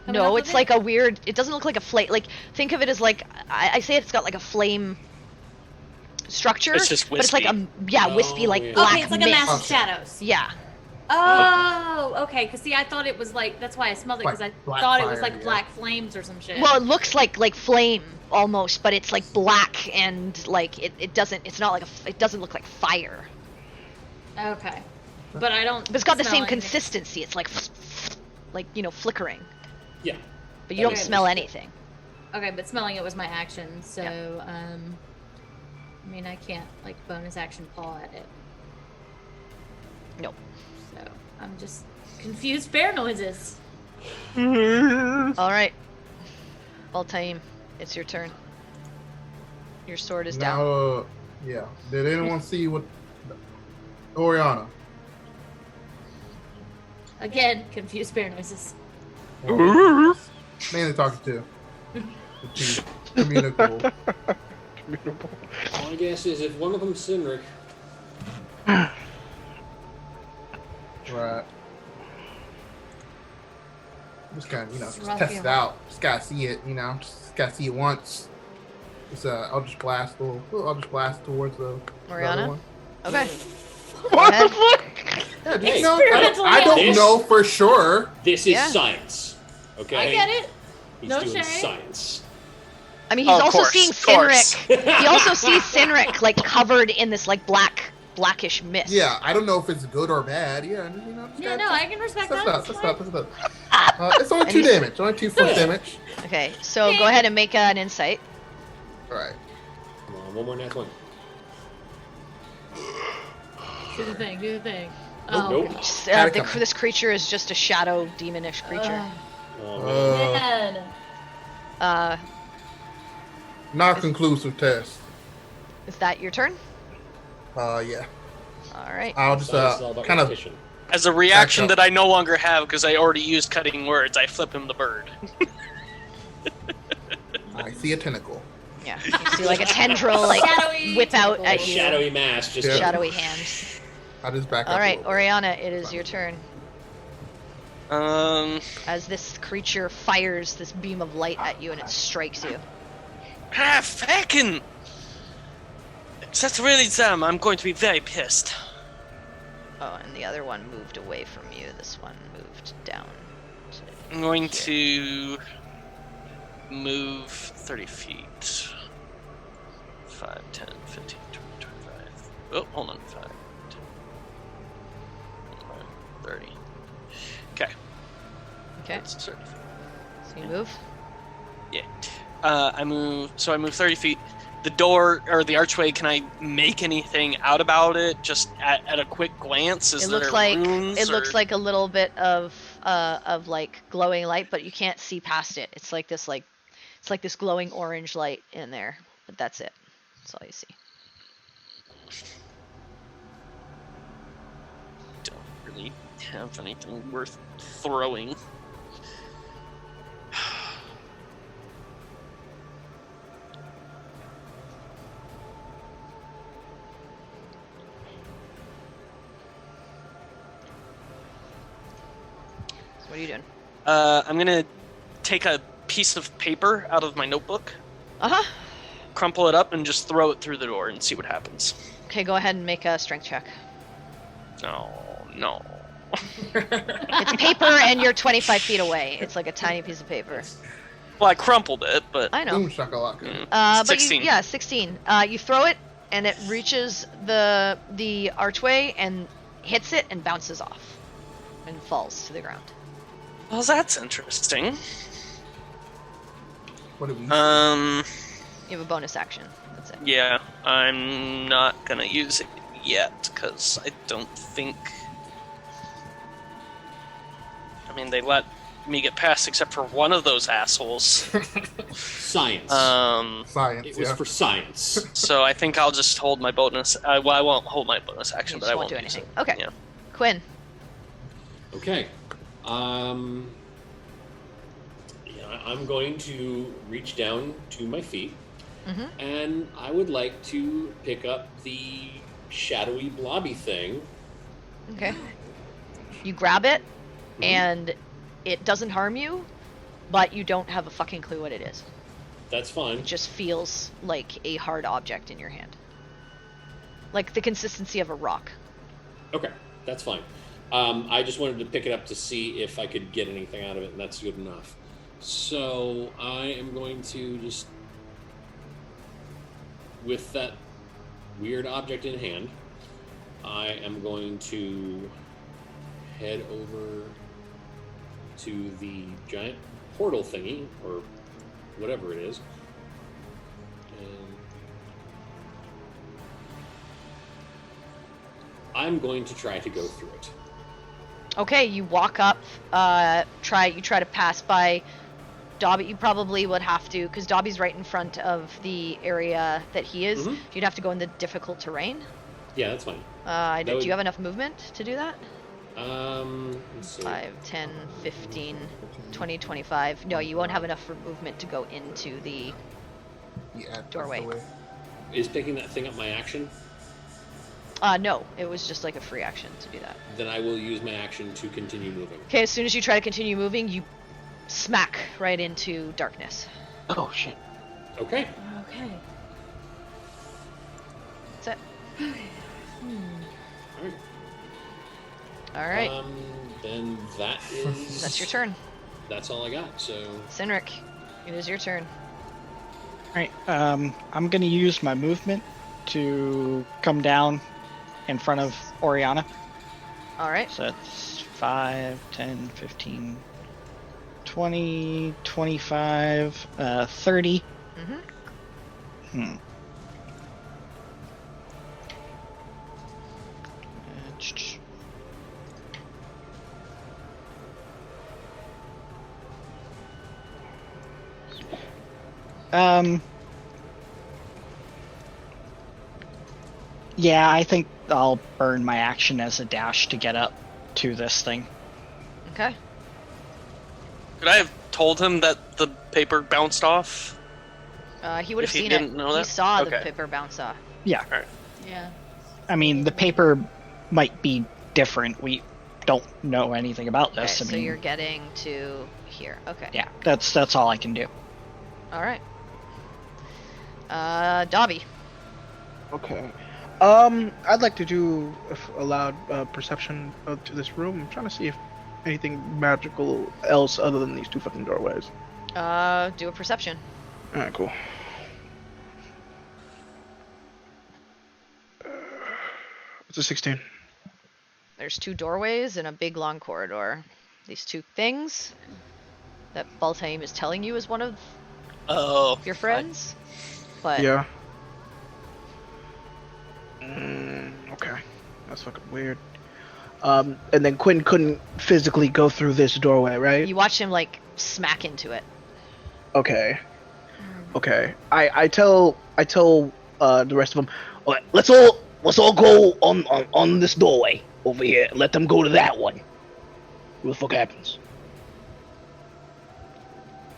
coming No, off it's of like it? a weird. It doesn't look like a flame. Like think of it as like I say it's got like a flame structure, It's just but it's like wispy. a wispy like yeah. black Okay, it's like mist. a mass of shadows. Yeah. Oh, okay. Cause see, I thought it was like that's why I smelled it because Like I black thought it was fire, like yeah. black flames or some shit. Well, it looks like flame almost, but it's like black and like it doesn't. It's not like it doesn't look like fire. Okay, but I don't. But it's got the smell same anything. consistency. It's like flickering, Yeah. but you don't Okay. smell anything. Okay, but smelling it was my action, so I mean I can't like bonus action paw at it. Nope. So I'm just confused bear noises. All right. Altaim, it's your turn. Your sword is down. Now, yeah. Did anyone see what Oriana? Again, confused bear noises. Mainly talking to. She's communicable. My guess is if one of them's Sinric, Right. Just kind of, It's just rough, test it yeah. out. Just gotta see it, just gotta see it once. It's I'll just blast towards the Oriana? other one. Okay. What ahead. the fuck? Yeah, just, Hey. I don't This- know for sure. this is Yeah. science. Okay? I get it. He's No doing shade. science. I mean, he's Of also course, seeing of course. Sinric. He also sees Sinric like covered in this like blackish mist. Yeah, I don't know if it's good or bad. Yeah, just Yeah, gotta no, I can respect test that. it out, It's test it fine. out, test it out. It's only And 2 he's- damage. Only 2 force damage. Okay, so go ahead and make an insight. Alright. Come on, one more nat 20. Do the thing. Do the thing. Nope. Oh, Nope. God. Had it coming. This creature is just a shadow demonish creature. Oh, man. Man. Not conclusive test. Is that your turn? Yeah. All right. I'll just Science is all about kind of repetition. As a reaction Back up. that I no longer have because I already used cutting words, I flip him the bird. I see a tentacle. Yeah. You see like a tendril like Shadowy whip out tentacle. at you. Shadowy mass just Yeah. Shadowy hands. I'll just back up. All a right, little bit. Oriana, it is your turn. as this creature fires this beam of light at you and it strikes you. Feckin'! If that's really them, I'm going to be very pissed. Oh, and the other one moved away from you. This one moved down. I'm going to move 30 feet. 5, 10, 15, 20, 25. Oh, hold on. 5, 10, 30. Okay. Okay. That's 30 feet. So you move. Yeah. I move 30 feet. The door, or the archway, can I make anything out about it? Just at a quick glance? Is It there looks like runes it or... looks like a little bit of like glowing light, but you can't see past it. It's like this glowing orange light in there, but that's it. That's all you see. Don't really have anything worth throwing. What are you doing? I'm gonna take a piece of paper out of my notebook, crumple it up, and just throw it through the door and see what happens. Okay, go ahead and make a strength check. No. It's paper and you're 25 feet away. It's like a tiny piece of paper. Well, I crumpled it, but... I know. Boom shakalaka. But 16. 16. You throw it, and it reaches the archway and hits it and bounces off and falls to the ground. Well, that's interesting. What do we? You have a bonus action. That's it. Yeah, I'm not gonna use it yet, because I don't think... I mean, they let me get past except for one of those assholes. Science. Science. It was for science. So I think I'll just hold my bonus... well, I won't hold my bonus action, You but just I won't won't do use anything. it. Okay. Yeah. Quinn. Okay. Yeah, I'm going to reach down to my feet, and I would like to pick up the shadowy blobby thing. Okay. You grab it, and it doesn't harm you, but you don't have a fucking clue what it is. That's fine. It just feels like a hard object in your hand. Like the consistency of a rock. Okay, that's fine. I just wanted to pick it up to see if I could get anything out of it, and that's good enough. So I am going to just, with that weird object in hand, I am going to head over to the giant portal thingy, or whatever it is. And I'm going to try to go through it. Okay, you walk up, try to pass by Dobby. You probably would have to, because Dobby's right in front of the area that he is. You'd have to go in the difficult terrain. Yeah, that's fine. Do you have enough movement to do that? Let's see. 5, 10, 15, 20, 25. No, you won't have enough for movement to go into the doorway. Is picking that thing up my action? No, it was just like a free action to do that. Then I will use my action to continue moving. Okay, as soon as you try to continue moving, you smack right into darkness. Oh shit. Okay. Okay. That's it. Alright. Alright, Then that is... that's your turn. That's all I got, so... Cynric, it is your turn. Alright, I'm gonna use my movement to come down in front of Oriana. Alright. So that's 5, 10, 15, 20, 25, 30. Mm-hmm. Yeah, I think I'll burn my action as a dash to get up to this thing. Okay. Could I have told him that the paper bounced off? He would have If he seen didn't it. know He that? saw the Okay. paper bounce off. Yeah. Yeah. I mean, the paper might be different. don't know anything about Okay, this. so you're getting to here. Okay. Yeah, that's all I can do. All right. Dobby. Okay. I'd like to do, if allowed, perception to this room. I'm trying to see if anything magical else other than these two fucking doorways. Do a perception. All right, cool. It's a 16. There's two doorways and a big long corridor. These two things that Baltaim is telling you is one of your friends. But Yeah. Okay. That's fucking weird. And then Quinn couldn't physically go through this doorway, right? you watch him like smack into it. Okay. Okay. I tell the rest of them, All right, let's all go on this doorway over here. Let them go to that one. What the fuck happens?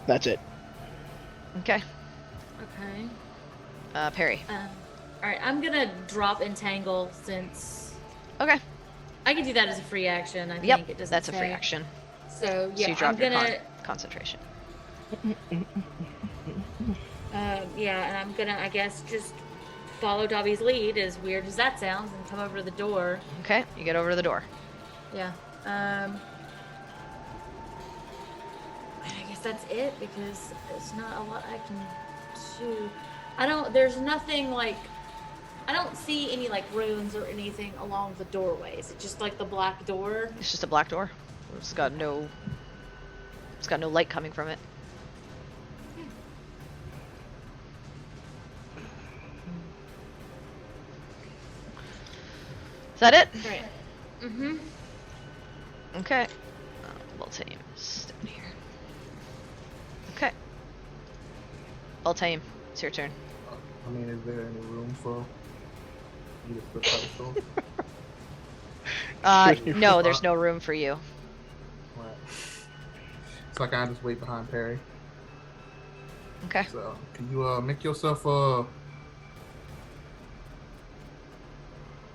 that's it. Okay. Okay. Perry. All right, I'm gonna drop entangle since Okay. I can do that as a free action. I Yep. think it doesn't That's a free say. action. So So yeah, you drop I'm your gonna concentration. yeah, and I'm gonna I guess just follow Dobby's lead, as weird as that sounds, and come over to the door. Okay. You get over to the door. Yeah. I guess that's it because there's not a lot I can do. There's nothing like, I don't see any like runes or anything along the doorways. It's just like the black door. It's just a black door. It's got no light coming from it. Is that it? Right. Mm-hmm. Okay. Baltaim is down here. Okay. Baltaim, it's your turn. I mean, is there any room for you to flip pedestal? No, there's no room for you. Right. So I can just wait behind Perry. Okay. So can you make yourself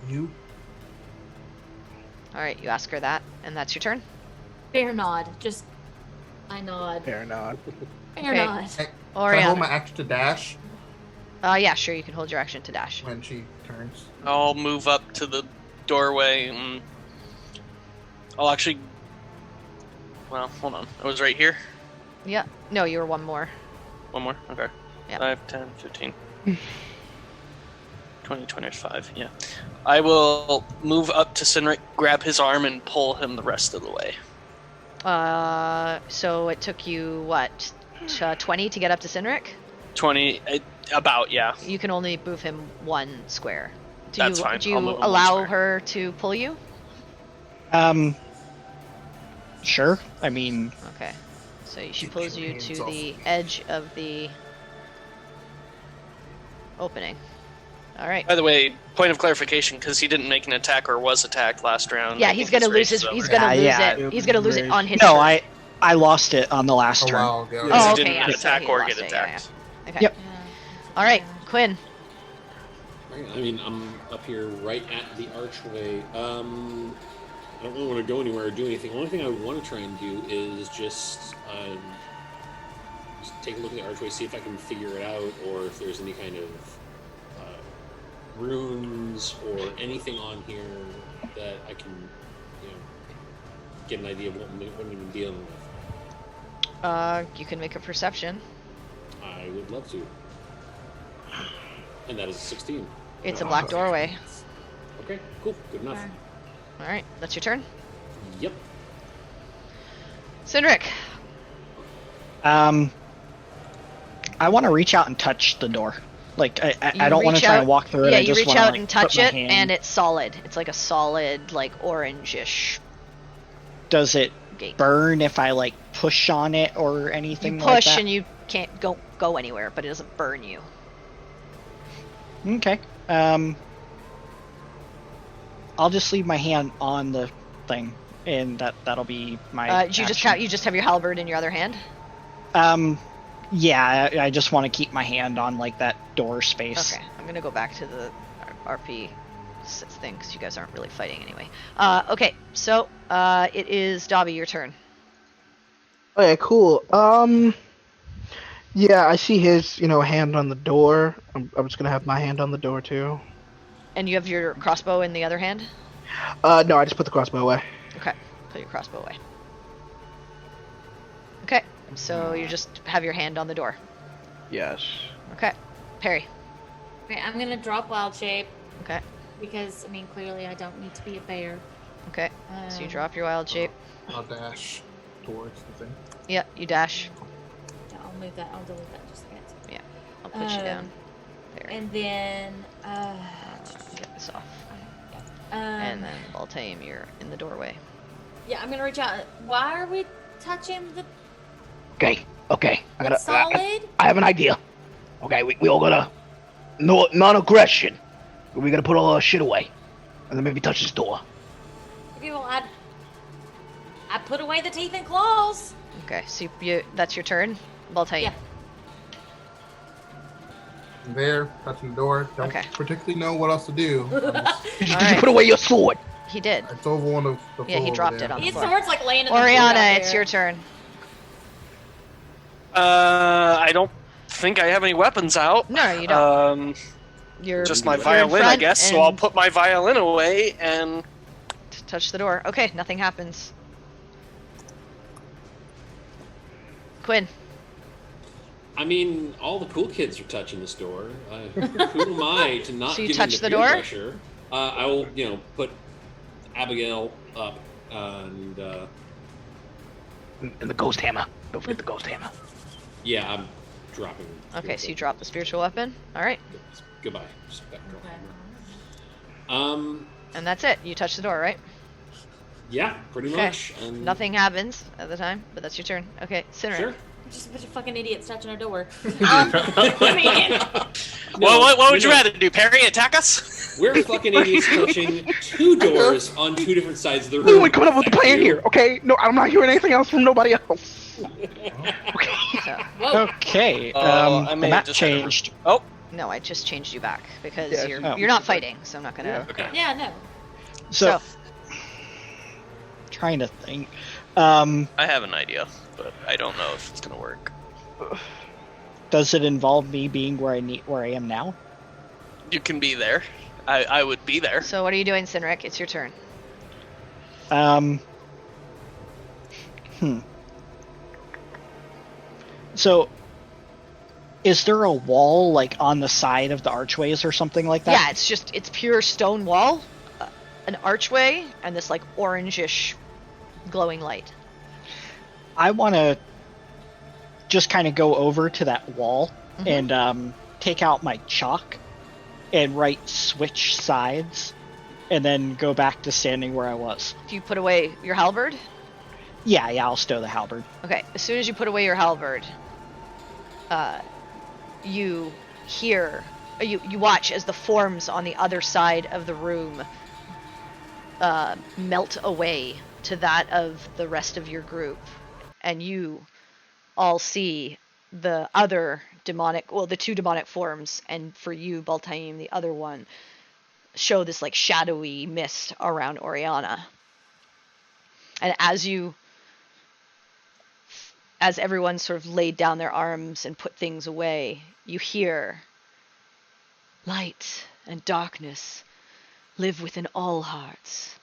you? All right, you ask her that, and that's your turn. Fair nod. Just I nod. Fair nod. Fair Okay. nod. Can I hold my Oriana. action to dash Yeah, sure, you can hold your action to dash. when she turns? I'll move up to the doorway and I'll actually. Well, hold on. I was right here. Yeah. No, you were one more. One more? Okay. Yeah. 5, 10, 15. 20, 25, yeah. I will move up to Sinric, grab his arm, and pull him the rest of the way. So it took you, what, 20 to get up to Sinric? 20, about, yeah. You can only move him one square. That's fine. Do you I'll move him one allow square. her to pull you? Sure. I mean, Okay. So she Keep pulls your you hands to off the me. edge of the opening. All right. By the way, point of clarification, because he didn't make an attack or was attacked last round. Yeah, I he's think gonna lose race his. is He's over. gonna lose Yeah, it. He's gonna lose it on his no, turn. I lost it on the last A turn. while ago. Because Oh, he okay, didn't yeah, so attack he or lost get it, yeah, attacked. Okay. Yep. All right, Quinn. Right, I mean, I'm up here right at the archway. I don't really want to go anywhere or do anything. The only thing I want to try and do is just take a look at the archway, see if I can figure it out, or if there's any kind of runes or anything on here that I can, get an idea of what I'm going to be dealing with. You can make a perception. I would love to. And that is a 16. It's a black doorway. Okay, cool, good enough. All right, that's your turn. Yep. Cindric. I want to reach out and touch the door. Like, I You don't want reach to try out- and walk through it. Yeah, I you just reach wanna, out like, and touch put my it, hand- and it's solid. It's like a solid, like orangish Does it gate. burn if I, like, push on it or anything You like push that? and you can't go anywhere, but it doesn't burn you. Okay. I'll just leave my hand on the thing, and that'll be my. You just action. have your halberd in your other hand. Yeah, I just want to keep my hand on like that door space. Okay, I'm gonna go back to the RP thing because you guys aren't really fighting anyway. Okay, so it is Dobby, your turn. Okay, cool. Yeah, I see his, hand on the door. I'm just gonna have my hand on the door too. And you have your crossbow in the other hand? No, I just put the crossbow away. Okay, put your crossbow away. Okay, so you just have your hand on the door. Yes. Okay, Perry. Okay, I'm gonna drop wild shape Okay, because clearly I don't need to be a bear. okay. So you drop your wild shape. I'll dash towards the thing. Yeah, you dash. Yeah, I'll move that. I'll delete that just a second. Yeah, I'll put you down. There. And then, Get this off. yeah. And then Baltaim, you're in the doorway. Yeah, I'm gonna reach out. Why are we touching the Okay. solid? I have an idea. Okay, we all gotta non-aggression. We gotta put all our shit away, and then maybe touch this door. Okay, well, I put away the teeth and claws. Okay, so you that's your turn, Baltaim. Yeah. I'm there, touching the door. Don't Okay. particularly know what else to do. Did you Alright. put away your sword? He did. It's over on the floor. Yeah, he dropped over it there. on the His floor. sword's like laying in the floor out Oriana, there. it's your turn. I don't think I have any weapons out. No, you don't. You're Just my you're in violin, I front guess. So I'll and put my violin away and touch the door. Okay, nothing happens. Quinn. I mean, all the cool kids are touching this door. Who am I to not So you give touch in to the peer door? pressure? I will, put Abigail up and And the ghost hammer. Don't forget the ghost hammer. yeah, I'm dropping. Okay, so you drop the spiritual weapon. All right, Goodbye. Spectral. Okay. and that's it. You touch the door, right? Yeah, pretty Okay. much. And Nothing happens at the time, but that's your turn. Okay, Sinra. Sure. Just a bunch of fucking idiots touching a door. what would you rather do? Parry, attack us? We're fucking idiots touching two doors on two different sides of the Wait, room. wait, coming up with the plan here, okay? No, I'm not hearing anything else from nobody else. So, Whoa. Okay. I The may have map just had a- changed. Oh, no, I just changed you back because Yeah, you're oh. you're not fighting, so I'm not gonna. Yeah. Okay. Yeah, no. So, trying to think. I have an idea, but I don't know if it's gonna work. Does it involve me being where I am now? You can be there. I would be there. So what are you doing, Sinric? It's your turn. So, is there a wall like on the side of the archways or something like that? Yeah, it's pure stone wall, an archway, and this like orangish glowing light. I want to just kind of go over to that wall and take out my chalk and write switch sides and then go back to standing where I was. Do you put away your halberd? Yeah, I'll stow the halberd. Okay, as soon as you put away your halberd, you hear, you watch as the forms on the other side of the room melt away to that of the rest of your group, and you all see the other demonic, well, the two demonic forms, and for you, Baltaim, the other one, show this like shadowy mist around Oriana. And as everyone sort of laid down their arms and put things away, you hear, light and darkness live within all hearts.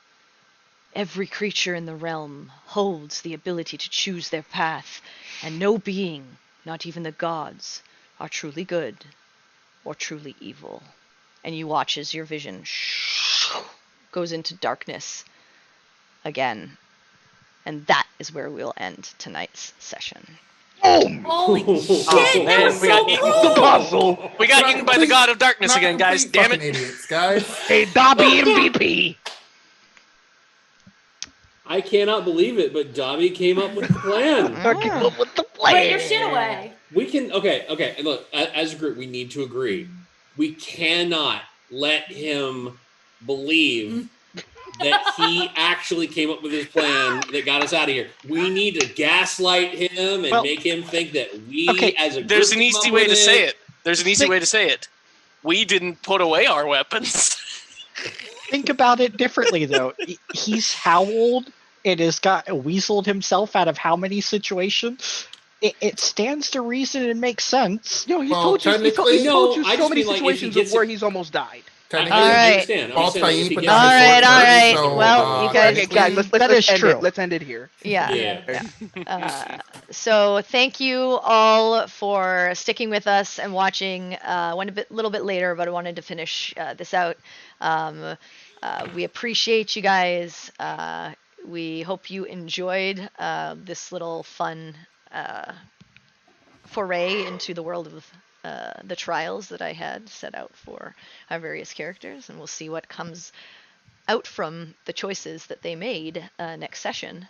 Every creature in the realm holds the ability to choose their path, and no being, not even the gods, are truly good or truly evil. And you watch as your vision goes into darkness again. And that is where we'll end tonight's session. Holy shit, that man, was we so got cool! Puzzle. We got eaten by the god of darkness Not again, guys. complete Damn it. fucking idiots, guys. Hey, Dobby MVP. I cannot believe it, but Dobby came up with the plan. With the Put plan. your shit away. We can okay. And look, as a group, we need to agree. We cannot let him believe that he actually came up with his plan that got us out of here. We need to gaslight him and make him think that we, as a group, There's an came easy up way with to say it. There's an easy way to say it. We didn't put away our weapons. Think about it differently, though. He's howled and has got weaseled himself out of how many situations? It stands to reason and makes sense. Yo, he's Well, told you. He technically- told you No, I so just many mean, like, if he situations gets of where it- he's almost died. Technically, All I right. understand. I'm Paul's just saying, Taim if he put gets down All his it- sword right, all first, right. so, Well, you guys- technically- guys, let's That is end true. it. Let's end it here. Yeah. Yeah. So thank you all for sticking with us and watching. Went a little bit later, but I wanted to finish this out. We appreciate you guys. We hope you enjoyed this little fun foray into the world of the trials that I had set out for our various characters, and we'll see what comes out from the choices that they made next session.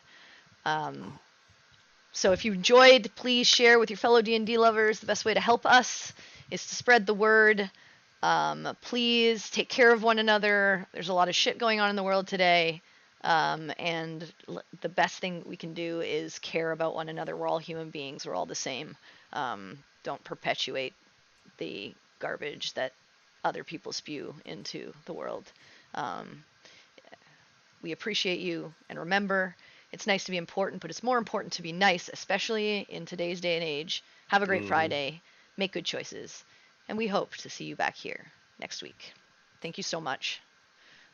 So if you enjoyed, please share with your fellow D&D lovers. The best way to help us is to spread the word. Please take care of one another. There's a lot of shit going on in the world today. And the best thing we can do is care about one another. We're all human beings. We're all the same. Don't perpetuate the garbage that other people spew into the world. We appreciate you, and remember, it's nice to be important, but it's more important to be nice, especially in today's day and age. Have a great Friday, make good choices, and we hope to see you back here next week. Thank you so much.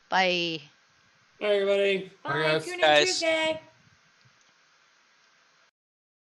Bye. Bye, everybody. Bye, guys. tune in Guys. Tuesday.